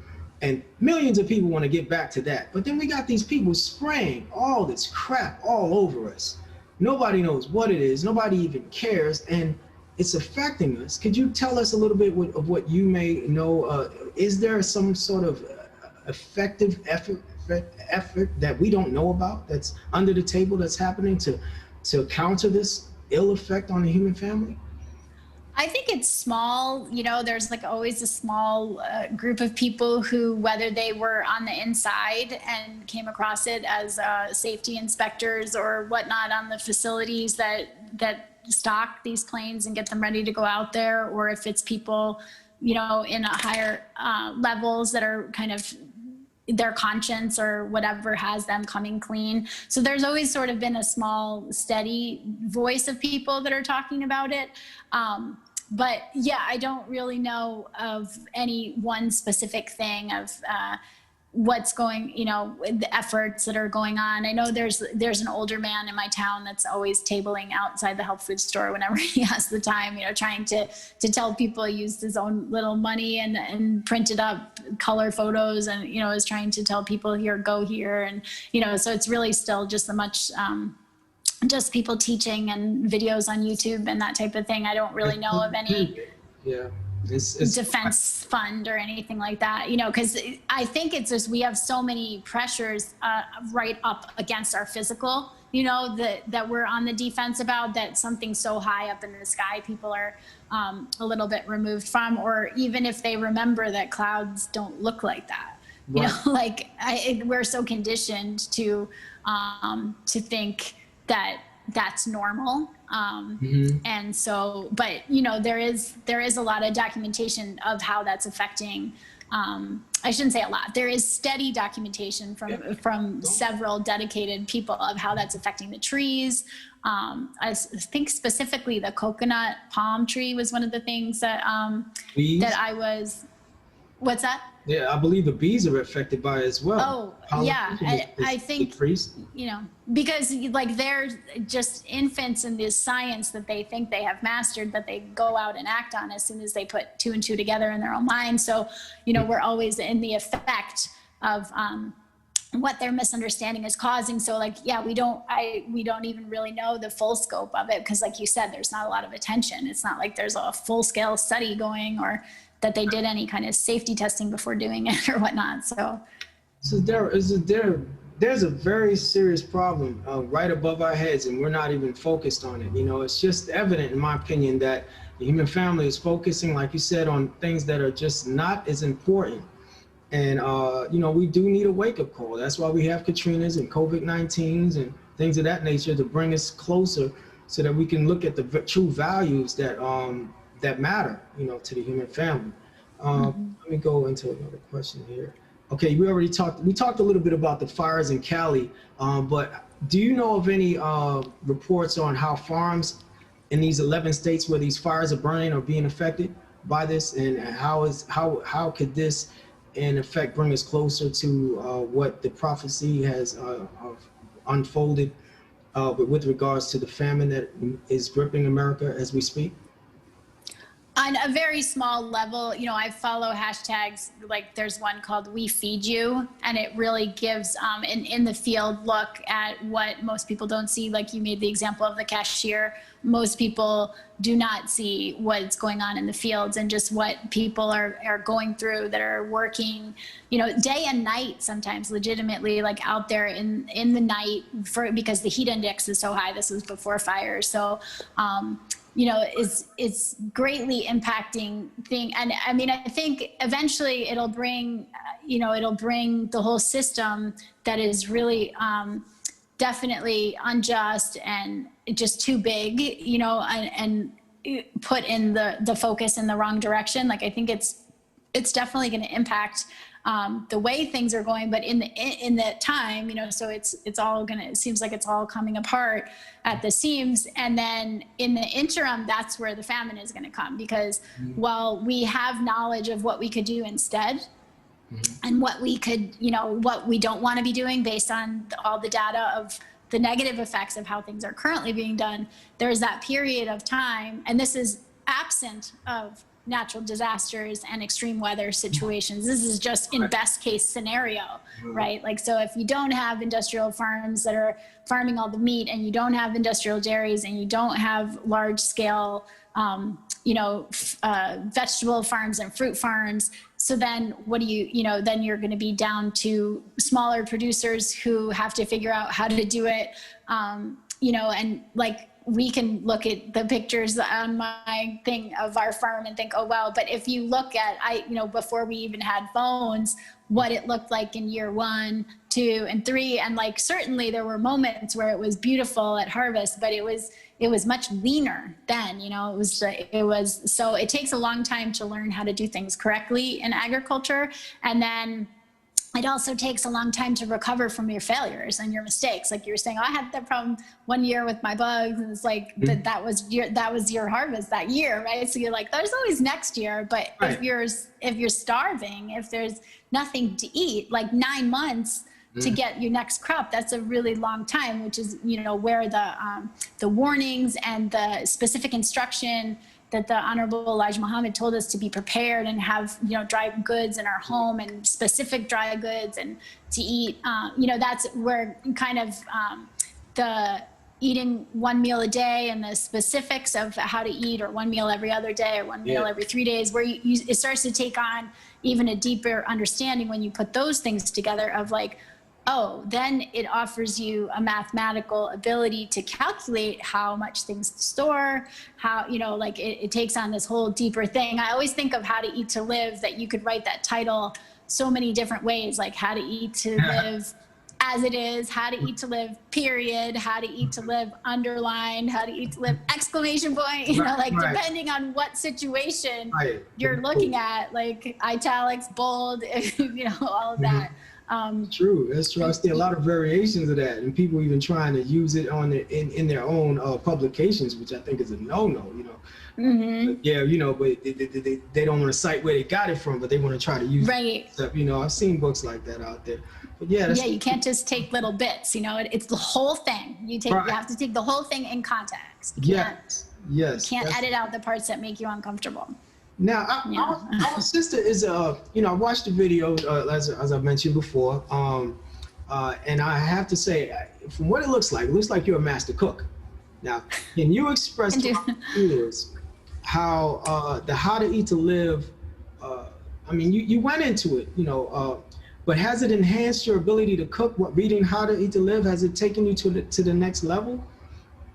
And millions of people want to get back to that. But then we got these people spraying all this crap all over us. Nobody knows what it is. Nobody even cares. And it's affecting us. Could you tell us a little bit of what you may know? Is there some sort of effective effort that we don't know about, that's under the table, that's happening to counter this ill effect on the human family? I think it's small. There's like always a small group of people who, whether they were on the inside and came across it as safety inspectors or whatnot on the facilities that stock these planes and get them ready to go out there, or if it's people, in a higher levels that are kind of their conscience or whatever has them coming clean. So there's always sort of been a small, steady voice of people that are talking about it. But yeah, I don't really know of any one specific thing of what's going, the efforts that are going on. I know there's an older man in my town that's always tabling outside the health food store whenever he has the time, trying to tell people, he used his own little money and printed up color photos and, is trying to tell people here, go here. And, so it's really still just a much, just people teaching and videos on YouTube and that type of thing. I don't really know of any defense fund or anything like that, because I think it's just we have so many pressures right up against our physical, that we're on the defense about, that something so high up in the sky people are a little bit removed from, or even if they remember that clouds don't look like that. Right. We're so conditioned to think that that's normal. And so, but there is a lot of documentation of how that's affecting, I shouldn't say a lot, there is steady documentation from several dedicated people of how that's affecting the trees. I think specifically the coconut palm tree was one of the things that, what's that? Yeah, I believe the bees are affected by it as well. Oh, yeah. I think, because they're just infants in this science that they think they have mastered, that they go out and act on as soon as they put 2 and 2 together in their own mind. So, we're always in the effect of what their misunderstanding is causing. So we don't even really know the full scope of it, because like you said, there's not a lot of attention. It's not like there's a full scale study going, or that they did any kind of safety testing before doing it or whatnot. So there's a very serious problem right above our heads, and we're not even focused on it. It's just evident, in my opinion, that the human family is focusing, like you said, on things that are just not as important. And, we do need a wake-up call. That's why we have Katrinas and COVID-19s and things of that nature, to bring us closer so that we can look at the true values that matter, to the human family. Let me go into another question here. Okay, we talked a little bit about the fires in Cali, but do you know of any reports on how farms in these 11 states where these fires are burning are being affected by this, and how could this in effect bring us closer to what the prophecy has unfolded with regards to the famine that is gripping America as we speak? On a very small level, I follow hashtags, there's one called We Feed You, and it really gives an in the field look at what most people don't see. Like you made the example of the cashier. Most people do not see what's going on in the fields, and just what people are going through that are working, day and night, sometimes legitimately, out there in the night because the heat index is so high. This was before fire. So, it's greatly impacting thing. And I mean, I think eventually it'll bring the whole system that is really definitely unjust and just too big, and put in the focus in the wrong direction. I think it's definitely going to impact the way things are going, but in the time, so it seems like it's all coming apart at the seams. And then in the interim, that's where the famine is going to come, because while we have knowledge of what we could do instead, and what we could, what we don't want to be doing based on all the data of the negative effects of how things are currently being done, there's that period of time, and this is absent of natural disasters and extreme weather situations. This is just in best case scenario, right? So if you don't have industrial farms that are farming all the meat, and you don't have industrial dairies, and you don't have large scale, vegetable farms and fruit farms, so then what do then you're going to be down to smaller producers who have to figure out how to do it, and we can look at the pictures on my thing of our farm and think, oh, wow. But if you look at, before we even had phones, what it looked like in year 1, 2, and 3. And certainly there were moments where it was beautiful at harvest, but it was much leaner then, so it takes a long time to learn how to do things correctly in agriculture. And then it also takes a long time to recover from your failures and your mistakes. Like you were saying, oh, I had that problem 1 year with my bugs, and it's like that was your harvest that year, right? So you're like, there's always next year. But if you're starving, if there's nothing to eat, like 9 months to get your next crop, that's a really long time, which is, you know, where the warnings and the specific instruction that the Honorable Elijah Muhammad told us to be prepared and have, you know, dry goods in our home and specific dry goods and to eat. You know, that's where kind of the eating 1 meal a day and the specifics of how to eat, or 1 meal every other day, or 1 meal every 3 days, where it starts to take on even a deeper understanding when you put those things together of like, oh, then it offers you a mathematical ability to calculate how much things to store, how, you know, like it takes on this whole deeper thing. I always think of How to Eat to Live, that you could write that title so many different ways, like How to Eat to Live as it is, How to Eat to Live, period, How to Eat to Live, underline, How to Eat to Live, exclamation point, you know, like depending on what situation you're looking at, like italics, bold, you know, all of that. True, that's true. I see a lot of variations of that, and people even trying to use it on in their own publications, which I think is a no-no. You know, yeah, you know, but they don't want to cite where they got it from, but they want to try to use stuff. You know, I've seen books like that out there. But yeah, you can't just take little bits. You know, it's the whole thing. You have to take the whole thing in context. You can't edit out the parts that make you uncomfortable. Now, our sister is you know, I watched the video as I mentioned before, and I have to say, from what it looks like you're a master cook. Now, can you express to our viewers how the How to Eat to Live? I mean, you went into it, you know, but has it enhanced your ability to cook? What reading How to Eat to Live, has it taken you to the next level?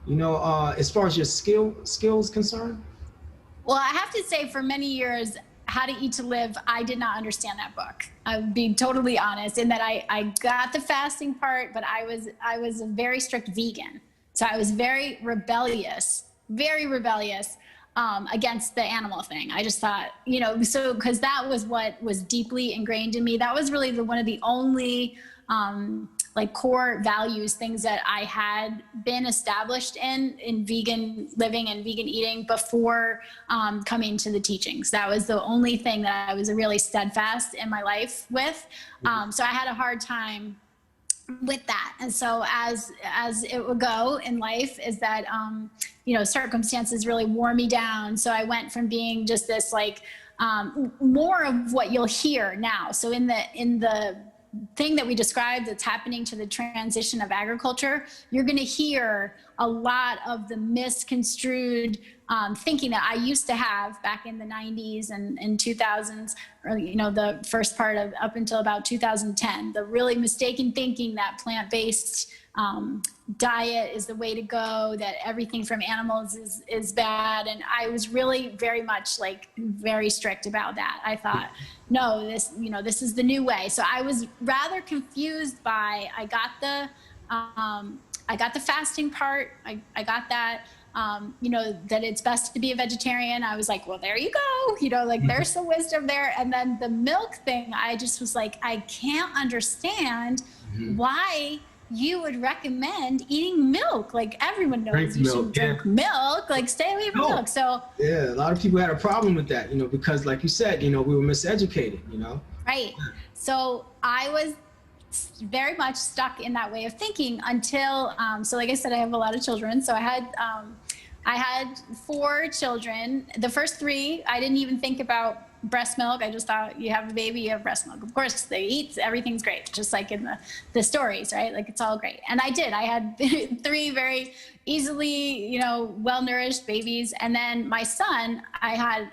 You know, as far as your skills concerned. Well, I have to say, for many years, How to Eat to Live, I did not understand that book. I would be totally honest in that I got the fasting part, but I was a very strict vegan. So I was very rebellious against the animal thing. I just thought, you know, so because that was what was deeply ingrained in me. That was really one of the only like core values, things that I had been established in vegan living and vegan eating before coming to the teachings. That was the only thing that I was really steadfast in my life with. So I had a hard time with that. And so as it would go in life is that, you know, circumstances really wore me down. So I went from being just this like more of what you'll hear now. So in the thing that we described that's happening to the transition of agriculture, you're going to hear a lot of the misconstrued thinking that I used to have back in the 90s and 2000s, or, you know, the first part of up until about 2010, the really mistaken thinking that plant-based diet is the way to go, that everything from animals is bad. And I was really very much like very strict about that. I thought, no, this is the new way. So I was rather confused by, I got the fasting part. I got that, you know, that it's best to be a vegetarian. I was like, well, there you go. You know, like there's some wisdom there. And then the milk thing, I just was like, I can't understand why you would recommend eating milk. Like everyone knows you should drink milk, like stay away from milk. So yeah, a lot of people had a problem with that, you know, because like you said, you know, we were miseducated, you know. Right. So I was very much stuck in that way of thinking until, so like I said, I have a lot of children. So I had 4 children. The first 3, I didn't even think about breast milk. I just thought, you have a baby, you have breast milk. Of course they eat, everything's great, just like in the stories, right? Like it's all great. And I did. I had 3 very easily, you know, well-nourished babies. And then my son, I had,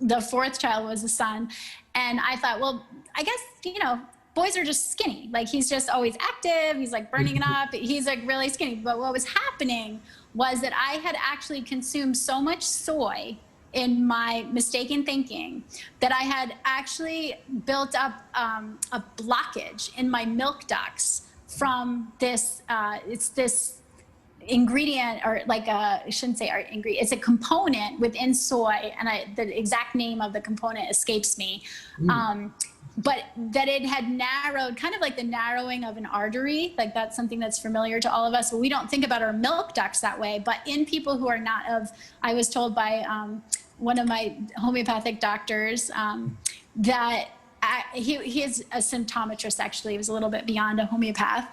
the 4th child was a son. And I thought, well, I guess, you know, boys are just skinny. Like he's just always active. He's like burning it up. He's like really skinny. But what was happening was that I had actually consumed so much soy in my mistaken thinking that I had actually built up a blockage in my milk ducts from this, it's this ingredient, or like I shouldn't say art ingredient, it's a component within soy, and the exact name of the component escapes me. but that it had narrowed, kind of like the narrowing of an artery. Like that's something that's familiar to all of us. Well, we don't think about our milk ducts that way, but in people who are not of, I was told by one of my homeopathic doctors that he is a symptometrist, actually. He was a little bit beyond a homeopath.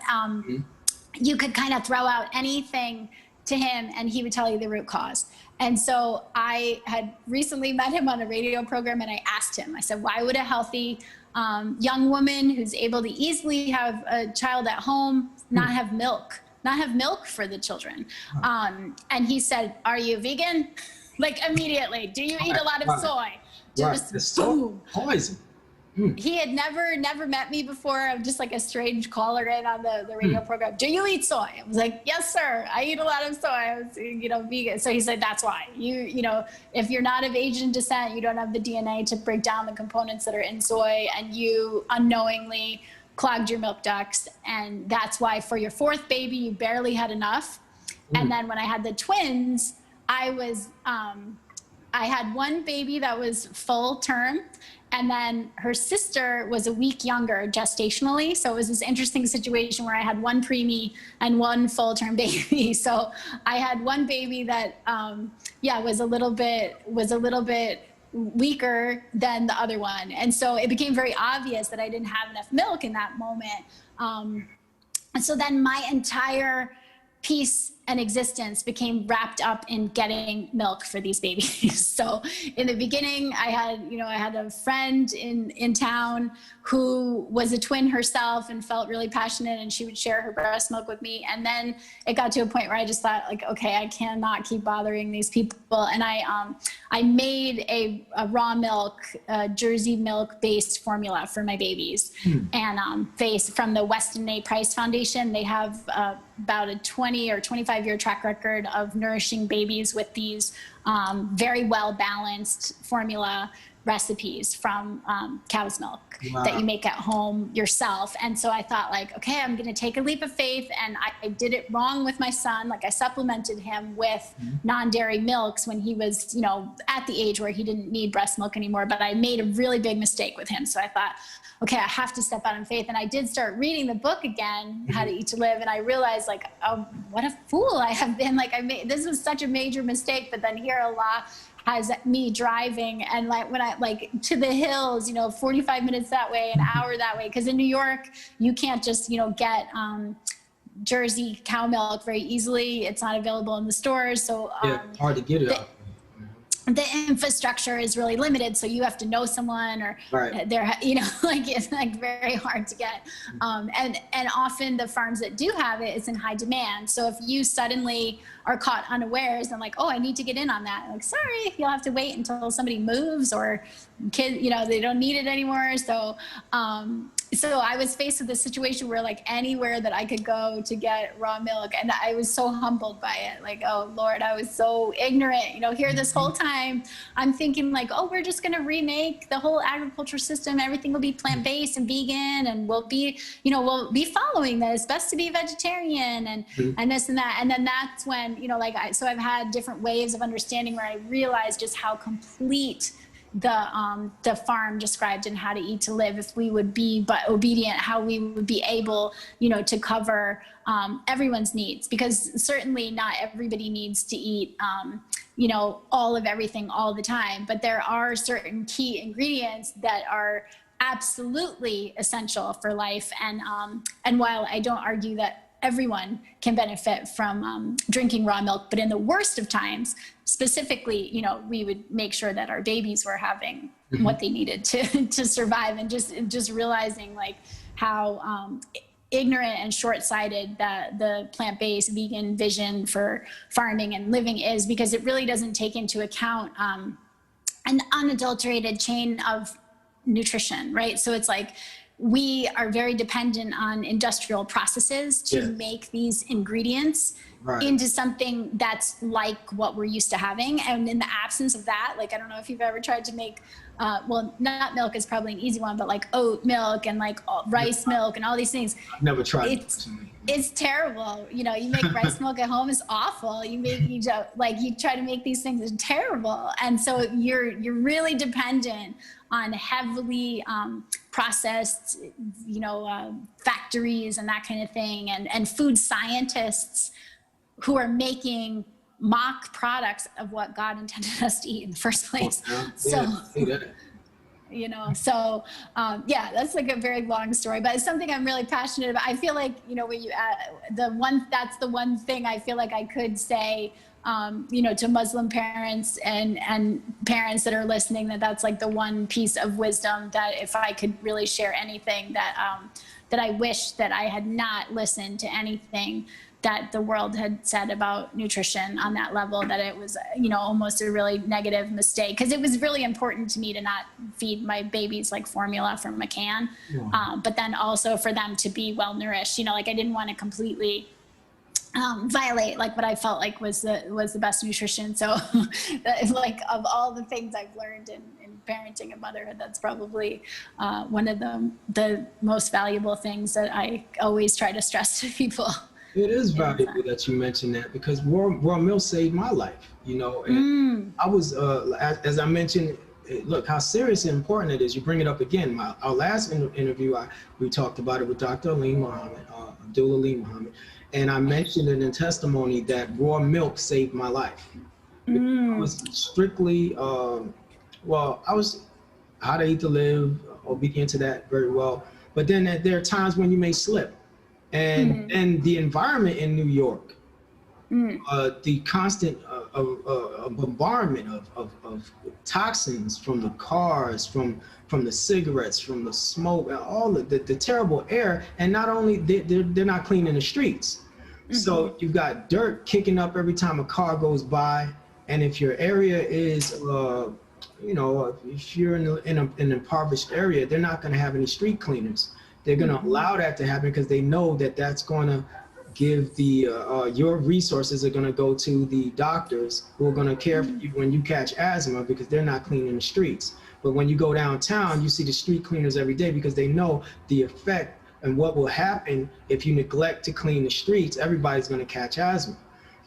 You could kind of throw out anything to him and he would tell you the root cause. And so I had recently met him on a radio program and I asked him, I said, why would a healthy young woman who's able to easily have a child at home not have milk for the children? And he said, are you vegan? Like immediately, do you eat a lot of soy? Just boom. Poison. He had never met me before. I'm just like a strange caller in on the radio program. Do you eat soy? I was like, yes, sir. I eat a lot of soy. I was, vegan. So he said, that's why. If you're not of Asian descent, you don't have the DNA to break down the components that are in soy, and you unknowingly clogged your milk ducts. And that's why for your fourth baby, you barely had enough. And then when I had the twins, I had one baby that was full term. And then her sister was a week younger gestationally. So it was this interesting situation where I had one preemie and one full-term baby. So I had one baby that, was a little bit weaker than the other one. And so it became very obvious that I didn't have enough milk in that moment. And so then my entire peace and existence became wrapped up in getting milk for these babies. So in the beginning, I had a friend in town who was a twin herself and felt really passionate, and she would share her breast milk with me. And then it got to a point where I just thought, like, okay, I cannot keep bothering these people. And I made a raw milk, Jersey milk based formula for my babies. And from the Weston A. Price Foundation, they have about a 20 or 25-year track record of nourishing babies with these very well-balanced formula recipes from cow's milk that you make at home yourself. And so I thought, like, okay, I'm going to take a leap of faith. And I did it wrong with my son. Like, I supplemented him with non-dairy milks when he was, at the age where he didn't need breast milk anymore. But I made a really big mistake with him. So I thought, okay, I have to step out in faith. And I did start reading the book again, How to Eat to Live. And I realized, like, oh, what a fool I have been. Like, this was such a major mistake. But then here Allah has me driving, and when I to the hills, 45 minutes that way, an hour that way. Because in New York, you can't just, get Jersey cow milk very easily. It's not available in the stores. So hard to get it. The infrastructure is really limited, so you have to know someone, or they're, it's like very hard to get. And often the farms that do have it, it's in high demand. So if you suddenly are caught unawares and like, oh, I need to get in on that, like, sorry, you'll have to wait until somebody moves, or kid, they don't need it anymore. So I was faced with this situation where, like, anywhere that I could go to get raw milk, and I was so humbled by it. Like, oh Lord, I was so ignorant. Here this whole time, I'm thinking, like, oh, we're just going to remake the whole agriculture system. Everything will be plant-based and vegan, and we'll be following this. Best to be vegetarian and this and that. And then that's when, so I've had different waves of understanding where I realized just how complete the farm described in How to Eat to Live, if we would be but obedient, how we would be able, to cover everyone's needs, because certainly not everybody needs to eat, all of everything all the time, but there are certain key ingredients that are absolutely essential for life. And while I don't argue that everyone can benefit from drinking raw milk, but in the worst of times, specifically, we would make sure that our babies were having what they needed to survive. And just realizing, like, how ignorant and short-sighted that the plant-based vegan vision for farming and living is, because it really doesn't take into account an unadulterated chain of nutrition, right? So it's like, we are very dependent on industrial processes to make these ingredients, into something that's like what we're used to having. And in the absence of that, like, I don't know if you've ever tried to make, well, nut milk is probably an easy one, but like oat milk and like rice milk and all these things. I've never tried. It's terrible. You know, you make rice milk at home, is awful. You try to make these things, it's terrible. And so you're really dependent on heavily processed, factories and that kind of thing, and food scientists who are making mock products of what God intended us to eat in the first place. That's like a very long story, but it's something I'm really passionate about. I feel like, when you that's the one thing I feel like I could say, to Muslim parents and parents that are listening, that's like the one piece of wisdom that if I could really share anything that I wish that I had not listened to anything that the world had said about nutrition on that level, that it was, almost a really negative mistake. Because it was really important to me to not feed my babies like formula from a can, but then also for them to be well nourished. I didn't want to completely violate like what I felt like was the best nutrition. So like of all the things I've learned in parenting and motherhood, that's probably one of the most valuable things that I always try to stress to people. It is valuable that you mentioned that, because raw milk saved my life, and I was, as I mentioned, look how serious and important it is. You bring it up again. Our last interview, we talked about it with Dr. Abdul Aleem Muhammad, and I mentioned it in testimony that raw milk saved my life. I was strictly, I was how to eat to live, obedient to that very well. But then there are times when you may slip. And the environment in New York, the constant bombardment of toxins from the cars, from the cigarettes, from the smoke, and all of the terrible air. And not only they're not cleaning the streets, so you've got dirt kicking up every time a car goes by. And if your area is if you're in an impoverished area, they're not going to have any street cleaners. They're going to allow that to happen because they know that that's going to give your resources are going to go to the doctors who are going to care for you when you catch asthma, because they're not cleaning the streets. But when you go downtown, you see the street cleaners every day, because they know the effect and what will happen if you neglect to clean the streets. Everybody's going to catch asthma.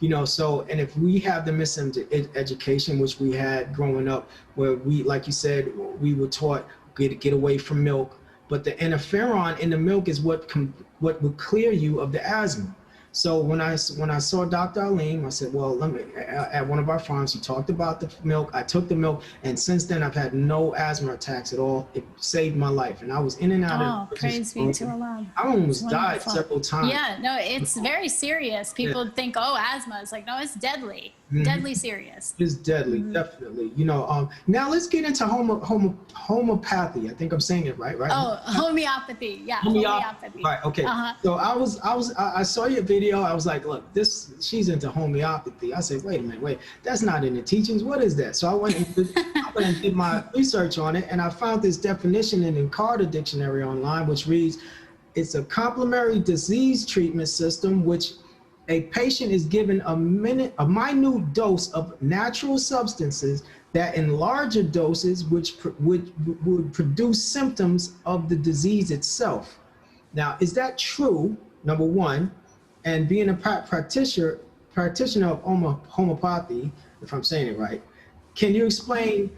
And if we have the miseducation, which we had growing up, where we, like you said, we were taught get away from milk. But the interferon in the milk is what would clear you of the asthma. So when I saw Dr. Aleem, I said, well, at one of our farms, he talked about the milk. I took the milk, and since then I've had no asthma attacks at all. It saved my life, and I was in and out of. Oh, praise be to Allah. I almost died several times. Yeah, no, it's very serious. People think, asthma. It's like, no, it's deadly. Deadly serious. It's deadly, definitely. Now let's get into homeopathy. I think I'm saying it right? Oh, homeopathy. Yeah, homeopathy. Right. Okay. So I saw your video. I was like, look, she's into homeopathy. I said, wait, that's not in the teachings. What is that? So I went and did my research on it, and I found this definition in the Carter Dictionary online, which reads, it's a complementary disease treatment system which a patient is given a minute dose of natural substances that in larger doses would produce symptoms of the disease itself. Now, is that true, number one? And being a practitioner of homeopathy, if I'm saying it right, can you explain,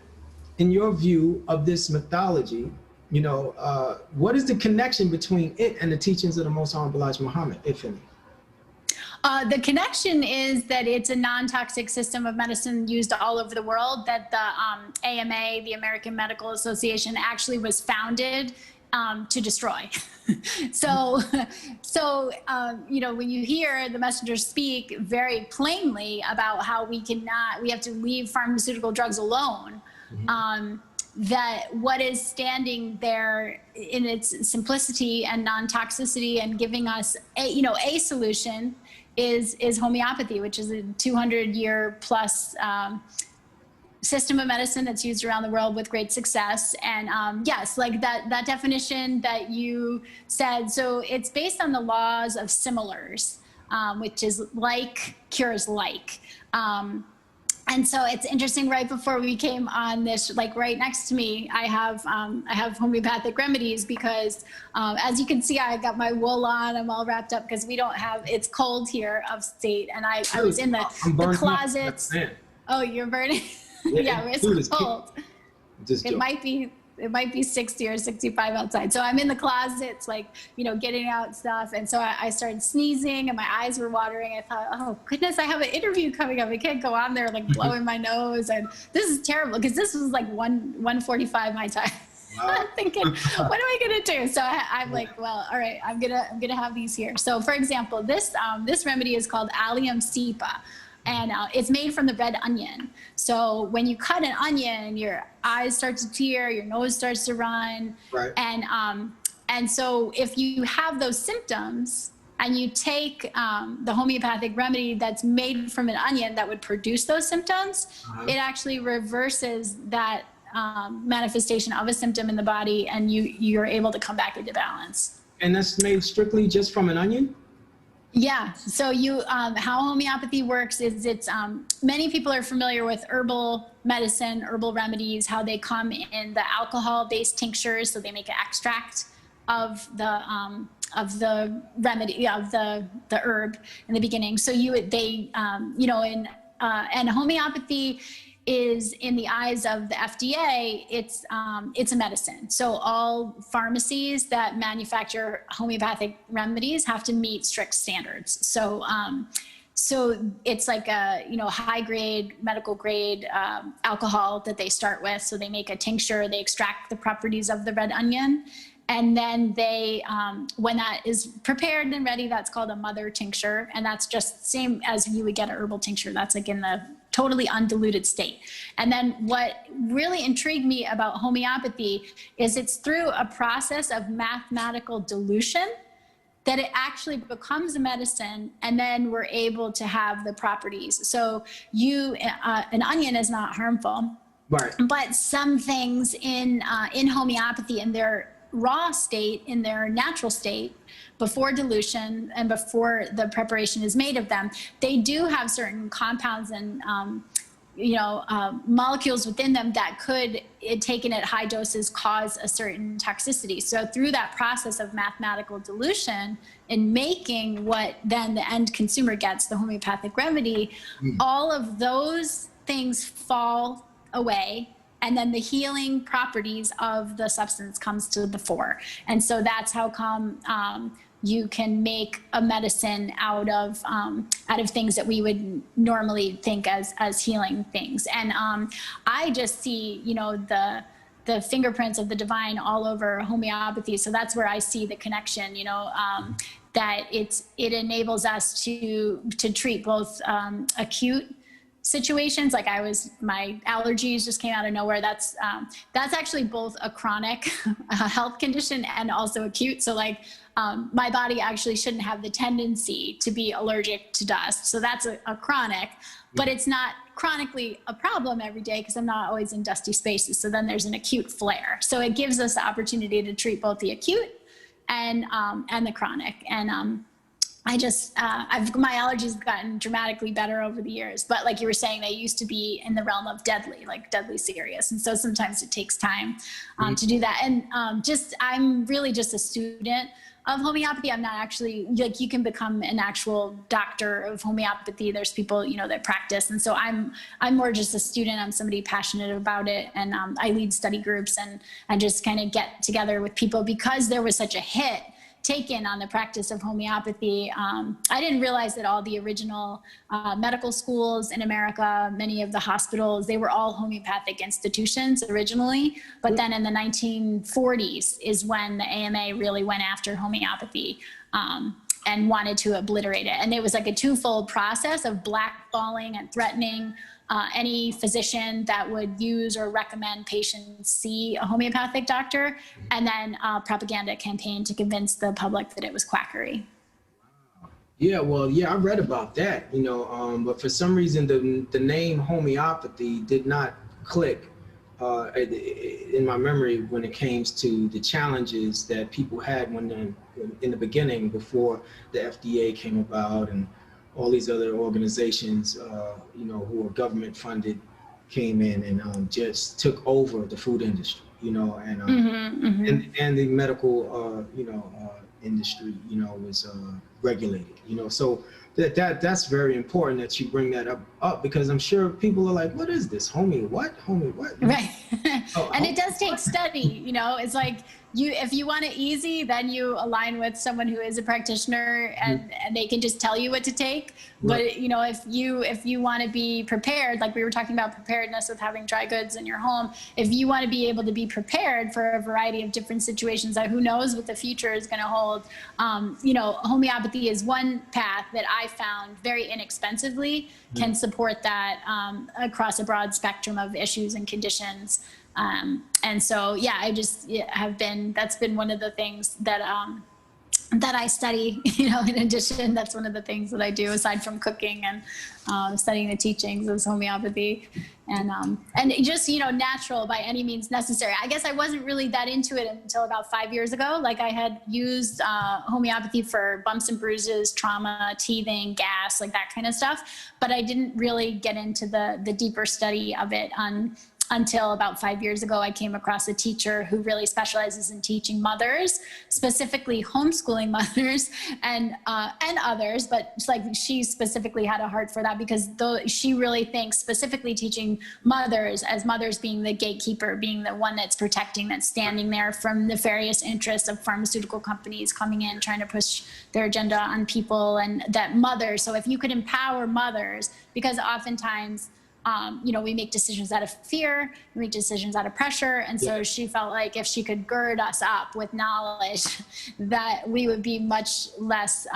in your view of this mythology, what is the connection between it and the teachings of the Most Honorable Elijah Muhammad, if any? The connection is that it's a non-toxic system of medicine used all over the world, that the AMA, the American Medical Association, actually was founded to destroy. So when you hear the messengers speak very plainly about how we have to leave pharmaceutical drugs alone, that what is standing there in its simplicity and non-toxicity and giving us a solution is homeopathy, which is a 200-year plus system of medicine that's used around the world with great success. And yes, like that definition that you said, so it's based on the laws of similars. which is like cures like. And so it's interesting, right before we came on this, like right next to me, I have homeopathic remedies because as you can see, I got my wool on, I'm all wrapped up because we don't have, it's cold here upstate. And I was in the closets. Oh, you're burning? Yeah, it's cold. It might be 60 or 65 outside. So I'm in the closets, like, you know, getting out stuff. And so I started sneezing and my eyes were watering. I thought, oh goodness, I have an interview coming up. I can't go on there like blowing my nose. And this is terrible because this was like 1:45 my time. Wow. I'm thinking, what am I gonna do? So I'm like, well, all right, I'm gonna have these here. So for example, this remedy is called Allium cepa. And it's made from the red onion. So when you cut an onion, your eyes start to tear, your nose starts to run. Right. And so if you have those symptoms and you take the homeopathic remedy that's made from an onion that would produce those symptoms, it actually reverses that manifestation of a symptom in the body, and you're able to come back into balance. And that's made strictly just from an onion? Yeah. So how homeopathy works is it's, many people are familiar with herbal medicine, herbal remedies, how they come in the alcohol-based tinctures. So they make an extract of the remedy, of the herb in the beginning. So and homeopathy is, in the eyes of the FDA, it's a medicine. So all pharmacies that manufacture homeopathic remedies have to meet strict standards. So it's like a high grade, medical grade alcohol that they start with. So they make a tincture, they extract the properties of the red onion, and then they, when that is prepared and ready, that's called a mother tincture, and that's just same as you would get an herbal tincture. That's like in the totally undiluted state. And then what really intrigued me about homeopathy is it's through a process of mathematical dilution that it actually becomes a medicine, and then we're able to have the properties. So an onion is not harmful, right? But some things in homeopathy, in their raw state, in their natural state, before dilution and before the preparation is made of them, they do have certain compounds and molecules within them that could, taken at high doses, cause a certain toxicity. So through that process of mathematical dilution in making what then the end consumer gets, the homeopathic remedy, all of those things fall away, and then the healing properties of the substance comes to the fore. And so that's how come you can make a medicine out of things that we would normally think as healing things. And I just see, the fingerprints of the divine all over homeopathy. So that's where I see the connection, that it enables us to treat both acute situations, like my allergies just came out of nowhere. That's actually both a chronic health condition and also acute. So my body actually shouldn't have the tendency to be allergic to dust. So that's a chronic, but it's not chronically a problem every day because I'm not always in dusty spaces. So then there's an acute flare. So it gives us the opportunity to treat both the acute and the chronic. And my allergies have gotten dramatically better over the years, but like you were saying, they used to be in the realm of deadly serious. And so sometimes it takes time to do that. And I'm really just a student of homeopathy. I'm not actually, you can become an actual doctor of homeopathy. There's people, that practice. And so I'm more just a student. I'm somebody passionate about it. And I lead study groups and just kind of get together with people because there was such a hit taken on the practice of homeopathy. I didn't realize that all the original medical schools in America, many of the hospitals, they were all homeopathic institutions originally. But then in the 1940s is when the AMA really went after homeopathy and wanted to obliterate it. And it was like a twofold process of blackballing and threatening any physician that would use or recommend patients see a homeopathic doctor, and then a propaganda campaign to convince the public that it was quackery. Yeah, well, I read about that, but for some reason the name homeopathy did not click in my memory when it came to the challenges that people had in the beginning, before the FDA came about and all these other organizations, who are government funded, came in and just took over the food industry, and the medical, industry, was regulated, so that's very important that you bring that up, because I'm sure people are like, what is this? Homie what? Right. Oh, And it does take study, it's like if you want it easy, then you align with someone who is a practitioner and they can just tell you what to take. But if you want to be prepared, like we were talking about preparedness with having dry goods in your home, if you want to be able to be prepared for a variety of different situations that who knows what the future is going to hold, homeopathy is one path that I found very inexpensively can support that across a broad spectrum of issues and conditions. And so, that's been one of the things that I study, in addition. That's one of the things that I do aside from cooking and studying the teachings of homeopathy, and just, natural by any means necessary. I guess I wasn't really that into it until about 5 years ago. Like I had used homeopathy for bumps and bruises, trauma, teething, gas, like that kind of stuff. But I didn't really get into the deeper study of it until about 5 years ago. I came across a teacher who really specializes in teaching mothers, specifically homeschooling mothers and others, but it's like she specifically had a heart for that, because she really thinks specifically teaching mothers, as mothers being the gatekeeper, being the one that's protecting, that's standing there from nefarious interests of pharmaceutical companies coming in, trying to push their agenda on people, and that mothers, so if you could empower mothers, because oftentimes we make decisions out of fear, we make decisions out of pressure. And so she felt like if she could gird us up with knowledge, that we would be much less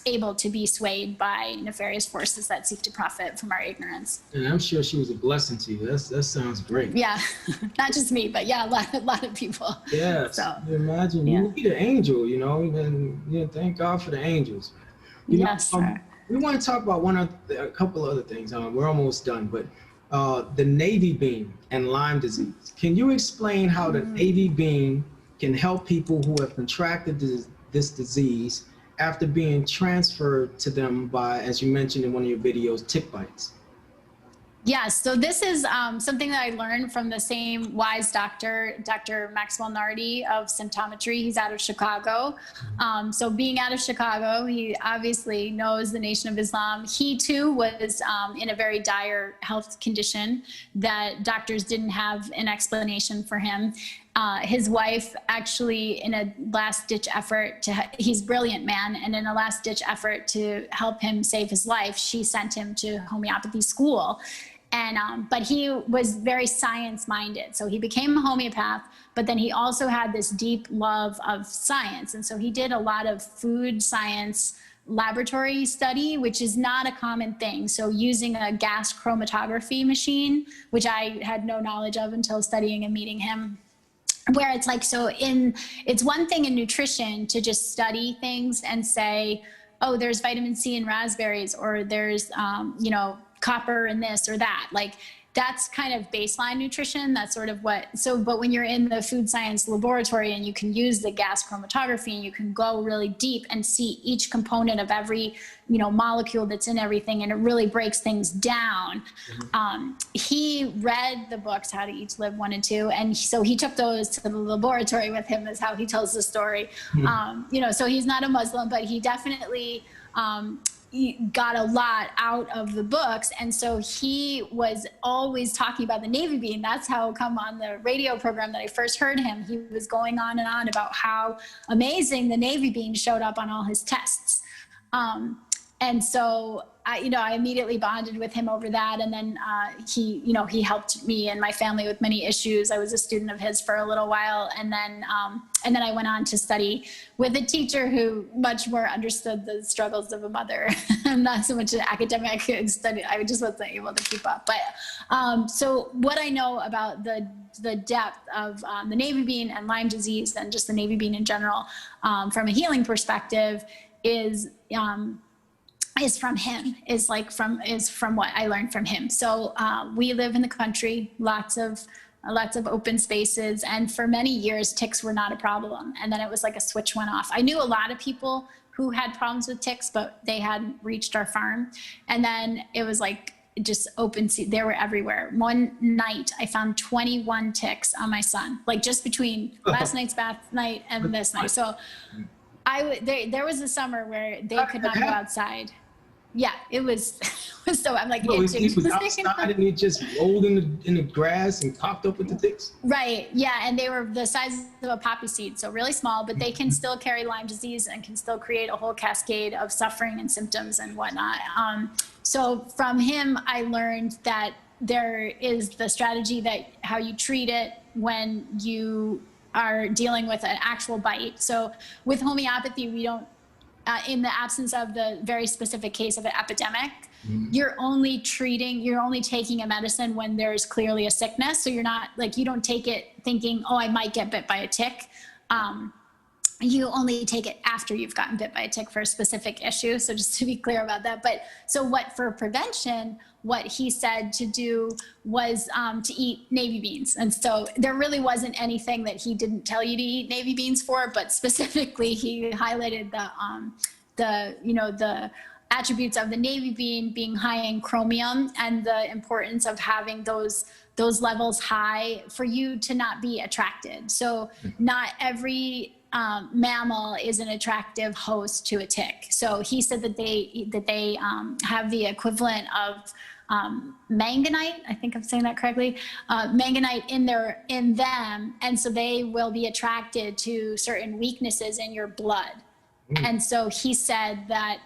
able to be swayed by nefarious forces that seek to profit from our ignorance. And I'm sure she was a blessing to you. That sounds great. Yeah, not just me, but a lot of people. Yeah, so imagine you need an angel, and thank God for the angels. Yes, sir. We want to talk about a couple other things. We're almost done, but the navy bean and Lyme disease. Can you explain how the navy bean can help people who have contracted this disease after being transferred to them by, as you mentioned in one of your videos, tick bites? Yes, so this is something that I learned from the same wise doctor, Dr. Maxwell Nardi of symptometry. He's out of Chicago. So being out of Chicago, he obviously knows the Nation of Islam. He too was in a very dire health condition that doctors didn't have an explanation for him. His wife actually, in a last-ditch effort he's a brilliant man, and in a last-ditch effort to help him save his life, she sent him to homeopathy school. And, but he was very science-minded. So he became a homeopath, but then he also had this deep love of science. And so he did a lot of food science laboratory study, which is not a common thing. So using a gas chromatography machine, which I had no knowledge of until studying and meeting him, where it's like, it's one thing in nutrition to just study things and say, oh, there's vitamin C in raspberries, or there's, copper in this or that. Like, that's kind of baseline nutrition. That's sort of but when you're in the food science laboratory and you can use the gas chromatography and you can go really deep and see each component of every, molecule that's in everything, and it really breaks things down. He read the books, How to Eat, Live 1 and 2. And so he took those to the laboratory with him, is how he tells the story. So he's not a Muslim, but he definitely, got a lot out of the books. And so he was always talking about the navy bean. That's how come on the radio program that I first heard him, he was going on and on about how amazing the navy bean showed up on all his tests. And so I immediately bonded with him over that. And then he helped me and my family with many issues. I was a student of his for a little while. And then I went on to study with a teacher who much more understood the struggles of a mother. Not so much an academic study. I just wasn't able to keep up. But so what I know about the depth of the navy bean and Lyme disease, and just the navy bean in general, from a healing perspective, is from him, is from what I learned from him. So we live in the country, lots of lots of open spaces. And for many years, ticks were not a problem. And then it was like a switch went off. I knew a lot of people who had problems with ticks, but they hadn't reached our farm. And then it was like just open, they were everywhere. One night I found 21 ticks on my son, like just between last night's bath night and this night. So there was a summer where they could not go outside. Yeah, it was so I'm like, he was outside and he just rolled in the grass and popped up with the ticks. Right. Yeah, and they were the size of a poppy seed, so really small, but they can still carry Lyme disease and can still create a whole cascade of suffering and symptoms and whatnot. So from him, I learned that there is the strategy that how you treat it when you are dealing with an actual bite. So with homeopathy, we don't. In the absence of the very specific case of an epidemic, you're only taking a medicine when there's clearly a sickness. So you're not like, you don't take it thinking, oh, I might get bit by a tick. You only take it after you've gotten bit by a tick for a specific issue. So just to be clear about that. But so for prevention, what he said to do was to eat navy beans. And so there really wasn't anything that he didn't tell you to eat navy beans for, but specifically he highlighted the attributes of the navy bean being high in chromium and the importance of having those levels high for you to not be attracted. So not every mammal is an attractive host to a tick. So he said that they have the equivalent of manganite, I think I'm saying that correctly, manganite in them, and so they will be attracted to certain weaknesses in your blood. And so he said that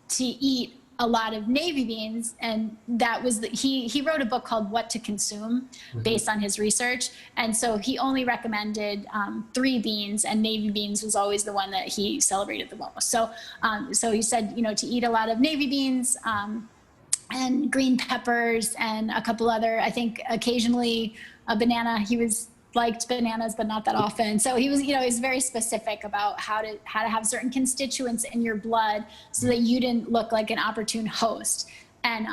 to eat a lot of navy beans, and that was he wrote a book called What to Consume based on his research, and so he only recommended 3 beans, and navy beans was always the one that he celebrated the most. So so he said, to eat a lot of navy beans and green peppers and a couple other, I think occasionally a banana. He liked bananas, but not that often. So he was, he's very specific about how to have certain constituents in your blood so that you didn't look like an opportune host. And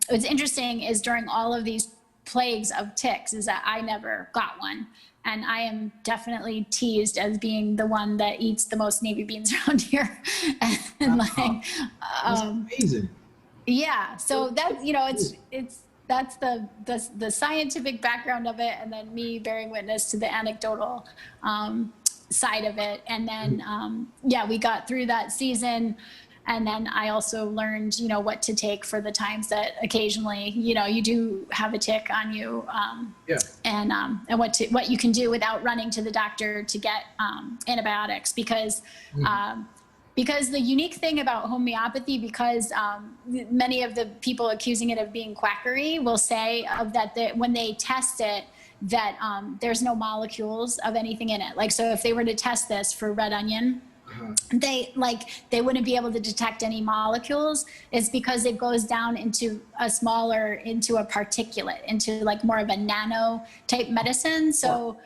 what's interesting is during all of these plagues of ticks is that I never got one. And I am definitely teased as being the one that eats the most navy beans around here. And that's amazing. Yeah. So that's, that's the scientific background of it, and then me bearing witness to the anecdotal side of it. And then, we got through that season. And then I also learned, what to take for the times that occasionally, you do have a tick on you, and what you can do without running to the doctor to get antibiotics, because the unique thing about homeopathy, because many of the people accusing it of being quackery will say that when they test it, that there's no molecules of anything in it. Like, so if they were to test this for red onion, they wouldn't be able to detect any molecules. It's because it goes down into a particulate, into like more of a nano type medicine. So,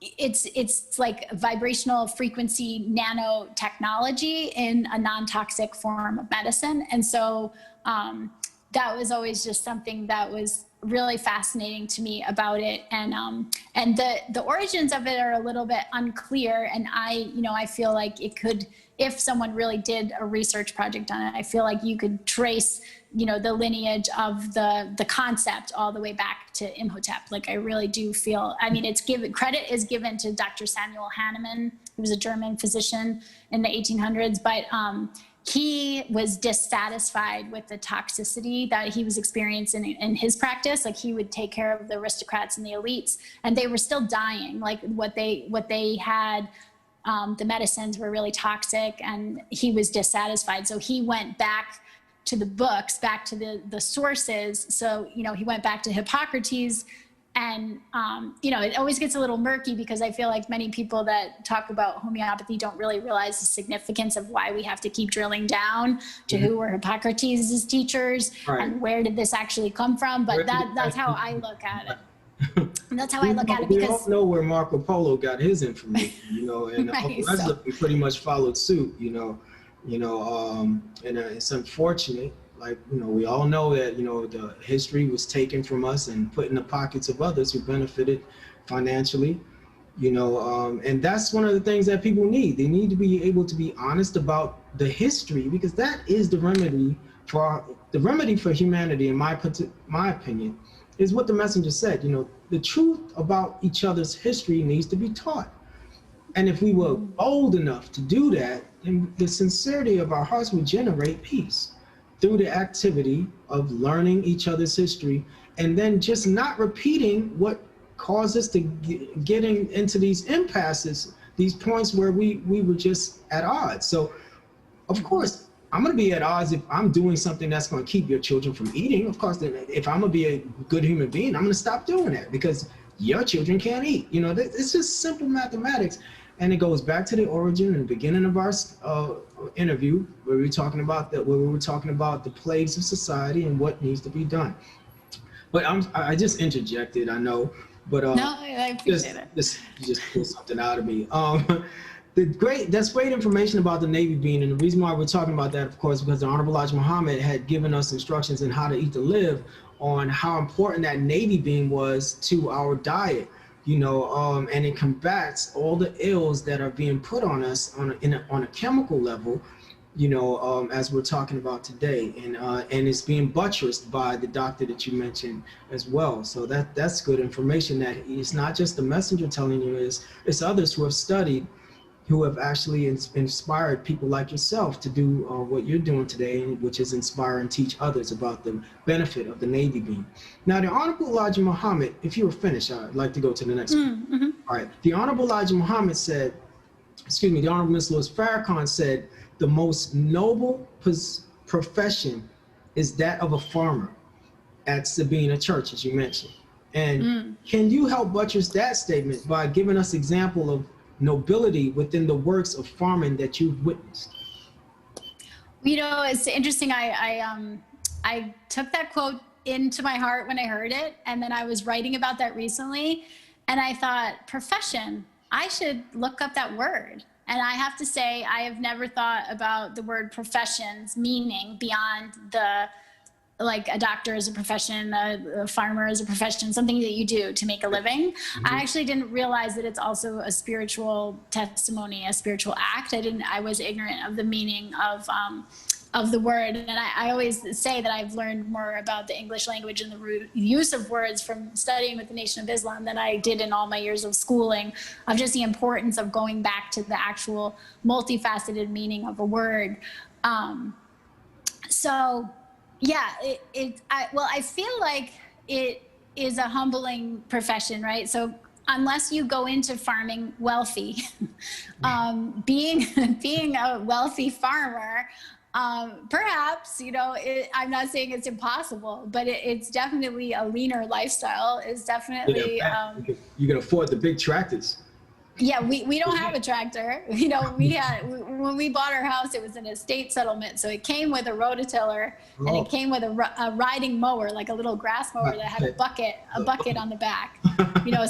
it's like vibrational frequency nanotechnology in a non-toxic form of medicine. And so that was always just something that was really fascinating to me about it. And the origins of it are a little bit unclear. And I feel like it could, if someone really did a research project on it, I feel like you could trace the lineage of the concept all the way back to Imhotep. Like, I really do feel, credit is given to Dr. Samuel Hahnemann, who was a German physician in the 1800s, but he was dissatisfied with the toxicity that he was experiencing in his practice. Like, he would take care of the aristocrats and the elites, and they were still dying. Like, what they had, the medicines were really toxic, and he was dissatisfied. So he went back to the books, back to the sources. So, he went back to Hippocrates, and, it always gets a little murky, because I feel like many people that talk about homeopathy don't really realize the significance of why we have to keep drilling down to who were Hippocrates' teachers, and where did this actually come from. But that's how I look at it. And that's how I look at it, because we don't know where Marco Polo got his information, and Right, the rest of them pretty much followed suit, and it's unfortunate, like, we all know that, the history was taken from us and put in the pockets of others who benefited financially, and that's one of the things that people need. They need to be able to be honest about the history, because that is the remedy for humanity, in my opinion, is what the messenger said. The truth about each other's history needs to be taught. And if we were bold enough to do that, then the sincerity of our hearts would generate peace through the activity of learning each other's history, and then just not repeating what caused us to getting into these impasses, these points where we were just at odds. So, of course, I'm going to be at odds if I'm doing something that's going to keep your children from eating. Of course, if I'm going to be a good human being, I'm going to stop doing that because your children can't eat. It's just simple mathematics. And it goes back to the origin and the beginning of our interview, where we were talking about the plagues of society and what needs to be done. But I just interjected, I know, but no, I appreciate it. You just pulled something out of me. That's great information about the Navy bean, and the reason why we're talking about that, of course, because the Honorable Elijah Muhammad had given us instructions in how to eat to live, on how important that Navy bean was to our diet. And it combats all the ills that are being put on us on a chemical level, as we're talking about today, and it's being buttressed by the doctor that you mentioned as well. So that's good information, that it's not just the messenger telling you, it's others who have studied, who have actually inspired people like yourself to do what you're doing today, which is inspire and teach others about the benefit of the Navy bean. Now, the Honorable Elijah Muhammad, if you were finished, I'd like to go to the next one. Mm-hmm. All right. The Honorable Elijah Muhammad the Honorable Ms. Louis Farrakhan said, the most noble profession is that of a farmer at Sabina Church, as you mentioned. And can you help buttress that statement by giving us example of nobility within the works of farming that you've witnessed? It's interesting. I took that quote into my heart when I heard it, and then I was writing about that recently, and I thought, profession, I should look up that word. And I have to say, I have never thought about the word profession's meaning beyond like a doctor is a profession, a farmer is a profession, something that you do to make a living. Mm-hmm. I actually didn't realize that it's also a spiritual testimony, a spiritual act. I was ignorant of the meaning of the word. And I always say that I've learned more about the English language and the use of words from studying with the Nation of Islam than I did in all my years of schooling, of just the importance of going back to the actual multifaceted meaning of a word. Yeah, I feel like it is a humbling profession, right? So unless you go into farming wealthy, being a wealthy farmer, perhaps, I'm not saying it's impossible, but it's definitely a leaner lifestyle. It's definitely you can afford the big tractors. Yeah, we don't have a tractor. When we bought our house, it was an estate settlement, so it came with a rototiller, and it came with a riding mower, like a little grass mower that had a bucket on the back.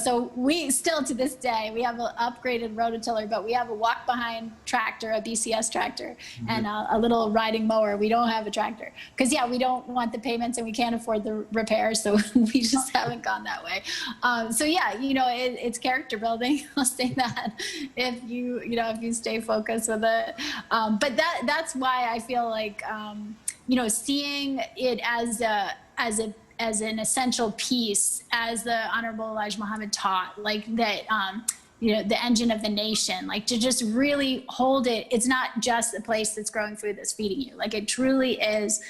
So we still, to this day, we have an upgraded rototiller, but we have a walk-behind tractor, a BCS tractor, and a little riding mower. We don't have a tractor because we don't want the payments and we can't afford the repairs, so we just haven't gone that way. It's character building. I'll say that if you stay focused with it, but that's why I feel like seeing it as an essential piece, as the Honorable Elijah Muhammad taught, like that, the engine of the nation, like to just really hold it. It's not just a place that's growing food that's feeding you. Like it truly is.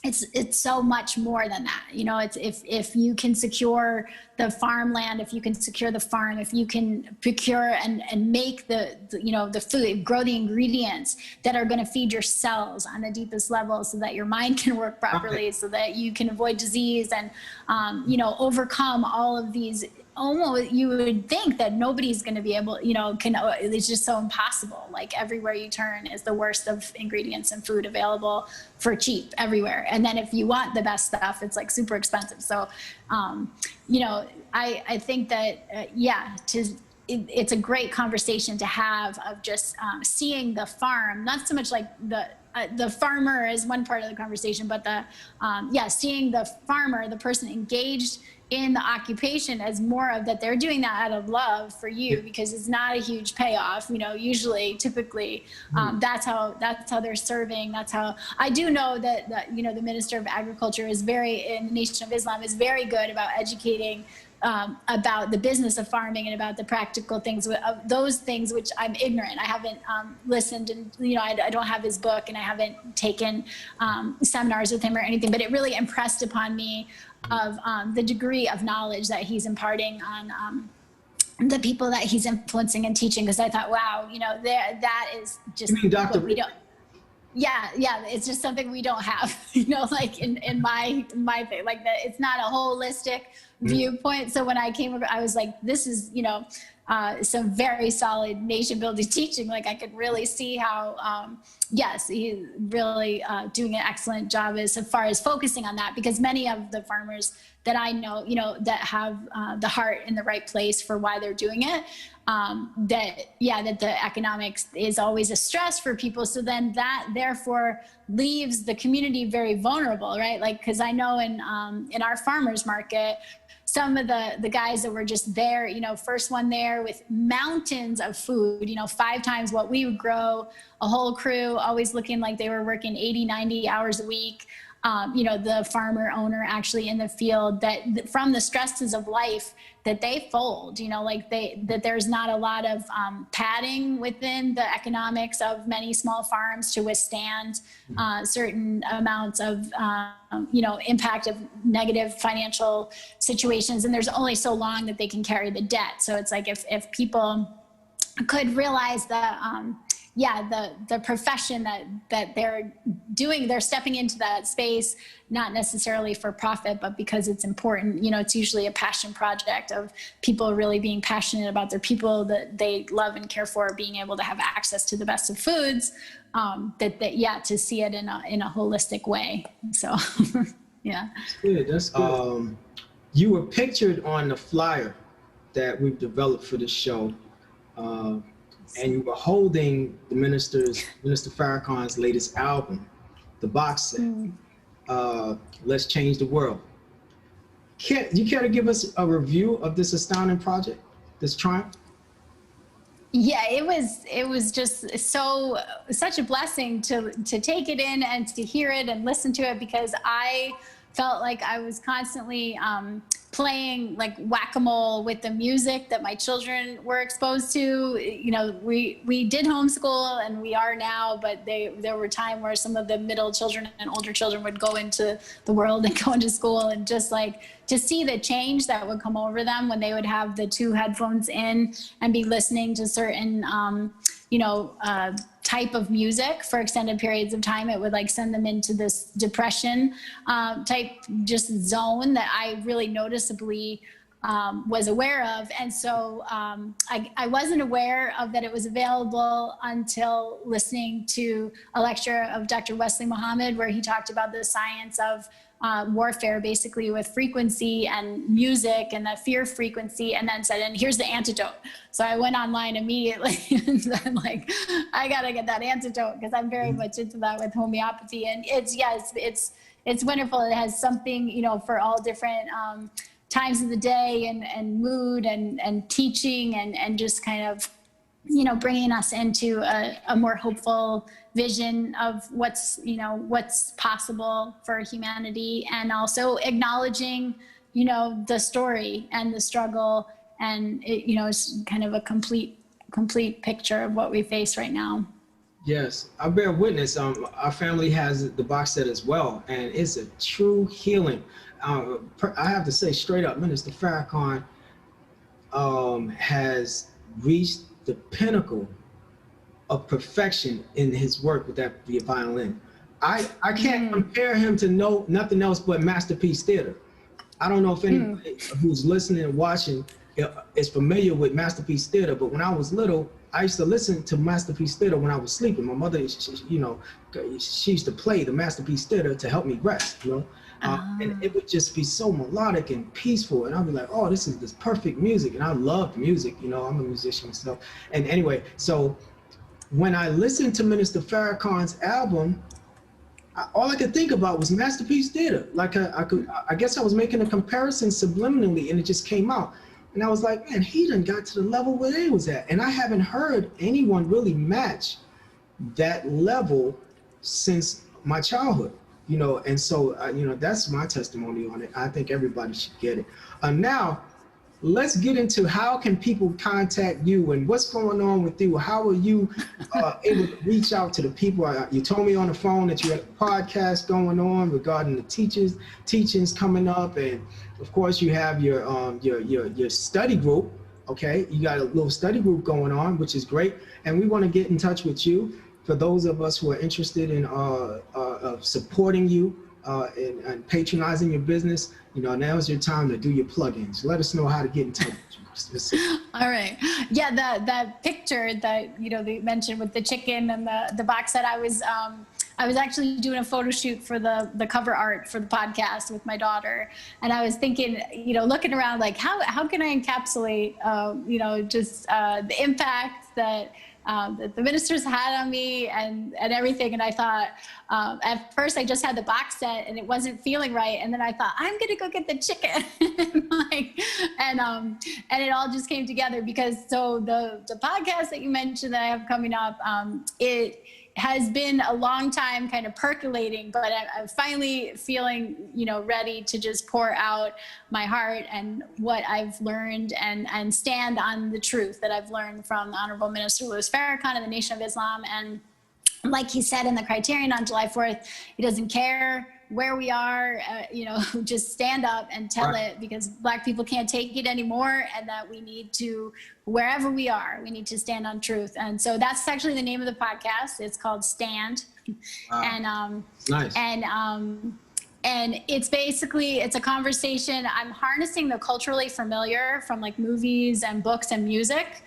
It's so much more than that. It's if you can secure the farmland, if you can secure the farm, if you can procure and make the food, grow the ingredients that are going to feed your cells on the deepest level so that your mind can work properly, so that you can avoid disease and, overcome all of these. Almost, you would think that nobody's going to be able, it's just so impossible. Like everywhere you turn is the worst of ingredients and food available for cheap everywhere. And then if you want the best stuff, it's like super expensive. So, I think that, it's a great conversation to have of just seeing the farm, not so much like the farmer is one part of the conversation, but seeing the farmer, the person engaged in the occupation as more of that they're doing that out of love for you, because it's not a huge payoff, usually typically that's how they're serving. That's how I do know that the Minister of Agriculture is in the Nation of Islam is very good about educating about the business of farming and about the practical things of those things which I'm ignorant. I haven't listened, and I don't have his book, and I haven't taken seminars with him or anything, but it really impressed upon me of the degree of knowledge that he's imparting on the people that he's influencing and teaching. Because I thought, wow, that is just you mean Dr. what we don't. Yeah, it's just something we don't have, like in my thing, like that. It's not a holistic viewpoint. So when I came, I was like, this is, some very solid nation building teaching. Like I could really see how, yes, he's really doing an excellent job as far as focusing on that, because many of the farmers that I know, that have the heart in the right place for why they're doing it, that the economics is always a stress for people. So then that therefore leaves the community very vulnerable, right? Like, cause I know in our farmers market, some of the guys that were just there, first one there with mountains of food, 5 times what we would grow, a whole crew always looking like they were working 80, 90 hours a week. The farmer owner actually in the field, that from the stresses of life that they fold, that there's not a lot of padding within the economics of many small farms to withstand certain amounts of, impact of negative financial situations. And there's only so long that they can carry the debt. So it's like if people could realize that, the profession that they're doing, they're stepping into that space, not necessarily for profit, but because it's important. It's usually a passion project of people really being passionate about their people that they love and care for, being able to have access to the best of foods, to see it in a holistic way. So, yeah. That's good. That's good. You were pictured on the flyer that we've developed for this show. And you were holding the Minister Farrakhan's latest album, the box set, Let's Change the World. You care to give us a review of this astounding project, this triumph? Yeah, it was just such a blessing to take it in and to hear it and listen to it, because I felt like I was constantly playing like whack-a-mole with the music that my children were exposed to. We did homeschool, and we are now, but there were times where some of the middle children and older children would go into the world and go into school, and just like to see the change that would come over them when they would have the 2 headphones in and be listening to certain type of music for extended periods of time. It would like send them into this depression type just zone that I really noticeably was aware of. And so I wasn't aware of that it was available until listening to a lecture of Dr. Wesley Muhammad, where he talked about the science of warfare, basically with frequency and music and the fear frequency, and then said, and here's the antidote. So I went online immediately and I'm like, I gotta get that antidote, because I'm very much into that with homeopathy. And it's wonderful. It has something, for all different times of the day and mood and teaching and just kind of, bringing us into a more hopeful vision of what's possible for humanity, and also acknowledging, the story and the struggle, and it's kind of a complete picture of what we face right now. Yes, I bear witness. Our family has the box set as well, and it's a true healing. I have to say straight up, Minister Farrakhan has reached the pinnacle of perfection in his work with that violin. I can't compare him to nothing else but Masterpiece Theater. I don't know if anybody who's listening and watching is familiar with Masterpiece Theater, but when I was little, I used to listen to Masterpiece Theater when I was sleeping. My mother, she used to play the Masterpiece Theater to help me rest, and it would just be so melodic and peaceful, and I'd be like, oh, this is this perfect music. And I love music, I'm a musician myself. And anyway, so when I listened to Minister Farrakhan's album, all I could think about was Masterpiece Theater. Like I guess I was making a comparison subliminally, and it just came out. And I was like, man, he done got to the level where they was at. And I haven't heard anyone really match that level since my childhood, you know. And so, you know, that's my testimony on it. I think everybody should get it. Now, let's get into how can people contact you and what's going on with you? How are you able to reach out to the people? You told me on the phone that you had a podcast going on regarding the teachings coming up, and of course you have your study group. Okay, you got a little study group going on, which is great, and we want to get in touch with you. For those of us who are interested in supporting you and patronizing your business, you know, now's your time to do your plugins. Let us know how to get in touch with you. All right. Yeah, that picture that, you know, they mentioned with the chicken and the box set, I was actually doing a photo shoot for the cover art for the podcast with my daughter. And I was thinking, you know, looking around, like, how can I encapsulate, you know, just the impact that the ministers had on me and everything. And I thought, at first I just had the box set and it wasn't feeling right. And then I thought, I'm going to go get the chicken. And it all just came together because so the podcast that you mentioned that I have coming up, it has been a long time kind of percolating, but I'm finally feeling, you know, ready to just pour out my heart and what I've learned and stand on the truth that I've learned from the Honorable Minister Louis Farrakhan and the Nation of Islam. And like he said in the Criterion on July 4th, he doesn't care where we are, you know, just stand up and tell it, because Black people can't take it anymore, and that we need to, wherever we are, we need to stand on truth. And so that's actually the name of the podcast. It's called Stand. Wow. And nice. And it's basically, it's a conversation. I'm harnessing the culturally familiar from like movies and books and music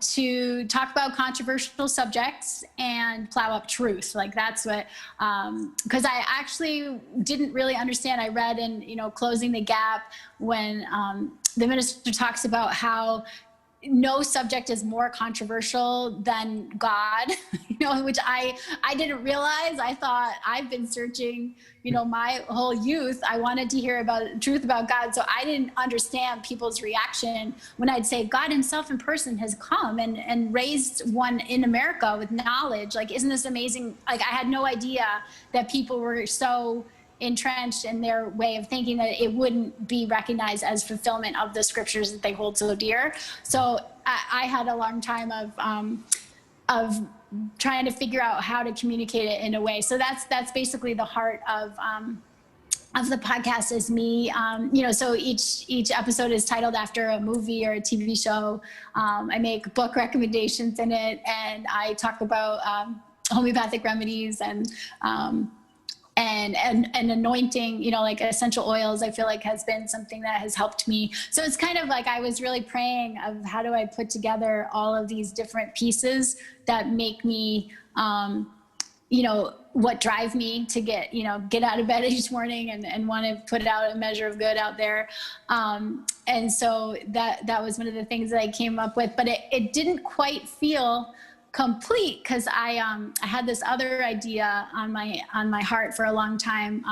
to talk about controversial subjects and plow up truth. Like that's what, because I actually didn't really understand. I read in, you know, Closing the Gap when the minister talks about how no subject is more controversial than God, you know, which I didn't realize. I thought I've been searching, you know, my whole youth. I wanted to hear about truth about God. So I didn't understand people's reaction when I'd say God himself in person has come and raised one in America with knowledge. Like, isn't this amazing? Like, I had no idea that people were so entrenched in their way of thinking that it wouldn't be recognized as fulfillment of the scriptures that they hold so dear. So I had a long time of trying to figure out how to communicate it in a way. So that's basically the heart of the podcast is me. You know, so each episode is titled after a movie or a TV show. I make book recommendations in it, and I talk about homeopathic remedies and anointing, you know, like essential oils, I feel like has been something that has helped me. So it's kind of like I was really praying of how do I put together all of these different pieces that make me, you know, what drive me to get out of bed each morning and want to put out a measure of good out there. And so that was one of the things that I came up with, but it didn't quite feel complete because I had this other idea on my heart for a long time,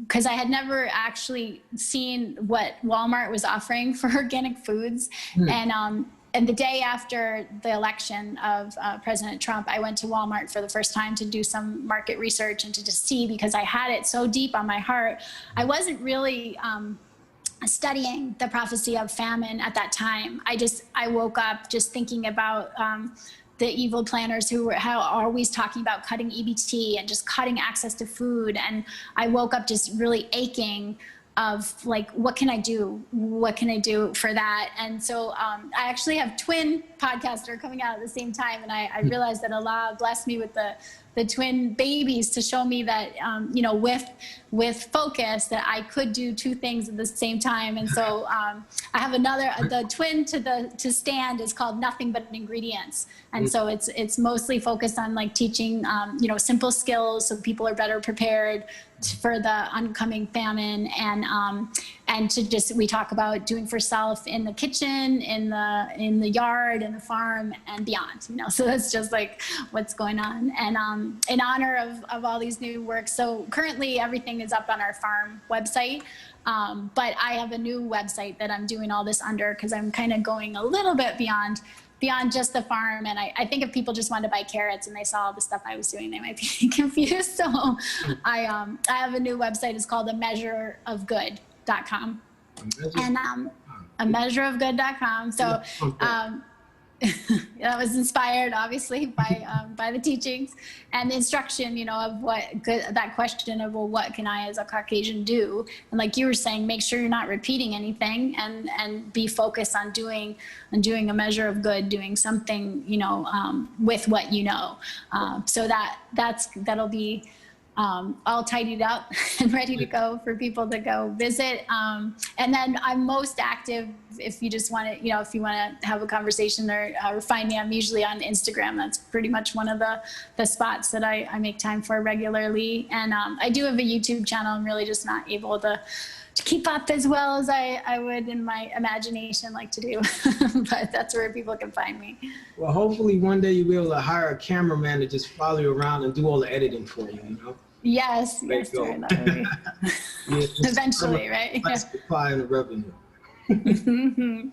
because I had never actually seen what Walmart was offering for organic foods. And the day after the election of President Trump, I went to Walmart for the first time to do some market research and to just see, because I had it so deep on my heart. I wasn't really studying the prophecy of famine at that time. I woke up just thinking about the evil planners who were always talking about cutting EBT and just cutting access to food. And I woke up just really aching of like, what can I do? What can I do for that? And so I actually have twin podcasts that are coming out at the same time. And I realized that Allah blessed me with the twin babies to show me that, you know, with focus, that I could do two things at the same time. And so I have the twin to Stand is called Nothing But Ingredients. And so it's mostly focused on like teaching, you know, simple skills so people are better prepared for the oncoming famine. And and to just, we talk about doing for self in the kitchen, in the yard, in the farm, and beyond, you know. So that's just like what's going on. And in honor of all these new works, so currently everything is up on our farm website. But I have a new website that I'm doing all this under, because I'm kind of going a little bit beyond just the farm. And I think if people just wanted to buy carrots and they saw all the stuff I was doing, they might be confused. So I have a new website. It's called ameasureofgood.com. And ameasureofgood.com. So that was inspired, obviously, by the teachings and the instruction, you know, of that question of, well, what can I as a Caucasian do? And like you were saying, make sure you're not repeating anything, and be focused on doing a measure of good, doing something, you know, with what you know. So that'll be all tidied up and ready to go for people to go visit. And then I'm most active if you just want to, you know, if you want to have a conversation or find me. I'm usually on Instagram. That's pretty much one of the spots that I make time for regularly. And I do have a YouTube channel. I'm really just not able to keep up as well as I would in my imagination like to do. But that's where people can find me. Well, hopefully one day you'll be able to hire a cameraman to just follow you around and do all the editing for you, you know? Yes, yes, sir, that would be. Eventually, right? That's the pie and the revenue.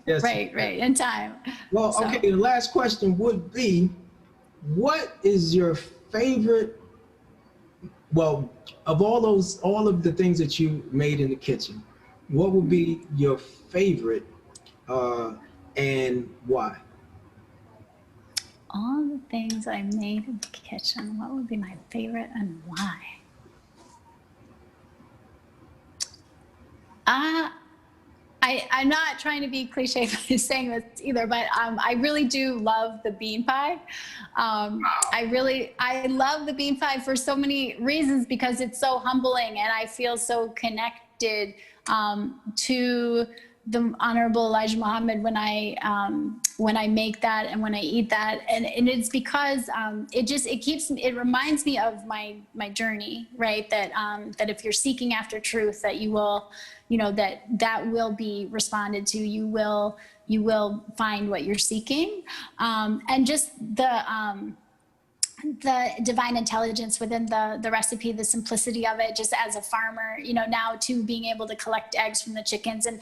Yes. Right, in time. Well, So- okay, the last question would be, what is your favorite, well, of all of the things that you made in the kitchen, what would be your favorite and why? All the things I made in the kitchen, what would be my favorite and why? I'm not trying to be cliche by saying this either, but I really do love the bean pie. I love the bean pie for so many reasons, because it's so humbling and I feel so connected to the Honorable Elijah Muhammad when I make that and when I eat that, and it's because it reminds me of my journey, right? That if you're seeking after truth, that you will, you know, that will be responded to. You will find what you're seeking, and just the divine intelligence within the recipe, the simplicity of it, just as a farmer, you know, now to being able to collect eggs from the chickens. And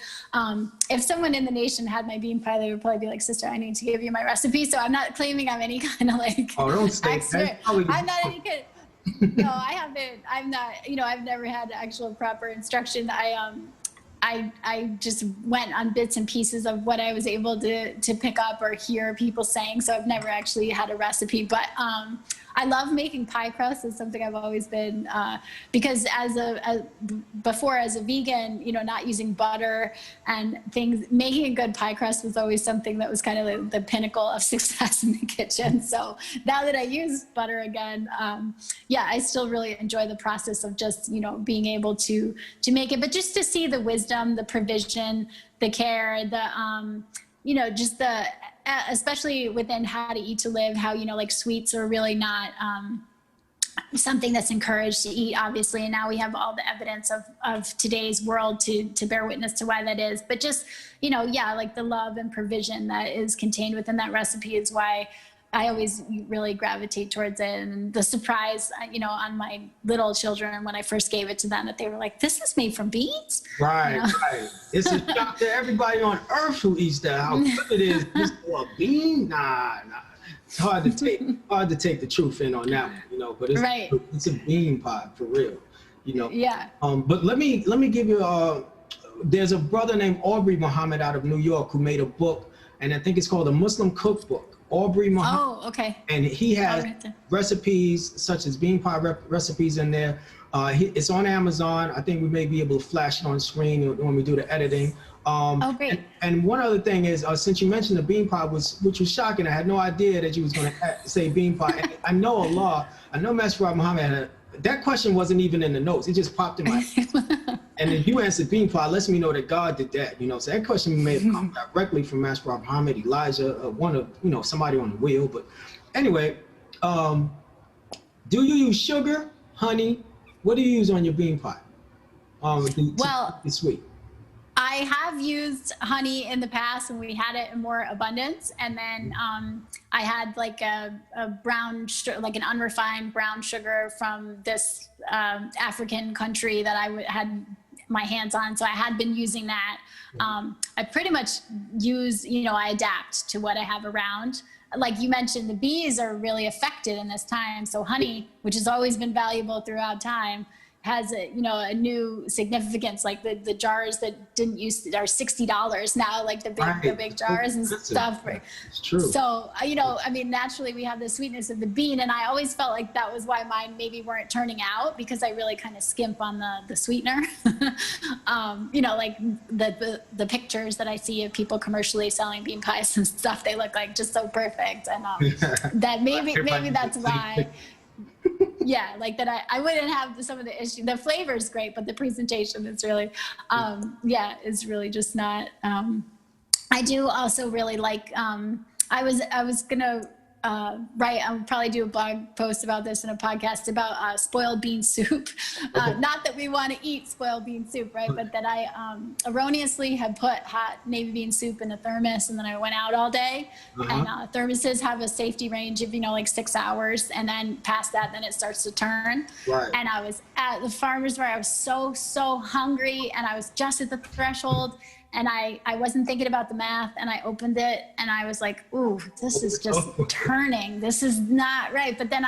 if someone in the nation had my bean pie, they would probably be like, sister, I need to give you my recipe. So I'm not claiming I'm any kind of like expert. I'm not any good. No, I haven't. I'm not, you know, I've never had actual proper instruction. I just went on bits and pieces of what I was able to pick up or hear people saying. So I've never actually had a recipe, but I love making pie crust. It's something I've always been, because before as a vegan, you know, not using butter and things, making a good pie crust was always something that was kind of the pinnacle of success in the kitchen. So now that I use butter again, I still really enjoy the process of just, you know, being able to make it, but just to see the wisdom, the provision, the care, you know, just especially within How to Eat to Live, how, you know, like sweets are really not something that's encouraged to eat, obviously. And now we have all the evidence of today's world to bear witness to why that is. But just, you know, like the love and provision that is contained within that recipe is why I always really gravitate towards it. And the surprise, you know, on my little children when I first gave it to them, that they were like, this is made from beans? Right, you know? right. It's a shock to everybody on earth who eats that, how good it is. Just for a bean? Nah. It's hard to take the truth in on that one, you know, but it's a bean pie for real, you know. Yeah. But let me give you there's a brother named Aubrey Muhammad out of New York who made a book, and I think it's called a Muslim Cookbook. Aubrey Muhammad. Oh, okay. And he has recipes such as bean pie recipes in there. It's on Amazon. I think we may be able to flash it on screen when we do the editing. Great. And one other thing is, since you mentioned the bean pie, which was shocking, I had no idea that you was going to say bean pie. And I know Allah, I know Master Muhammad that question wasn't even in the notes. It just popped in my head. And then you answered bean pie, lets me know that God did that, you know. So that question may have come directly from Master Muhammad, Elijah, one of, you know, somebody on the wheel. But anyway, do you use sugar, honey? What do you use on your bean pie? The sweet. I have used honey in the past when we had it in more abundance, and then I had like a brown, like an unrefined brown sugar from this African country that I had my hands on. So I had been using that. I pretty much use, I adapt to what I have around. Like you mentioned, the bees are really affected in this time. So honey, which has always been valuable throughout time, has a new significance. Like the jars that didn't used to are $60 now, like the big jars and stuff. It's true. So naturally we have the sweetness of the bean, and I always felt like that was why mine maybe weren't turning out, because I really kind of skimp on the sweetener. Like the pictures that I see of people commercially selling bean pies and stuff, they look like just so perfect, and that maybe that's why. Yeah, like that I wouldn't have some of the issue. The flavor is great, but the presentation is really, is really just not. I do also really like, I was gonna I'll probably do a blog post about this in a podcast about spoiled bean soup. Not that we want to eat spoiled bean soup, right? But that I erroneously had put hot navy bean soup in a thermos, and then I went out all day. And thermoses have a safety range of, like 6 hours, and then past that, then it starts to turn. Right. And I was at the farmer's where I was so hungry, and I was just at the threshold. And I wasn't thinking about the math, and I opened it, and I was like, ooh, this is just turning. This is not right. But then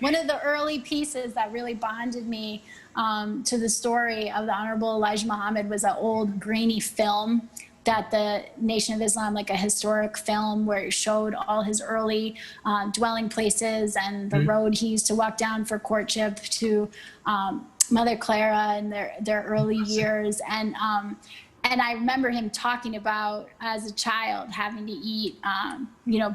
one of the early pieces that really bonded me to the story of the Honorable Elijah Muhammad was an old grainy film that the Nation of Islam, like a historic film where it showed all his early dwelling places and the road he used to walk down for courtship to Mother Clara and their early years. And I remember him talking about, as a child, having to eat,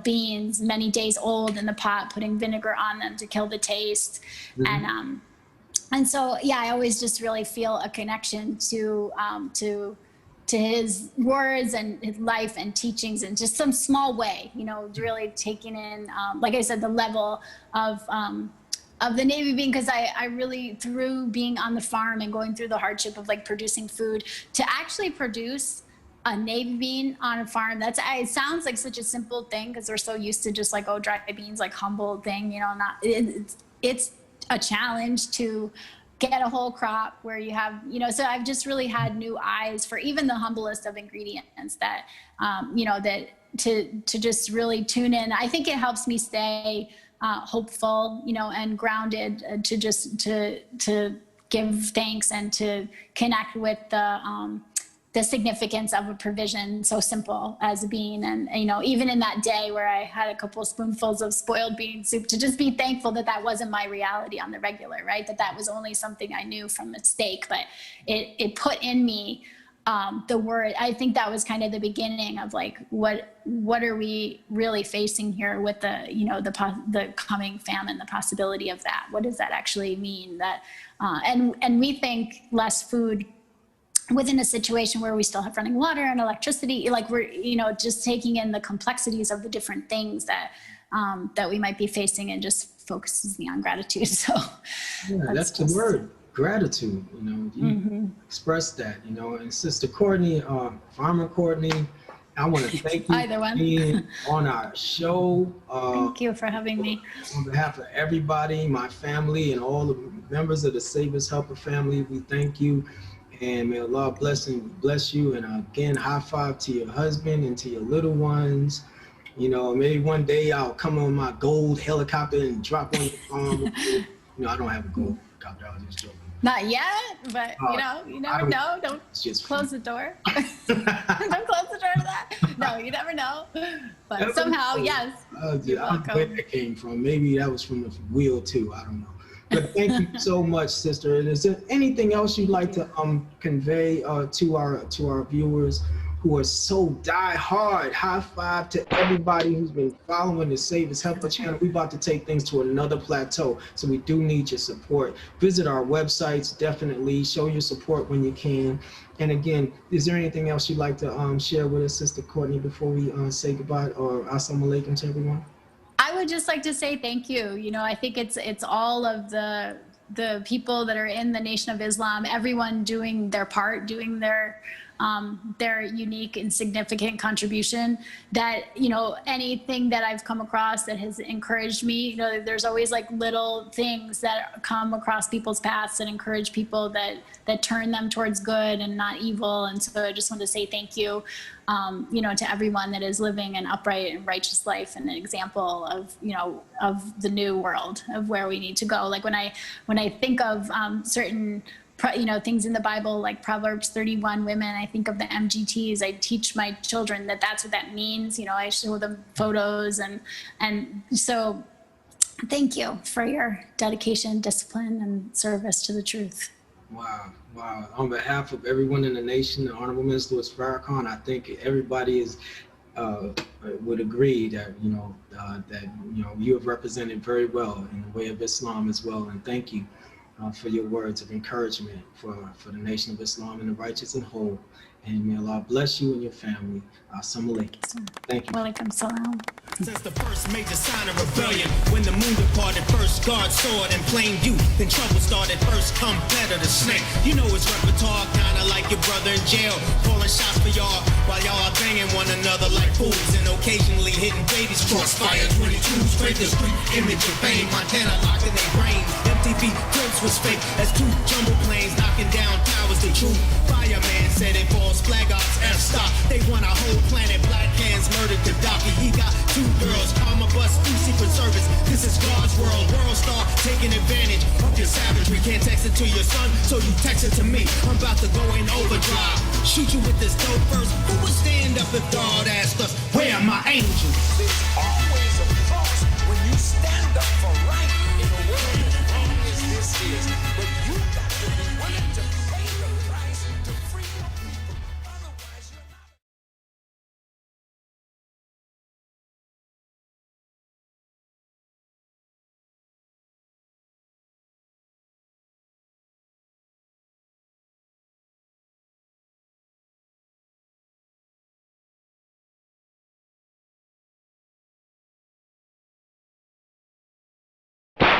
beans many days old in the pot, putting vinegar on them to kill the taste. And so, I always just really feel a connection to his words and his life and teachings in just some small way, really taking in, like I said, the level of the navy bean, because I really, through being on the farm and going through the hardship of like producing food, to actually produce a navy bean on a farm, it sounds like such a simple thing because we're so used to just like, dry beans, like humble thing, it's a challenge to get a whole crop where you have, so I've just really had new eyes for even the humblest of ingredients that, that to just really tune in. I think it helps me stay hopeful, and grounded, to just to give thanks and to connect with the significance of a provision so simple as a bean. And even in that day where I had a couple of spoonfuls of spoiled bean soup, to just be thankful that that wasn't my reality on the regular, right? That was only something I knew from mistake, but it put in me the word. I think that was kind of the beginning of like, what are we really facing here with the coming famine, the possibility of that? What does that actually mean? That and we think less food within a situation where we still have running water and electricity, like we're just taking in the complexities of the different things that that we might be facing, and just focuses me on gratitude. So that's the word. Gratitude, you express that, and Sister Courtney, Farmer Courtney, I want to thank you for being on our show. Thank you for having me. On behalf of everybody, my family, and all the members of the Saviours Helper family, we thank you, and may Allah bless you. And again, high five to your husband and to your little ones. Maybe one day I'll come on my gold helicopter and drop on your farm. I don't have a gold helicopter. I was just joking. Not yet, but you never know. Don't close the door. Don't close the door to that. No, you never know. But somehow, yes. I don't know where that came from. Maybe that was from the wheel too. I don't know. But thank you so much, sister. And is there anything else you'd like to convey to our viewers who are so die hard? High five to everybody who's been following the Saviours Helper channel. We're about to take things to another plateau, so we do need your support. Visit our websites, definitely. Show your support when you can. And again, is there anything else you'd like to share with us, Sister Courtney, before we say goodbye, or assalamu alaikum to everyone? I would just like to say thank you. I think it's all of the people that are in the Nation of Islam, everyone doing their part, doing their their unique and significant contribution. That, you know, anything that I've come across that has encouraged me, you know, there's always like little things that come across people's paths that encourage people, that turn them towards good and not evil. And so I just want to say thank you, you know, to everyone that is living an upright and righteous life, and an example of, you know, of the new world, of where we need to go. Like when I think of certain, you know, things in the Bible, like Proverbs 31 women, I think of the MGTs. I teach my children that that's what that means. You know, I show them photos, and so thank you for your dedication, discipline, and service to the truth. Wow. On behalf of everyone in the nation, the Honorable Minister Louis Farrakhan, I think everybody would agree that, you know, you have represented very well in the way of Islam as well. And thank you for your words of encouragement for the nation of Islam and the righteous and whole. And may Allah bless you and your family. Assalamu alaikum. Thank you. Walaikum salam. Since the first major sign of rebellion, when the moon departed, first God saw it in plain view, then trouble started, first come better the snake. You know his repertoire, kinda like your brother in jail, calling shots for y'all, while y'all are banging one another like fools, and occasionally hitting babies. Crossfire 22, straight the street, image of fame, Montana locked in their brain. MTV clips was fake, as two jumbo planes knocking down towers. The true fireman said it falls, flag ops, F-stop. They want a whole planet, black hands murdered Gaddafi. He got two girls, Karma bus, two Secret Service. This is God's world, world star taking advantage of your savagery. Can't text it to your son, so you text it to me. I'm about to go in overdrive, shoot you with this dope first. Who would stand up if God asked us, where are my angels? There's always a cross when you stand up for right.